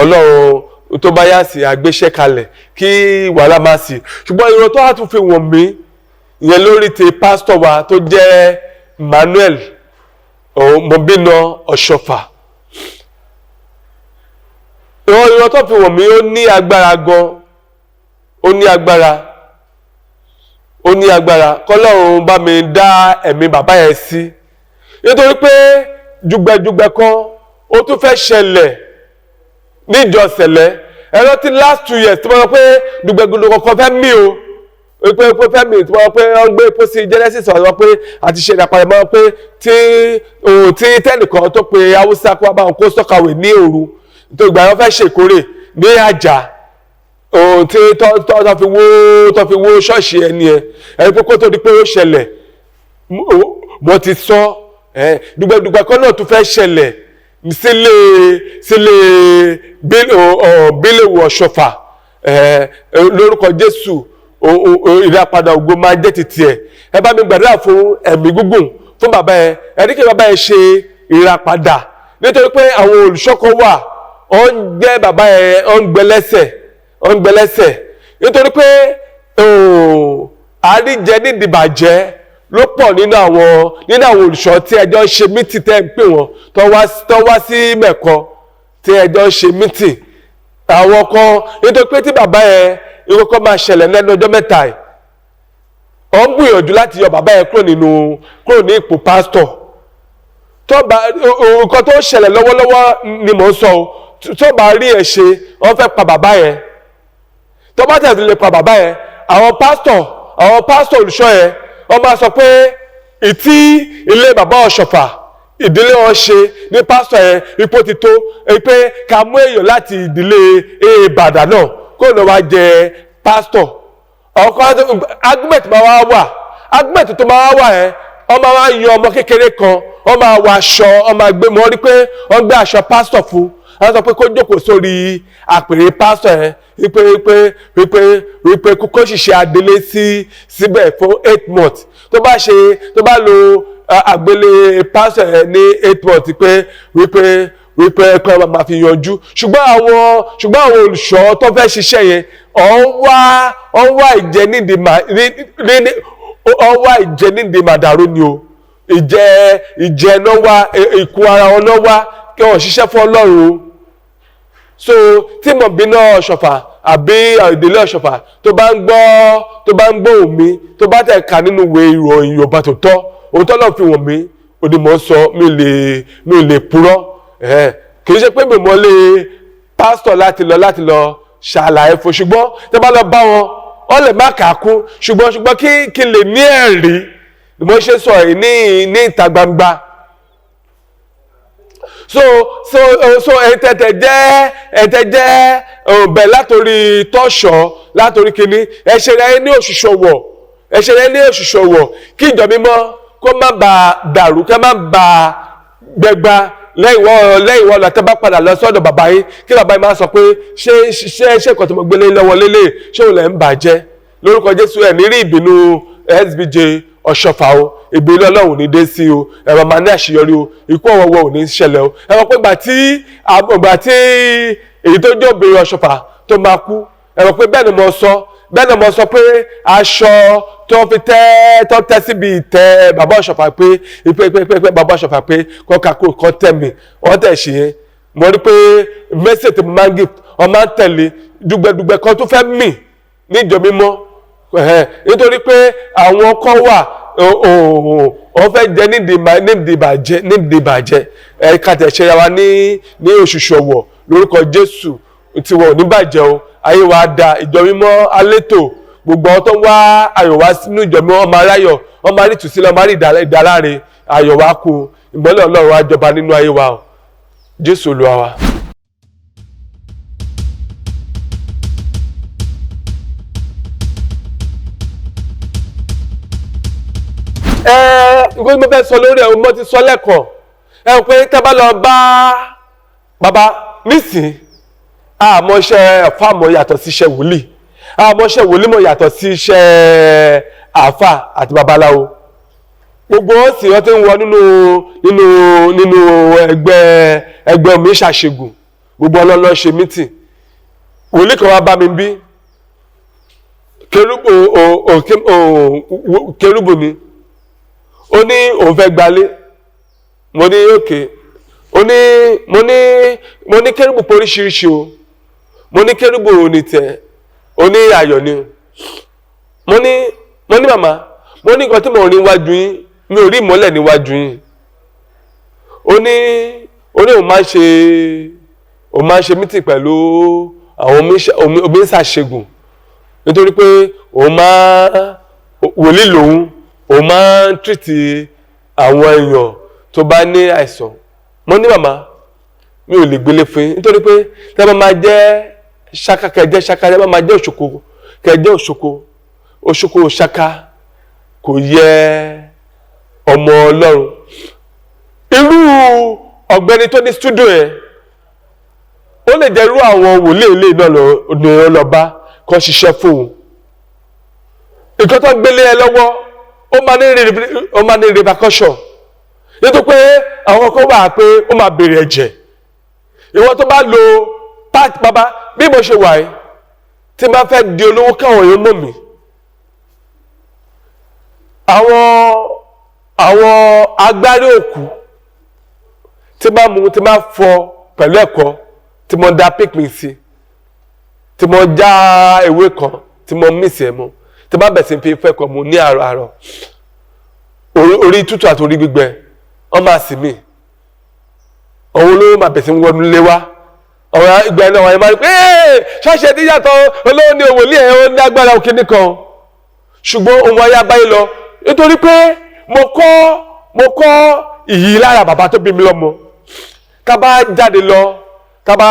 [SPEAKER 1] Ọlọ́run tó bá yá sí àgbéṣẹ́ kalẹ̀ kí wàhálà máa sì ṣùgbọ́n ìran tó wà tún fi wọ̀n mí ìyẹn lórí ti pásítọ̀ wa tó jẹ́ Emmanuel Mobina Ọ̀ṣọ́fà ìran tó fi wọ̀n mí ó ní agbára gan ó ní agbára kọ́lọ́run bá mi dá ẹ̀mí bàbá yẹn sí nítorí pé jùgbẹ̀jùgbẹ̀ kan ó tún fẹ́ ṣẹlẹ̀ níjọ ṣẹlẹ̀ ẹ̀rọ ti last 2 years tí wọ́n sọ pé dùgbẹ̀gbùdù kọ̀ọ̀kan fẹ́ mí o pé fẹ́ mí tí wọ́n pé wọ́n gbé pósí Genesis ọ̀rọ̀ pé àti ṣe ìdàpàdé mọ́ pé tí tẹ́nìkan tó pe Haúsá kó wá bá wọn kó sọ́kàwé ní òru tó ìgbà wọn fẹ́ ṣèkórè ní àjà tí tó fi wó ṣọ́ọ̀ṣì ẹni ẹni pé kó tó di pé ó ṣẹlẹ̀ mo ti sọ dùgbẹ̀dùgbẹ̀ kan náà tún fẹ́ ṣẹlẹ̀ sílé bíléwò Ọ̀ṣọ́fà lórúkọ Jésù ìràpadà ògo máa jẹ́ títí ẹ bá mi gbàdúrà fún ẹ̀mí gígùn fún bàbá ẹ ẹ̀rí kí bàbá ẹ ṣe ìràpadà nítorí pé àwọn olùṣọ́kọ wà ó ń gbẹ́ bàbá ẹ ó ń gbẹ́lẹ́sẹ̀ nítorí pé àríjẹ nídìbàjẹ́ ló pọ̀ nínú àwọn olùṣọ́ tí ẹjọ́ ṣe mítì tẹ́ ń pè wọ́n tó wá sí mẹ́kọ tí ẹjọ́ ṣe mítì àwọn kan nítorí pé tí bàbá yẹn ìkọ́kọ́ máa ṣẹlẹ̀ lẹ́nu ọjọ́ mẹ́ta ẹ̀ ó ń gbìyànjú láti yọ bàbá yẹn kúrò ní ipò pásítọ̀ nǹkan tó ṣẹlẹ̀ lọ́wọ́lọ́wọ́ ni mò ń sọ tó bá rí ẹ̀ ṣe wọ́n fẹ́ pa bàbá yẹn tó bá tẹ̀sí lè pa bàbá yẹn àwọn pásítọ̀ olùṣọ́ yẹn wọ́n máa sọ pé ìtí ilé bàbá Ọ̀ṣọ́fà ìdílé wọn ṣe ní pásítọ̀ yẹn ipò ti tó pé ká mú èèyàn láti ìdílé Ìbàdàn náà kó lọ wá jẹ pásítọ̀ ọkọ argument máa wà argument tó máa wà yẹn wọ́n máa yan ọmọ kékeré kan wọ́n máa wọ aṣọ wọ́n máa gbé mọ́ rí pé wọ́n gbé aṣọ pásítọ̀ fún wọ́n sọ pé kó jókòó sórí àpèrè pásítọ̀ yẹn wípé kókó ṣiṣẹ́ adélé síbẹ̀ fún 8 months tó bá lo àgbélé pásítọ̀ yẹn ní 8 months wípé kan máa fi yanjú ṣùgbọ́n àwọn olùṣọ́ tó fẹ́ ṣiṣẹ́ yẹn ọ̀n wá ìjẹnídìí màdàrú ni o ìjẹ náà wá ìkú ara wọn náà wá kí wọ́n ṣiṣẹ́ fún Ọlọ́run so tí Mobina Ọ̀ṣọ́fà àbí ìdílé Ọ̀ṣọ́fà tó bá ń gbọ́ omi tó bá tẹ̀ ká nínú ìwé ìròyìn Yorùbá tó tọ́ ohun tó lọ́ọ́ fi wọ̀n mí òdì mọ́ sọ mi lè purọ́ kì í ṣe pé mi mọ́ lé pásítọ̀ láti lọ ṣàlàyé fún ṣùgbọ́n tẹ́ bá lọ bá wọn ọ lè má kà á kún ṣùgbọ́n kí n lè ní ẹ̀rí mo ṣe sọ yìí ní ìta gbangba so ẹ̀tẹ̀ jẹ́ bẹ̀ látòrí tọ́ṣọ̀ látòrí kìíní ẹ̀ṣẹ̀ rẹ̀ ní òṣùṣọ̀wọ̀ kí ìjọ mímọ́ kó má ba dàrú kó má ba gbẹgba lẹ́yìn wọ́n lọ tẹ́ bá padà lọ sọ́dọ̀ bàbá yín kí bàbá yín máa sọ pé ṣé nǹkan tí mo gbélé lọ́wọ́ lélẹ̀ ṣé òun lẹ̀ ń bàjẹ́ lórúkọ Jésù ẹ̀ ní rí ìbínú SBJ Ọ̀ṣọ́fà o ìbínú Ọlọ́run ní dé sí o ẹ̀rọ máa ní àṣeyọrí o ikú ọ̀wọ́wọ́ ò ní ṣẹlẹ̀ o ẹ̀rọ pé gbà tí èyí tó jẹ́ obìnrin Ọ̀ṣọ́fà tó máa kú ẹ̀rọ pé bẹ́ẹ̀ ni mo sọ pé aṣọ tó fi tẹ́ síbi ìtẹ́ bàbá Ọ̀ṣọ́fà pé bàbá Ọ̀ṣọ́fà pé kọ́ tẹ̀ mí wọ́n tẹ̀ ṣe yẹn mo rí pé message tí mo máa ń gift ọ máa ń tẹ̀lé dùgbẹ̀dùgbẹ̀ kan tó fẹ́ mì níjọ mímọ́ nítorí pé àwọn kan wà wọ́n fẹ́ jẹ nídìí ìbàjẹ́ ẹ̀ka tẹ̀sẹ̀ yà wá ní òṣùṣù ọ̀wọ̀ lórúkọ Jésù tí wọn ò ní bàjẹ́ o ayé wa da ìjọ mímọ́ alétò gbogbo àwọn tó ń wá ayọ̀ wá sínú ìjọ mímọ́ ọmọ aráyọ̀ ọmọ arítùsílẹ̀ ọmọ arí ìdáláre ayọ̀ wá kú ìmọ́lẹ̀ Ọlọ́run á jọba nínú ayé wa o Jésù Olúwa wa. Nǹkan tí mo fẹ́ sọ lórí ẹ̀ mo ti sọ lẹ́kọ̀ọ́ pé tẹ́ bá lọ bá bàbá nísìn àmọ́ṣẹ́ fáàmù yàtọ̀ sí iṣẹ́ wòlíì àmọ́ṣẹ́ wòlíì mọ̀ yàtọ̀ sí iṣẹ́ àfà àti babaláwo gbogbo wọn sì wọ́n ti ń wọ nínú ẹgbẹ́ omi ṣàṣegùn gbogbo ọlọ́lọ́ ṣe mítì wòlíì kan wá bá mi bí kérúbù ni ó ní òun fẹ́ gbalé mo ní òkè mo ní kérúbù pé oríṣiríṣi o mo ní kérúbù onítẹ̀ ó ní ayọ̀ ni mo ní màmá mo ní nǹkan tí mo rí níwájú yín mi ò rí ìmọ́lẹ̀ níwájú yín ó ní òun máa ń ṣe mítì pẹ̀lú àwọn omiṣàṣegùn nítorí pé òun máa wòlíì lòun òun máa ń tìrìtì àwọn èèyàn tó bá ní àìsàn mo ní màmá mi ò lè gbélé fún yín nítorí pé tẹ́ bá máa jẹ́ ṣáká kẹjẹ́ ṣáká tẹ́ bá máa jẹ́ òṣòkò kẹjẹ́ òṣòkò ṣáká kò yẹ ọmọ Ọlọ́run irú ọ̀gbẹ́ni tó ní stúdíò ẹ̀ ó lè jẹ́ irú àwọn wòlíì ilé náà ní ọlọ́ba kan ṣiṣẹ́ fún un nǹkan tó gbélé ẹ lọ́wọ́ ó máa ní repercussion nítorí pé àwọn kan wà pé ó máa bèrè ẹ̀jẹ̀ ìwọ tó bá lo part bàbá bí mo ṣe wà yìí tí máa fẹ́ di olówó káwọn èèyàn mọ̀ mí àwọn agbárí òkú tí máa fọ pẹ̀lú ẹ̀kọ́ tí mo da picnic sí tí mo já ewé kan tí mo mísì ẹ̀ mọ́ tí bá bẹ̀ sí fi fẹ́ kọ́ mu ní àárọ̀ orí tútù àti orí gbígbẹ wọ́n máa sì mí òun olówó máa bẹ̀ sí wọnú lé wá ọ̀rọ̀ ìgbà ẹ̀nà wọ̀nyí máa rí pé ṣọ́ọ̀ṣì ẹ̀dí yàtọ̀ olówó ní òwòlí ẹ̀ ó ní agbára òkè nìkan ṣùgbọ́n ohun ayé abáyé lọ nítorí pé mo kọ́ ìyí lára bàbá tó bí mi lọ́mọ ká bá jáde lọ ká bá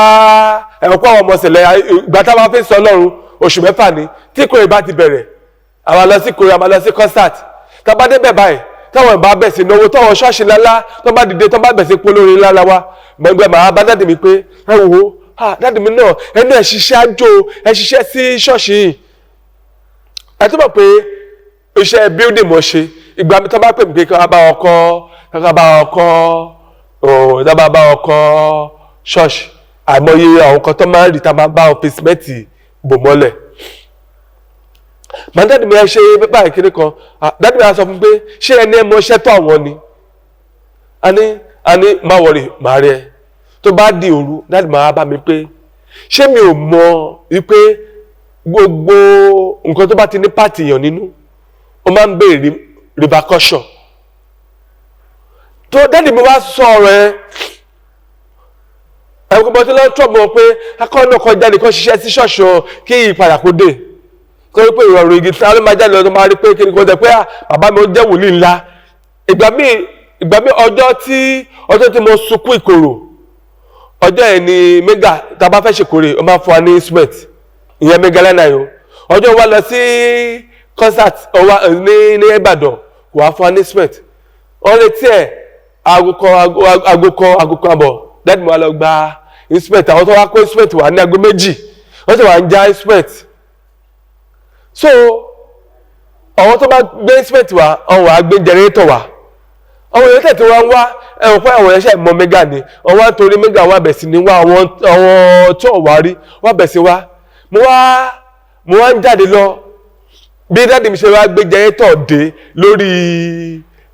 [SPEAKER 1] ẹ̀kọ́ àwọn ọmọ ṣẹlẹ̀ ìgbà tá a bá fi sọ Ọlọ́run oṣù mẹ́fà ni tí kò bá ti bẹ̀rẹ̀ àwọn lọ sí kòrò àwọn lọ sí concert tá a bá débẹ̀ báyìí táwọn ìbá bẹ̀ sí náwó táwọn ṣọ́ọ̀ṣì lálá tó bá dìde tó bá bẹ̀ sí polórin lálá wa gbẹ̀ngbẹ̀ màá bá dáàdì mi pé ẹ wò ó dáàdì mi náà ẹnu ẹ̀ ṣiṣẹ́ àjò ẹ̀ ṣiṣẹ́ sí ṣọ́ọ̀ṣì yìí ẹ tó mọ̀ pé iṣẹ́ building mo ṣe ìgbà mi tó bá pè mí pé kí wọ́n bá wọn kọ́ ṣọ́ọ̀ṣì àìmọye àwọn kan tó máa ń rí tá máa bá wọn fi símẹ́ǹtì bò mọ́lẹ̀ màá dáàdì mi ẹ ṣe pépà ìkíní kan dáàdì mi á sọ fún mi pé ṣé ẹni ẹ mọ iṣẹ́ tó àwọn ni a ní má wọrí màá rí ẹ tó bá di òru dáàdì mi á bá mi pé ṣé mi ò mọ̀ wípé gbogbo nǹkan tó bá ti ní pàtì èèyàn nínú ó máa ń béèrè repercussion. tó dẹ́ni mi wá sọ ọ̀rọ̀ ẹ ẹ̀kọ́ bọ́ tí lọ́wọ́ trump mọ̀ pé akọ́nà kan jáde kan ṣiṣẹ́ sí ṣọ́ọ̀ṣì kí ìpadà kó dé kó rí pé ìrọ̀rùn igi tí alẹ́ máa jáde lọ́dún máa rí pé kí ni kò tẹ̀ pé bàbá mi ó jẹ́ wòlíì ńlá. ìgbà míì ọjọ́ tí mo sunkún ìkorò ọjọ́ ẹ̀ ni mega tá a bá fẹ́ ṣèkórè ó máa fún wa ní instrument ìyẹn mega lẹ́nà yìí ọjọ́ wa lọ sí concert ní Ìbàdàn kò wá fún wa ní instrument wọ́n retí ẹ̀ aago kan àbọ̀ dáàdì mo wá lọ gba instrument àwọn tó wá kó instrument wà ní aago 2 wọ́n sì wá ń já instrument so àwọn tó bá gbé instrument wá àwọn wà á gbé generator wá àwọn èèyàn tẹ̀ tí wọ́n wá ẹ̀wọ̀n fún àwọn ẹ̀ṣẹ̀ mọ mega ni wọ́n wá torí mega wá bẹ̀ sí ní wá àwọn tó wà rí wá bẹ̀ sí wá mo wá ń jáde lọ bí dáàdì mi ṣe wá gbé generator dé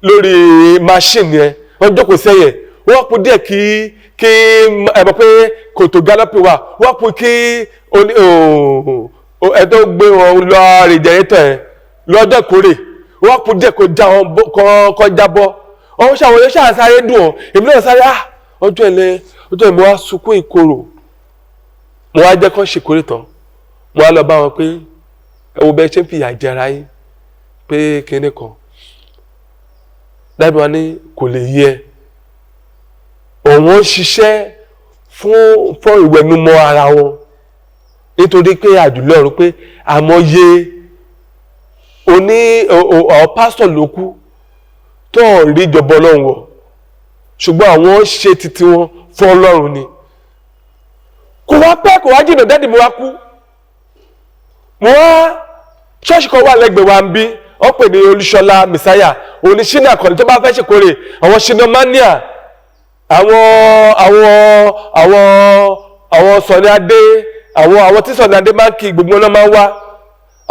[SPEAKER 1] lórí machine yẹn wọ́n jókòó sẹ́yìn wọ́n kú díẹ̀ kí ẹ̀mọ̀ pé kòtò gálọ́pì wà wọ́n kú kí ẹ̀dọ́ gbé wọn lọ rí generator yẹn lọ́jọ́ ìkórè wọ́n kú díẹ̀ kó jábọ́ ọ̀hún ṣàwọn yóò ṣàṣàrẹ́ dùn ọ́ èmi náà sáré ọjọ́ ẹ̀ mo wá sunkún ìkorò mo wá jẹ́ kó ṣèkórè tán mo wá lọ bá wọn pé ẹ wo bẹ́ẹ̀ ṣe ń fìyà jẹra yín pé kíní kan dábìí wọn ní kò lè yẹ òun ń ṣiṣẹ́ fún ìwẹ̀nùmọ́ ara wọn nítorí pé àjùlọ ọ̀run pé àmọye pásítọ̀ ló kú tó ń rí ìjọba ọlọ́run wọ̀ ṣùgbọ́n àwọn ṣe titi wọn fún ọlọ́run ni kò wá pẹ́ kò wá jìnnà dáàdì mi wá kú mo wá ṣọ́ọ̀ṣì kan wà lẹ́gbẹ̀ẹ́ wa ń bí wọ́n pè ní olúṣọlá mẹsáyà oníṣínà kan tó bá fẹ́ ṣèkórè àwọn ṣínàmánìà àwọn sọ̀ni adé àwọn tí sọ̀ni adé máa ń kí gbogbo náà máa ń wá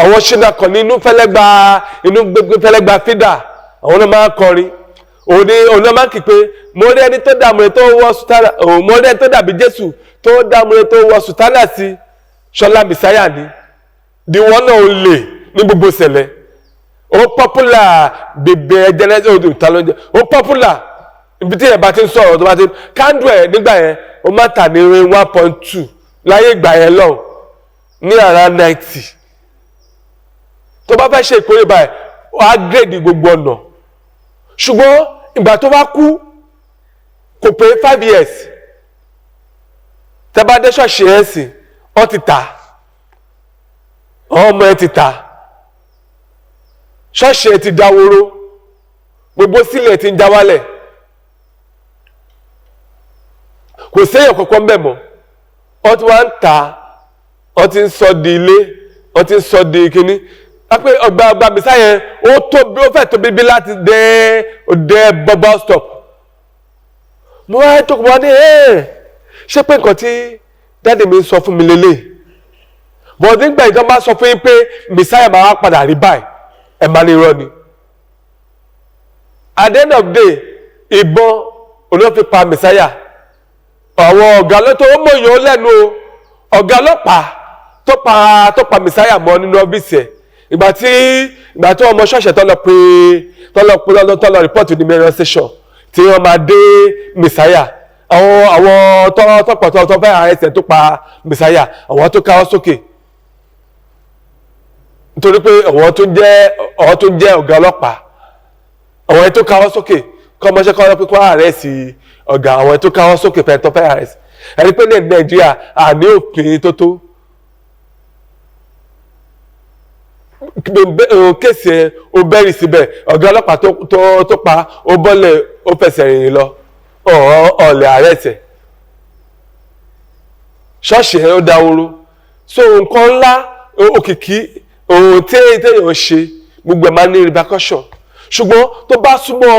[SPEAKER 1] àwọn ṣínà kan ní inú fẹ́lẹ́gba fídà àwọn náà máa ń kọrin òun náà máa ń kí pé mo rí ẹni tó dààmú rẹ tó wọ sùtánà mo rí ẹni tó dàbí jésù tó dààmú rẹ tó wọ sùtánà sí ṣọlá mẹsáyà ni diwọn náà ò lè ní gbogbo ṣẹlẹ̀ ó pọ́pùlà bèbè ẹjẹlẹ́sẹ̀ òdò ìtàlọ́jẹ ó pọ́pùlà ibi tí ẹ̀ bá ti ń sọ̀rọ̀ tó bá ti kándù ẹ̀ nígbà yẹn ó máa tà ní 1.2 láyé ìgbà yẹn lọ ní around 90 tó bá fẹ́ ṣe ìkórè báyìí ó á gírèdì gbogbo ọ̀nà ṣùgbọ́n ìgbà tó bá kú kò pé 5 years tẹ́ bá dé ṣọ́ọ̀ṣì ẹ̀ sì ó ti tà ọmọ ẹ ti tà ṣọ́ọ̀ṣì ẹ ti dáwóró gbogbo sílẹ̀ ti ń já wálẹ̀ kò séèyàn kankan bẹ̀ mọ́ wọ́n ti wá ń tà wọ́n ti ń sọ di ilé wọ́n ti ń sọ di kínní pé ọgbà bísà yẹn ó fẹ́ tó bíbí láti dé bubble stop mo wá tó kọ́ wá ní ṣé pé nǹkan tí dáàdì mi ń sọ fún mi lélẹ̀ bọ̀ nígbà ìjọba bá sọ fún yín pé messiah máa padà rí báyìí ẹ̀ máa ní irọ́ ni at the end of the day ìbọn olóòfin pa messiah àwọn ọ̀gá lọ́tọ́ ó mọ̀ yàn lẹ́nu ọ̀gá ọlọ́pàá tó pa messiah mọ́ nínú ọ́fíìsì ẹ̀ ìgbà tí ọmọ ṣọ́ọ̀ṣẹ̀ tọ́lọ report ní main station tí wọ́n máa dé messiah àwọn tọ́pọ̀ tó fẹ́ àrẹ́sẹ̀ tó pa messiah àwọn tó káwọ́ sókè nítorí pé àwọn tó jẹ́ ọ̀gá ọlọ́pàá àwọn tó káwọ́ sókè kọ́ ọmọṣẹ́ kọ́ ọlọ́pẹ́ kọ́ àrẹ́sì ọ̀gá àwọn tó káwọ́ sókè fẹ́ tó fẹ́ àrẹ́sì ẹni pé ní Nàìjíríà àní òfin tó tó kéèsì ẹ ó bẹ́rì síbẹ̀ ọ̀gá ọlọ́pàá tó pa ó bọ́lẹ̀ ó fẹsẹ̀ rìn lọ ọ̀lẹ̀ àrẹ́sẹ̀ ṣọ́ọ̀ṣì ẹ̀ ó dáwóró so nǹkan ńlá òkìkí ohun tí èèyàn ṣe gbogbo ẹ̀ máa ní repercussion ṣùgbọ́n tó bá súnmọ́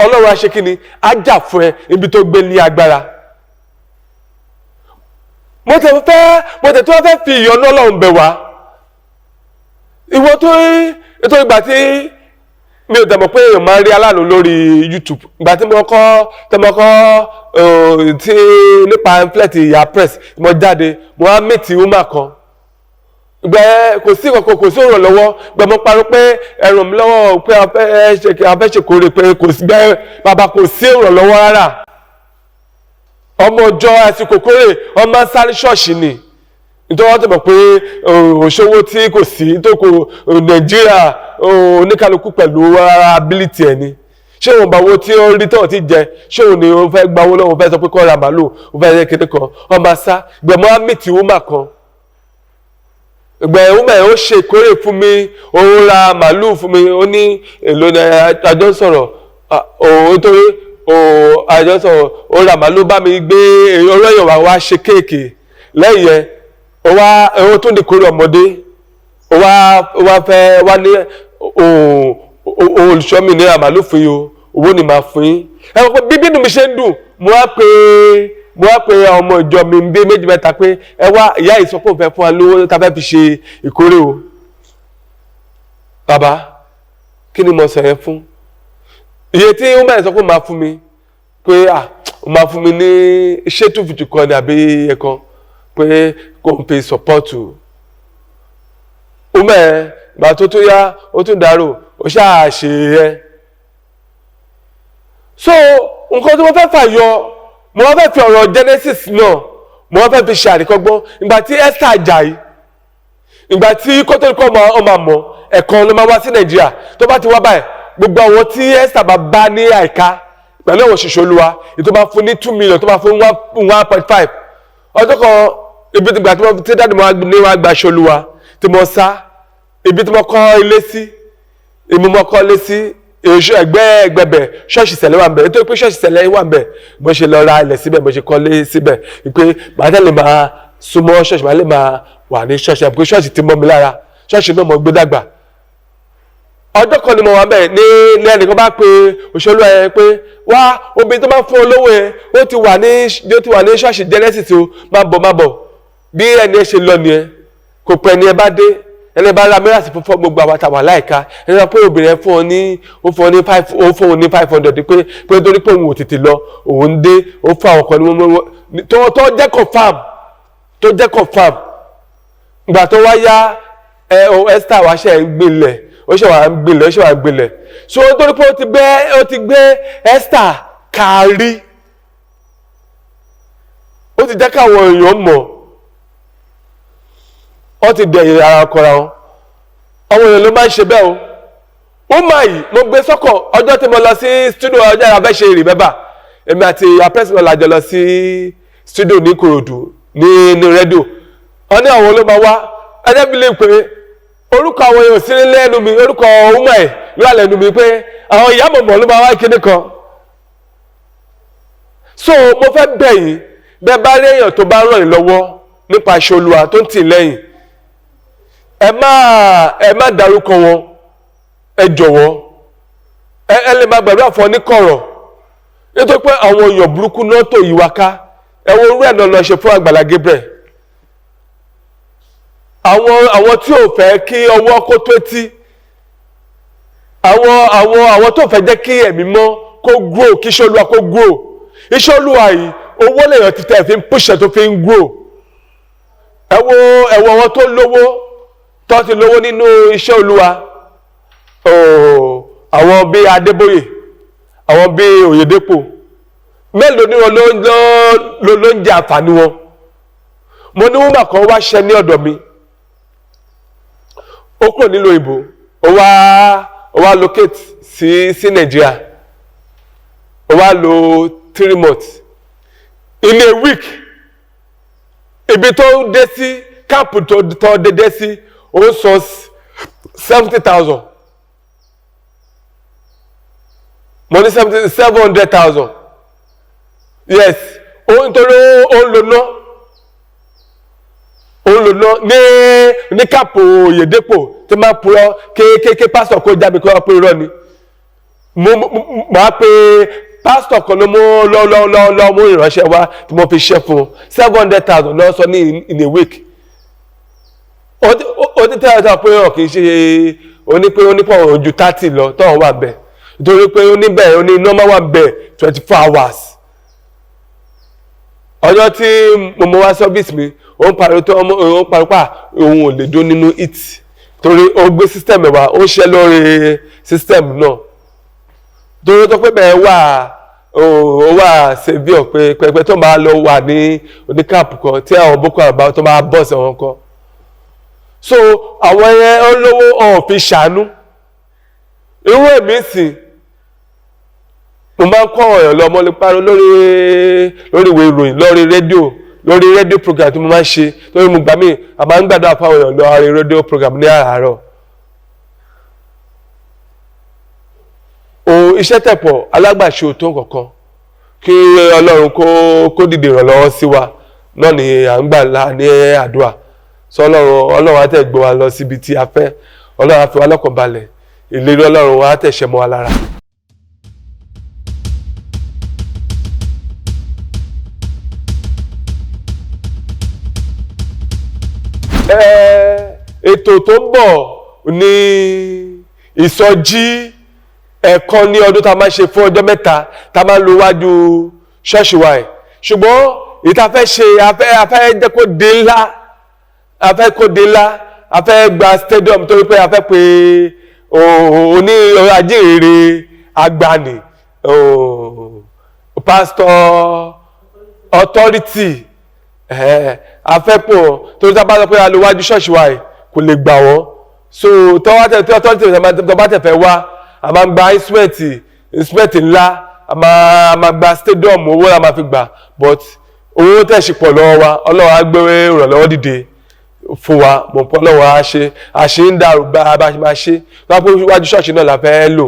[SPEAKER 1] Ọlọ́run á ṣe kí ni á jà fún ẹ ibi tó gbé ní agbára mo tẹ̀ tó wá fẹ́ fi ìyọ́nú Ọlọ́run bẹ̀ wá ìwọ tó ètò ìgbà tí mi ò dẹ̀ mọ̀ pé èèyàn máa ń rí aláàánú lórí YouTube ìgbà tí mo kọ́ tí nípa pamphlet ìyá press mo jáde mo wá mẹ́tì woman kan gbẹ kò sí kankan kò sí ìrànlọ́wọ́ gbẹ mo parọ́ pé ẹ ràn mí lọ́wọ́ pé afẹ́ ṣèkórè pé kò sí gbẹ bàbá kò sí ìrànlọ́wọ́ rárá ọmọ ọjọ́ àsìkò kórè ọmọ sáré ṣọ́ọ̀ṣì ni nítorí wọ́n ti mọ̀ pé òṣòwò tí kò sí tó kò Nàìjíríà oníkálukú pẹ̀lú ability ẹ̀ ni ṣé òun bá owó tí ó rí tó ti jẹ ṣé òun ni ó fẹ́ gbawó lọ́wọ́ ó fẹ́ sọ pé kó ra màálù ó fẹ́ yẹ kéde kan ọmọ sá gbẹ̀mọ́ àmìtì woman kan ìgbà woman ó ṣe ìkórè fún mi òun ra màálù fún mi ó ní èlò àjọ sọ̀rọ̀ nítorí àjọ sọ̀rọ̀ ó ra màálù bá mi gbé ọlọ́yọ̀ wá ṣe kéèkì lẹ́yìn yẹn ó tún di kórè ọmọdé ó wá fẹ́ wá ní olùṣọ́ mi ní àmàlú fún yìí o owó ni màá fún yín ẹ wọ́n pé bíbí inú mi ṣe ń dùn mo wá pé ọmọ ìjọ mi ń bí méjì mẹ́ta pé ẹ wá ìyá ìsọpọ̀ fẹ́ fún wa lówó tá a fẹ́ fi ṣe ìkórè o bàbá kí ni mo sọ yẹn fún iye tí ó máa sọ pé máa fún mi pé ó máa fún mi ní ṣé 250 kan ní àbí ẹ̀kan pé kò ń pe support ó mẹ́ẹ̀ gbà tó yá ó tún dárò ó ṣáà ṣe ẹ́ so nǹkan tí mo fẹ́ fàyọ mo wá fẹ́ fi ọ̀rọ̀ Genesis náà mo wá fẹ́ fi ṣe àríkọ́gbọ́n ìgbà tí Esther Ajayi ìgbà tí kótóríkọ́ ọmọ àmọ́ ẹ̀kan ló máa wá sí Nàìjíríà tó bá ti wá báyìí gbogbo àwọn tí Esther bá ní àìká pẹ̀lú àwọn òṣìṣẹ́ Olúwa ètò bá fún ní 2 million tó bá fún 1.5 ọjọ́ kan ibi tí gbà tí dáàdì mo ní wá gba aṣọ Olúwa tí mo sá ibi tí mo kọ́ ilé sí èmi mo kọ́ ilé sí èso ẹgbẹ́bẹ̀ ṣọ́ọ̀ṣì sẹ̀lẹ̀ wà ń bẹ̀ nítorí pé ṣọ́ọ̀ṣì sẹ̀lẹ̀ wà ń bẹ̀ mo ṣe lọ ra ilẹ̀ síbẹ̀ mo ṣe kọ́ ilé síbẹ̀ pé màá tẹ́lẹ̀ máa súnmọ́ ṣọ́ọ̀ṣì màá lè máa wà ní ṣọ́ọ̀ṣì àbúkọ́ ṣọ́ọ̀ṣì ti mọ́ mi lára ṣọ́ọ̀ṣì náà mo gbé dàgbà ọjọ́ kan ni mo wà bẹ̀ ní ẹnìkan bá pe òṣèlú ẹ̀ pé wá obìnrin tó bá fún olówó ẹ̀ ó ti wà ní ṣọ́ọ̀ṣì Genesis o má bọ̀ bí ẹni ẹ ṣe lọ nìyẹn kò pẹ́ ni ẹ bá dé ẹni bá ra mìíràn sí fún gbogbo àwọn àtàwọn aláìka ẹni pé obìnrin fún ọ ní 500 pé torí pé òun ò tètè lọ òun dé ó fún àwọn kan ní tó jẹ́ confam ìgbà tó wá yá Esther wá ṣe gbélẹ̀ ó ṣe wà gbélẹ̀ so torí pé ó ti gbé Esther kárí ó ti jẹ́ káwọn èèyàn mọ̀ ó ti dẹ̀yìn ara kọra wọn ọmọ èèyàn ló máa ń ṣe bẹ́ẹ̀ o ó máa yìí mo gbé sọ́kọ̀ ọjọ́ tí mo lọ sí studio ọjọ́ ìràbẹ́ ṣe remember èmi àti apẹ́sìmọ̀ làjọ lọ sí studio ní Ìkòròdú ní rédíò wọn ní àwọn ló máa wá ẹjẹ́ bí lè pé orúkọ àwọn èèyàn sí lẹ́nu mi orúkọ ọmọ ẹ̀ ló wà lẹ́nu mi pé àwọn ìyá mọ̀mọ́ ló máa wá kíní kan so mo fẹ́ bẹ̀ yín bẹ́ẹ̀ bá rí èèyàn tó bá ràn yín lọ́wọ́ nípa iṣẹ́ Olúwa tó ń tì lẹ́yìn ẹ má dárúkọ wọn ẹ jọ̀wọ́ ẹ lè máa gbàdúrà fún ọ ní kọ̀rọ̀ nítorí pé àwọn èèyàn burúkú náà tó yí wa ká ẹ wo orú ẹ̀ náà lọ ṣe fún Àgbàlá Gabriel àwọn tí ò fẹ́ kí ọwọ́ kó tó etí àwọn tó fẹ́ jẹ́ kí ẹ̀mí mọ́ kó grow kí iṣẹ́ Olúwa kó grow iṣẹ́ Olúwa yìí owó lèèyàn ti tẹ̀ fi ń pùṣẹ̀ tó fi ń grow ẹ wo àwọn tó lówó tó ti lówó nínú iṣẹ́ Olúwa àwọn bíi Adébóyè àwọn bíi Oyèdépò mélòó ní wọn ló ń jẹ àǹfààní wọn mo ní wọ́n kan wá ṣe ní ọ̀dọ̀ mi ó kúrò nílò ìbò ó wá locate sí Nàìjíríà ó wá lò 3 months in a week ibi tó dé sí káàpù tó dédé sí ó sọ 70,000 mo ní 700,000 yes ó nítorí ó ń lò ná ní káàpù Oyèdépò tí máa purọ́ kéèké pásítọ̀ kó jáde kó pé irọ́ ni mo á pé pásítọ̀ kan ló mú ìránṣẹ́ wá tí mo fi ṣe fún 700,000 lọ sọ ní in a week ó ti tẹ́lẹ̀ tó pé ọ̀ kìí ṣe ó ní pé ọ̀rọ̀ ju 30 lọ tó wà bẹ̀ nítorí pé ó ní bẹ́ẹ̀ ó ní iná máa wà bẹ̀ 24 hours ọjọ́ tí mo wá service mi ó ń pariwo pa òun ò lè dó nínú it torí ó gbé system ẹ̀ wá ó ṣe lórí system náà torí tó pé bẹ́ẹ̀ wà severe pé pẹpẹ tó máa lọ wà ní oníkàpù kan tí àwọn Boko Haram tó máa bọ́ọ̀sì wọn kan so àwọn yẹn ó lówó ọ̀hún fi ṣàánú irú èmi sì mo máa ń kọ́ ọ̀yàn lọ ọmọ lè parọ́ lórí ìwé ìròyìn lórí rédíò program tí mo máa ń ṣe lórí mo gbà mí a máa ń gbàdúrà fáwọn èèyàn lórí rédíò program ní àárọ̀ iṣẹ́ tẹ̀pọ̀ alágbàṣe òtó kankan kí Ọlọ́run kó dìde ìrànlọ́wọ́ sí wa náà ni à ń gbà ní àdúrà sọ Ọlọ́run á tẹ̀ gbé wa lọ síbi tí a fẹ́ Ọlọ́run á fi wa lọ́kàn balẹ̀ ìlérí Ọlọ́run á tẹ̀ ṣẹ́ mọ́ wa lára. Ètò tó ń bọ̀ ní ìsọjí ẹ̀kan ní ọdún tá a máa ṣe fún ọjọ́ mẹ́ta tá a máa lo wájú ṣọ́ọ̀ṣì wa ẹ̀ ṣùgbọ́n èyí tá a fẹ́ ṣe afẹ́ jẹ́ kó dé ńlá afẹ́ gba stadium torí pé afẹ́ pé oní ajínrere agbani pastor authority afẹ́ pọ̀ torí tá a bá sọ pé a lo wájú ṣọ́ọ̀ṣì wa ẹ̀ kò lè gbà wọ́n so tí authority tó bá tẹ̀ fẹ́ wá a máa gba instrument ńlá a máa gba stadium owó la máa fi gbà but owó tẹ̀sí pọ̀ lọ́wọ́ wa Ọlọ́run á gbé ìrànlọ́wọ́ dìde fún wa mọ̀ pọ̀ Ọlọ́run á ṣe ń dàrú bá a bá ṣe máa ṣe wọ́n á pé wájú ṣọ́ọ̀ṣì náà la fẹ́ lò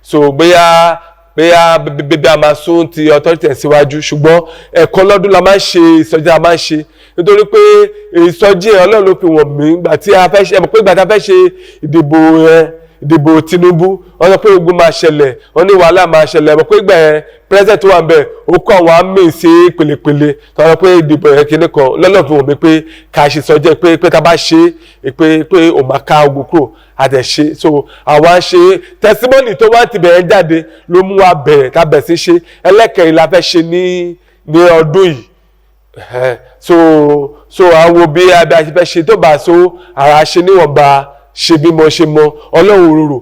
[SPEAKER 1] so bóyá a máa sún ti authority síwájú ṣùgbọ́n ẹ̀kan lọ́dún la máa ń ṣe ìsọjí a máa ń ṣe nítorí pé ìsọjí Ọlọ́run ló fi wọ̀n mí gbà tí a fẹ́ ṣe ẹ̀mọ̀ pé gbà tí a fẹ́ ṣe ìdìbò TINUBU wọ́n sọ pé ogun máa ṣẹlẹ̀ wọ́n ní wàhálà máa ṣẹlẹ̀ mọ̀ pé ìgbà yẹn president wà ń bẹ̀ ó kọ́ àwọn àmì sí pèlèpèlè tó sọ pé ìdìbò yẹn kìíní kan lọ́nà fi wọ̀n mi pé ká ṣe sọjẹ́ pé tá a bá ṣe pé ò máa ká ogun kúrò àtẹ̀ṣe so àwa ṣe testimony tó wá ti bẹ̀rẹ̀ jáde ló mú wa bẹ̀rẹ̀ ká bẹ̀ sí ṣe ẹlẹ́kẹ̀rin la fẹ́ ṣe ní ọdún yìí so àwọn bí a ṣe fẹ́ ṣe tó bá so ara ṣe níwọ̀nba ṣe bí mo ṣe mọ Ọlọ́run òróró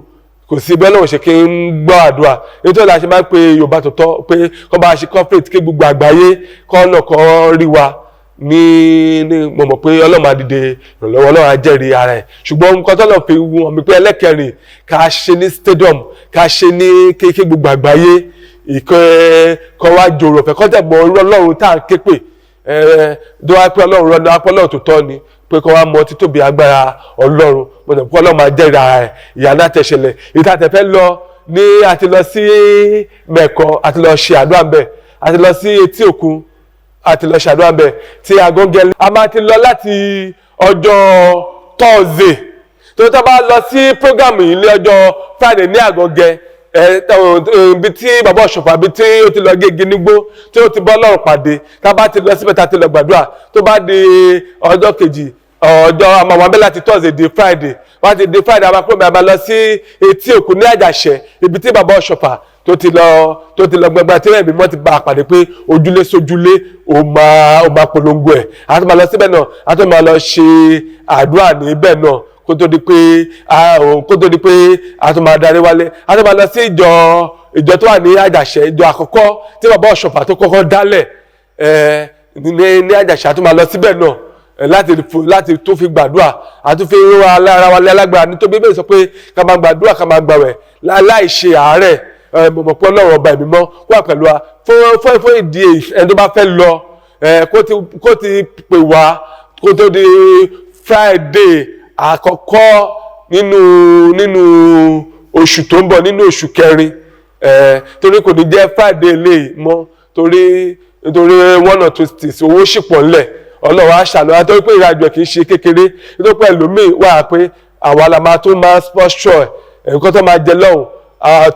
[SPEAKER 1] kò sí bí Ọlọ́run ṣe kí ń gbọ́ àdúrà nítorí la ṣe máa ń pe Yorùbá tòótọ́ pé kọ́ bá ṣe conflict kí gbogbo àgbáyé kọ́ náà kọ́ rí wa ní mo mọ̀ pé Ọlọ́run máa dìde ìrànlọ́wọ́ Ọlọ́run á jẹ́rìí ara ẹ̀ ṣùgbọ́n nǹkan tó lọ́ọ́ fi wọ́n mi pé ẹlẹ́kẹrin ká ṣe ní stadium ká ṣe ní kéèké gbogbo àgbáyé kọ́ wá jòrò ọ̀fẹ́ kọ́ tẹ̀ mọ́ Ọlọ́run tá à ń ké pè dọ́wọ́ pé Ọlọ́run rọ́ọ̀dọ́ apọ́lọ́ tòótọ́ ni pé kọ́ wá mọ títóbi agbára Ọlọ́run mo tẹ̀ pé Ọlọ́run máa jẹ́rìí ara ẹ̀ ìyànà àtẹ̀ṣẹlẹ̀ ìta tẹ̀fẹ́ lọ ní àti lọ sí Mẹ̀kọ àti lọ ṣe àdúrà ńbẹ̀ àti lọ sí etí òkun àti lọ ṣe àdúrà ńbẹ̀ tí agóńgẹ́lẹ́ a máa ti lọ láti ọjọ́ Thursday tó tá bá lọ sí program yìí ní ọjọ́ Friday ní àgọ́gẹ́ ibi tí bàbá ọ̀ṣọ̀fà ibi tí ó ti lọ gègé nígbó tí ó ti bọ́ Ọlọ́run pàdé tá bá ti lọ síbẹ̀ tá ti lọ gbàdúrà tó bá di ọjọ́ kejì ọjọ́ àmàwọn abẹ́ láti Thursday di Friday wọ́n ti di Friday àwọn akọ́bẹ̀ àbá lọ sí etí òkun ní Àjàṣẹ́ ibi tí bàbá ọ̀ṣọ̀fà tó ti lọ gbẹgbẹ tí ẹ̀mí mọ́ ti bá a pàdé pé ojúlé sójúlé ó máa polongo ẹ̀ àti máa lọ síbẹ̀ náà àti máa lọ ṣe àdúrà níbẹ̀ náà kó tó di pé a tún máa darí wálé a tún máa lọ sí ìjọ tó wà ní Àjàṣẹ́ ìjọ àkọ́kọ́ tí bàbá ọ̀ṣọ̀fà tó kọ́kọ́ dálẹ̀ ní Àjàṣẹ́ a tún máa lọ síbẹ̀ náà láti tó fi gbàdúrà àti fi rán ara wa lágbára nítorí bẹ́ẹ̀ sọ pé ká máa gbàdúrà ká máa gbàwẹ̀ láì ṣe àárẹ̀ mọ̀ pé Ọlọ́run ọba ẹ̀mí mọ́ wà pẹ̀lú wa fún ìdí ẹni tó bá fẹ́ lọ kó ti pè wá kó tó di Friday àkọ́kọ́ nínú oṣù tó ń bọ̀ nínú oṣù kẹrin torí kò ní jẹ́ Friday lè mọ́ nítorí one or two states owó ṣìpọ̀ ńlẹ̀ Ọlọ́run á ṣàlọ́ àtọ́rí pé ìrìnàjò kì í ṣe kékeré nítorí pé ẹlòmíì wà pé àwa la máa tó máa sponsor nǹkan tó máa jẹ lọ́hùn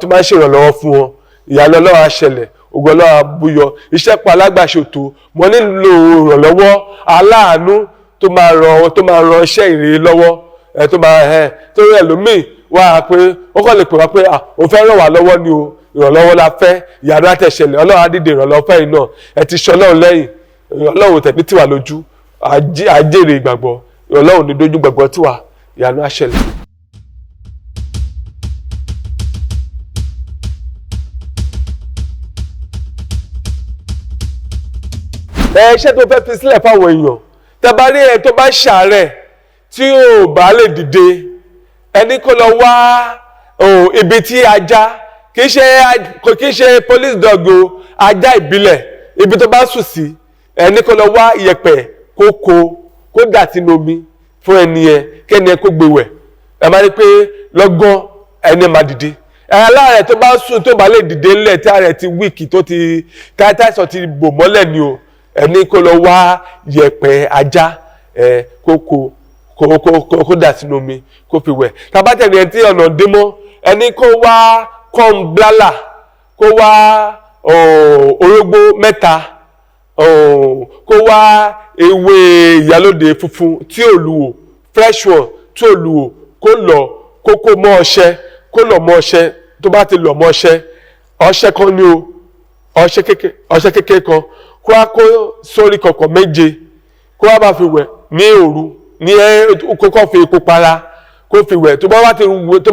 [SPEAKER 1] tó máa ń ṣèrànlọ́wọ́ fún wọn ìyàlọ́ Ọlọ́run á ṣẹlẹ̀ ògo Ọlọ́run á búyọ iṣẹ́ pa alágbàṣètò mo nílò ìrànlọ́wọ́ aláàánú tó máa ran iṣẹ́ ìrere lọ́wọ́ tó máa torí ẹlòmíì wá pé ó kàn lè pè wá pé ó fẹ́ ràn wá lọ́wọ́ ni o ìrànlọ́wọ́ la fẹ́ ìyanu àtẹ̀ṣẹlẹ̀ ọlọ́run á dìde ìrànlọ́wọ́ yìí náà ẹ ti ṣe ọlọ́run lẹ́yìn ọlọ́run tẹ̀lé tiwa lójú àjèrè ìgbàgbọ́ ọlọ́run ní dojú gbàgbọ́ tiwa ìyanu àṣẹlẹ̀. Iṣẹ́ tó fẹ́ fi sílẹ̀ fáwọn èèyàn tẹ́ bá rí ẹ tó bá ṣàárẹ̀ tí ò bá lè dìde ẹni kó lọ wá ibi tí ajá kì í ṣe police dog o ajá ìbílẹ̀ ibi tó bá sùn sí ẹni kó lọ wá iyẹ̀pẹ̀ kó dà sínú omi fún ẹni ẹ kẹ́ni ẹ kó gbé wẹ̀ ẹ máa rí pé lọ́gán ẹni máa dìde aláàrẹ̀ tó bá sùn tó bá lè dìde ńlẹ̀ tí ààrẹ ti wíìkì tó ti táìsàn ti bò mọ́lẹ̀ ni o ẹni kó lọ wá yẹ̀pẹ̀ ajá kó dà sínú omi kó fi wẹ̀ tabatẹni ẹni tí ọ̀nà dé mọ́ ẹni kó wá kọ́ńblálà kó wá orógbó mẹ́ta kó wá ewé ìyálóde funfun tí ò lùwò fresh one tí ò lùwò kó mọ́ ọṣẹ kó lọ mọ́ ọṣẹ tó bá ti lọ mọ́ ọṣẹ kan ní o ọṣẹ kékeré kan kó wá kó sórí kọ̀kọ̀ méje kó wá bá fi wẹ̀ ní òru ní kókó fi epo para kó fi wẹ̀ tó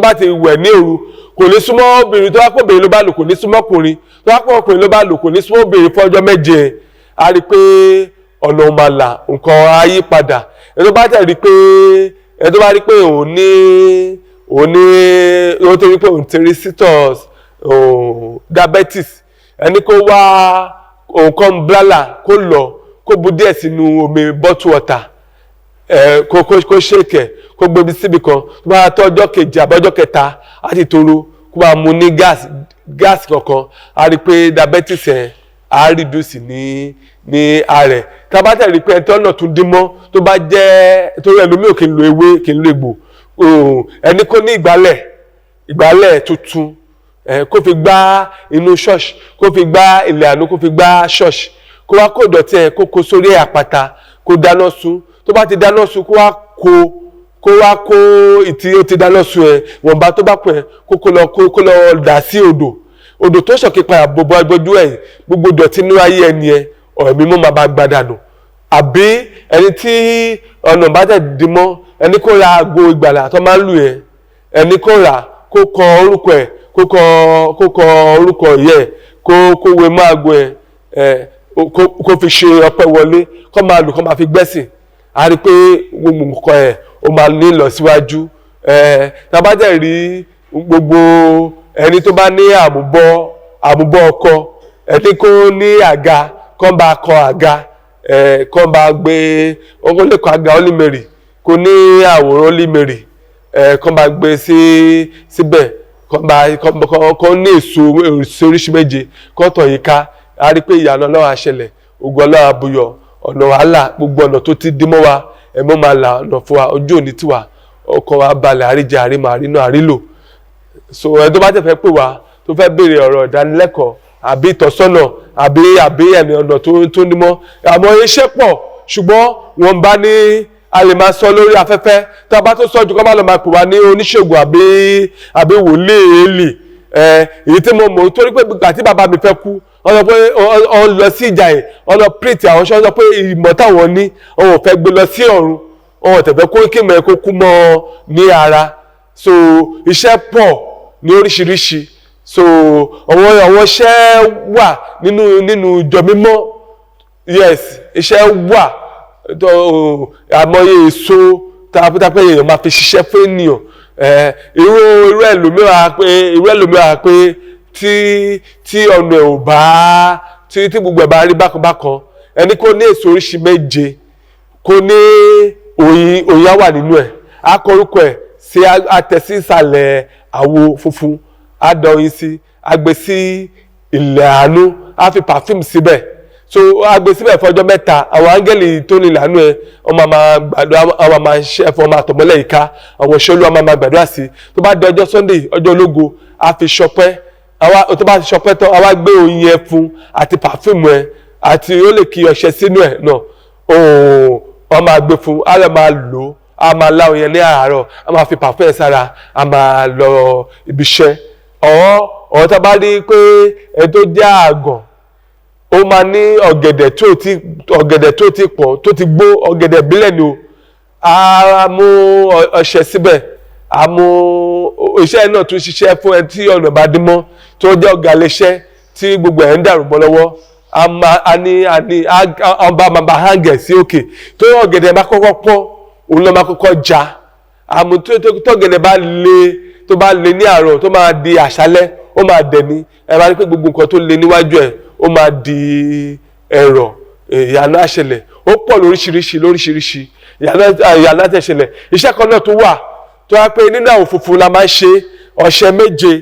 [SPEAKER 1] bá ti wẹ̀ ní òru kò ní súnmọ́ obìnrin tó bá pọ̀ obìnrin ló bá lò kò ní súnmọ́ ọkùnrin tó bá pọ̀ ọkùnrin ló bá lò kò ní súnmọ́ obìnrin fún ọjọ́ méje a rí pé ọ̀nà òmàlà nǹkan á yí padà ẹni tó bá tẹ̀ rí pé ẹni tó bá rí pé òun tó rí pé òun ti rí situs diabetes ẹni kó wá nǹkan blala kó lọ kó bu díẹ̀ sínú omi bottle water kó ṣèkẹ̀ kó gbé síbi kan tó bá tó ọjọ́ kejì àbọ̀jọ́ kẹta á ti toro kó máa mu ní gáàsì kankan á rí pé diabetes ẹ̀ á reduce ní ààrẹ tá a bá tẹ̀ rí pé ẹni tó ọ̀nà tún dín mọ́ tó bá jẹ́ torí ẹlòmíì kì í lo ewé kì í lo egbò ẹni kó ní ìgbálẹ̀ tuntun kó fi gbá inú ṣọ́ọ̀ṣì kó fi gbá ilẹ̀ àánú kó fi gbá ṣọ́ọ̀ṣì kó wá kó ìdọ̀tí ẹ̀ kó sórí àpáta kó dáná sun tó bá ti dáná sun kó wá kó ìtì ó ti dáná sun ẹ̀ wọ̀nba tó bá pẹ̀ kó lọ dà sí odò tó ṣọ̀kì padà bọ̀bọ̀ ẹgbẹ́jú ẹ̀ gbogbo ìdọ̀tí inú ayé ẹni ẹ̀ ọ̀rẹ́ mi mọ́ máa bá gbádànù àbí ẹni tí ọ̀nà bá tẹ̀ dì mọ́ ẹni kó ra aago ìgbàlà tó máa ń lù ẹ̀ ẹni kó ra kó kọ orúkọ ẹ̀ kó kọ orúkọ yẹ kó wé máàgò ẹ kó fi ṣe ọpẹ́ wọlé kó máa lò kó máa fi gbẹ́sìn a rí pé gbogbo nǹkan ẹ ó máa ní ìlọsíwájú tábàdẹ rí gbogbo ẹni tó bá ní àmúbọ̀ ọkọ ẹni kó ní àga kó bá kọ àga kó bá gbé ó lè kọ àga Holy kó ní àwòrán Holy kó bá gbé síbẹ̀ kọ́ ní èso oríṣi méje kọ́ tọ̀ yìí ká a rí pé ìyànà ọlọ́run àṣẹlẹ̀ ogun ọlọ́run àbúyọ ọ̀nà wàhálà gbogbo ọ̀nà tó ti dí mọ́ wa ẹ̀mọ́ máa là ọ̀nà fún wa ojú òní tiwa ọkọ̀ wa balẹ̀ àríjẹ àrímọ̀ àrínà àrílò so ẹ̀ tó bá tẹ̀ fẹ́ pè wá tó fẹ́ béèrè ọ̀rọ̀ ìdánilẹ́kọ̀ọ́ àbí ìtọ́sọ́nà àbí ẹ̀mí ọ̀nà tó ní mọ́ àmọ́ iṣẹ́ pọ̀ ṣùgbọ́n wọ́n bá ní a lè máa sọ lórí afẹ́fẹ́ tó a bá tó sọ́jú kọ́ bá lọ máa pè wá ní oníṣègùn àbí wòlíì èèlì èyí tí mo mọ̀ torí pé gbà tí bàbá mi fẹ́ kú wọ́n sọ pé wọ́n lọ sí ìjà yìí wọ́n lọ pírìtì àwọn ṣọ́ sọ pé ìmọ̀ táwọn ní wọ́n ò fẹ́ gbé lọ sí ọ̀run wọ́n ò tẹ̀fẹ́ kó kí mọ̀ ẹ́ kó kú mọ́ ní ara so iṣẹ́ pọ̀ ní oríṣiríṣi so àwọn iṣẹ́ wà nínú ìjọ mímọ́ yes iṣẹ́ wà àmọye èso tàbí èèyàn máa fi ṣiṣẹ́ fún ènìyàn irú ẹlòmíràn pé tí ọ̀nà ẹ̀ ò bá tí gbogbo ẹ̀ bá rí bákan ẹni kó ní èso oríṣi méje kó ní òyìn á wà nínú ẹ̀ á kọ orúkọ ẹ̀ sí àtẹ̀sí ìsàlẹ̀ àwo funfun á da oyin sí á gbé sí ilẹ̀ àánú á fi perfume síbẹ̀ so agbe síbẹ̀ fọjọ́ mẹ́ta àwọn áńgẹ́lì tó ní ìlànà ẹ̀ ọmọ máa gbàdúrà àwọn máa ṣe ẹ̀fọ́ máa tọ̀mọ́lẹ̀ ìka àwọn ìṣòlú ọmọ máa gbàdúrà sí tó bá di ọjọ́ Sunday ọjọ́ ológo á fi ṣọpẹ́ tó bá ti ṣọpẹ́ tán àwa gbé oyin ẹ̀ fún àti pàfíìmù ẹ̀ àti ó lè kí ọṣẹ sínú ẹ̀ náà wọ́n máa gbé fún á lè máa lò a máa lá oyin ní àárọ̀ a máa fi pàfẹ́ sára a máa lọ ibi iṣẹ́ ọ̀ tá bá rí pé ẹ tó jẹ́ àgàn ó máa ní ọ̀gẹ̀dẹ̀ tó ti pọ̀ tó ti gbó ọ̀gẹ̀dẹ̀ bílẹ̀ ni o a mú ọṣẹ síbẹ̀ a mú iṣẹ́ náà tún ṣiṣẹ́ fún ẹ tí ọ̀nà bá dín mọ́ tó jẹ́ ọ̀gá iléeṣẹ́ tí gbogbo ẹ̀ ń dàrú bọ́ lọ́wọ́ a bá hangẹ̀ sí òkè tó ọ̀gẹ̀dẹ̀ bá kọ́kọ́ pọ́n òun ló máa kọ́kọ́ já àmọ́ tó ọ̀gẹ̀dẹ̀ bá le ní àárọ̀ tó máa di àṣálẹ́ ó máa dẹ̀ni ẹ máa rí pé gbogbo nǹkan tó le níwájú ẹ̀ ó máa di ẹ̀rọ ìyanu àṣẹlẹ̀ ó pọ̀ lóríṣiríṣi ìyanu àṣẹlẹ̀ iṣẹ́ kan náà tó wà tó wá pé nínú àwọn funfun la máa ń ṣe ọ̀sẹ̀ méje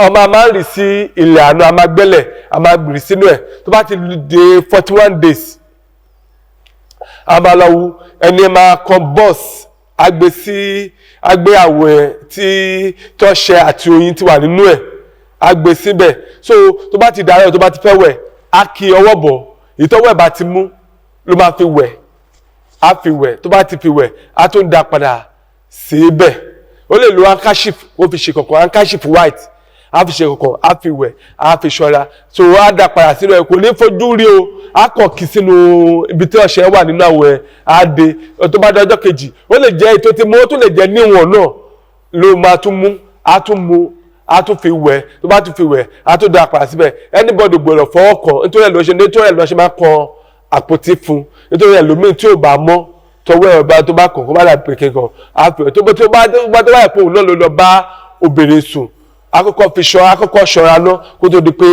[SPEAKER 1] ọmọ a máa ń rì sí ilẹ̀ àánú a máa gbẹ́lẹ̀ a máa rì sínú ẹ̀ tó bá ti di 41 days a máa lọ wu ẹni máa kan bọ́ọ̀sì agbé àwẹ̀ tí tọ́ṣẹ àti oyin ti wà nínú ẹ̀ agbé síbẹ̀ so tó bá ti dàárọ̀ tó bá ti fẹ́ wẹ̀ á kí ọwọ́ bọ̀ ìtọ́wọ́ ẹ̀ bá ti mú ló máa fi wẹ̀ á fi wẹ̀ tó bá ti fi wẹ̀ á tún dá padà síbẹ̀ ó lè lo handkerchief ó fi ṣe kọ̀kọ̀ handkerchief white á fi ṣe kọ̀kọ̀ á fi wẹ̀ á fi ṣọ́ra so á dá padà sínú ẹ̀ kò ní fojú rí o á kàn kí sínú ibi tí ọṣẹ wà nínú àwẹ̀ á de tó bá dọjọ́ kejì ó lè jẹ́ ètò tí mo ó tún lè jẹ́ níwọ̀n náà ló máa tún mú á tún fi wẹ̀ tó bá tún fi wẹ̀ á tún dá padà síbẹ̀ anybody gbọ́dọ̀ fọwọ́ kàn nítorí ẹ̀ ló ṣe máa kan àpótí fún nítorí ẹ̀ lómi tí ò bá mọ́ tọwọ́ ẹ̀ bá tó bá kàn kó má dà pé kankan á fi tó bá yẹ pé òun náà ló lọ bá obìnrin sùn akọ́kọ́ ṣọ́ra náà kó tó di pé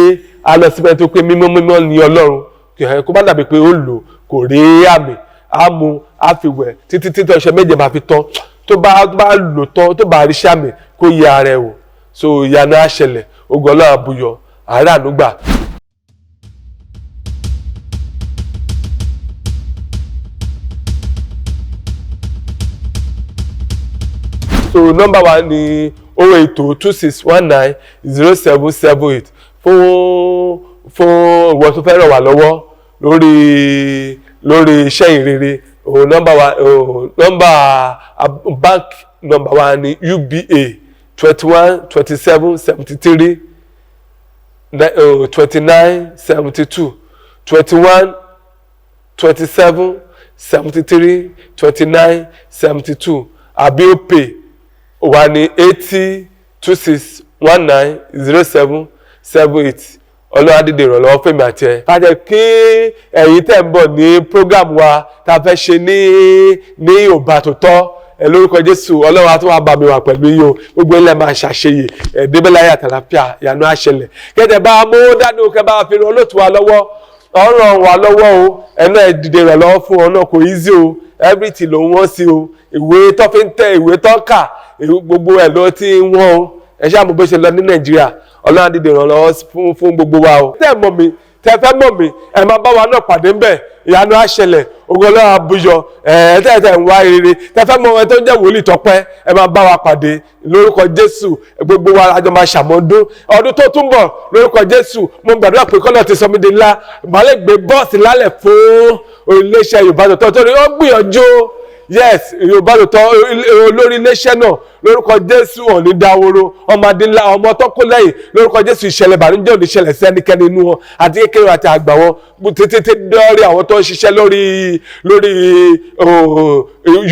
[SPEAKER 1] a lọ síbẹ̀ tó pé mímọ́ ní Ọlọ́run kó má dàbí pé ó lò kò rí àmì á mú á fi wẹ̀ títí ọṣẹ méje máa fi tán tó bá lò tán tó bá rí sàmì kó yẹ ara ẹ̀ wò so ìyanu á ṣẹlẹ̀ ogun Ọlọ́run àbúyọ àárẹ̀ ànúgbà. So number 1 ni 08261907778 fún ìwọ tó fẹ́ ràn wá lọ́wọ́ lórí iṣẹ́ ìrere number bank number 1 ni UBA 212773 2972 212773 2972 àbí ó pay wà ní 8026190778 ọlọ́wádìí ìrànlọ́wọ́ fèmí àti ẹ̀. ká jẹ́ kí ẹ̀yin tẹ̀ ń bọ̀ ní program wa tá a fẹ́ ṣe ní Yorùbá tó tọ́ ẹ lórúkọ Jésù Ọlọ́run á tún wá bá mi wà pẹ̀lú yín o gbogbo ilẹ̀ máa ṣàṣeyè ẹ̀ẹ́dẹ́gbẹ́láyà àtàlàfíà ìyanu àṣẹlẹ̀ kẹ́tẹ̀ bá mú dání kẹ́ bá fi ran olóòtú wa lọ́wọ́ ọ̀ràn wa lọ́wọ́ o ẹ̀nà ẹ̀dìdè ìrànlọ́wọ́ fún ọ náà kò easy o everything ló ń wọ́n sí o ìwé tó fi ń tẹ ìwé tó kà gbogbo ẹ̀ ló ti ń wọ́n o ẹ ṣáà mọ̀ bó ṣe lọ ní Nàìjíríà Ọlọ́run á dìde ìrànlọ́wọ́ fún gbogbo wa o. tẹ́ ẹ mọ̀ mi tẹ́ fẹ́ mọ̀ mi ẹ máa bá wa náà pàdé ńbẹ̀ ìyanu á ṣẹlẹ̀ ogun Ọlọ́run àbúyọ tẹ́ ń wá rere tẹ́ fẹ́ mọ̀ ẹ tó jẹ́ wòlíì Tọ́pẹ́ ẹ máa bá wa pàdé lórúkọ Jésù gbogbo wa àjọ máa ṣàmọ́dún ọdún tó tún bọ̀ lórúkọ Jésù mo gbàdúrà pé kọ́nà ti sọ mí di ńlá ìbálẹ̀ gbé bọ́ọ̀sì lálẹ̀ fún iléeṣẹ́ Yorùbá tó tọ́ torí ó gbìyànjú yes Yorùbá tó tọ́ olórí iléeṣẹ́ náà lórúkọ Jésù òní dáwóró ọmọdé ńlá ọmọ tó kó lẹ́yìn lórúkọ Jésù ìṣẹ̀lẹ̀ ìbànújẹ́ òní ṣẹlẹ̀ sí ẹnikẹ́ni inú wọn àti kékeré àti àgbà wọn títí dọ́rí àwọn tó ń ṣiṣẹ́ lórí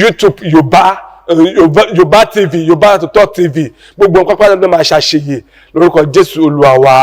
[SPEAKER 1] YouTube Yorùbá TV Yorùbá tó tọ́ TV gbogbo nǹkan pátá ló máa ṣàṣeyè lórúkọ Jésù Olúwa wa.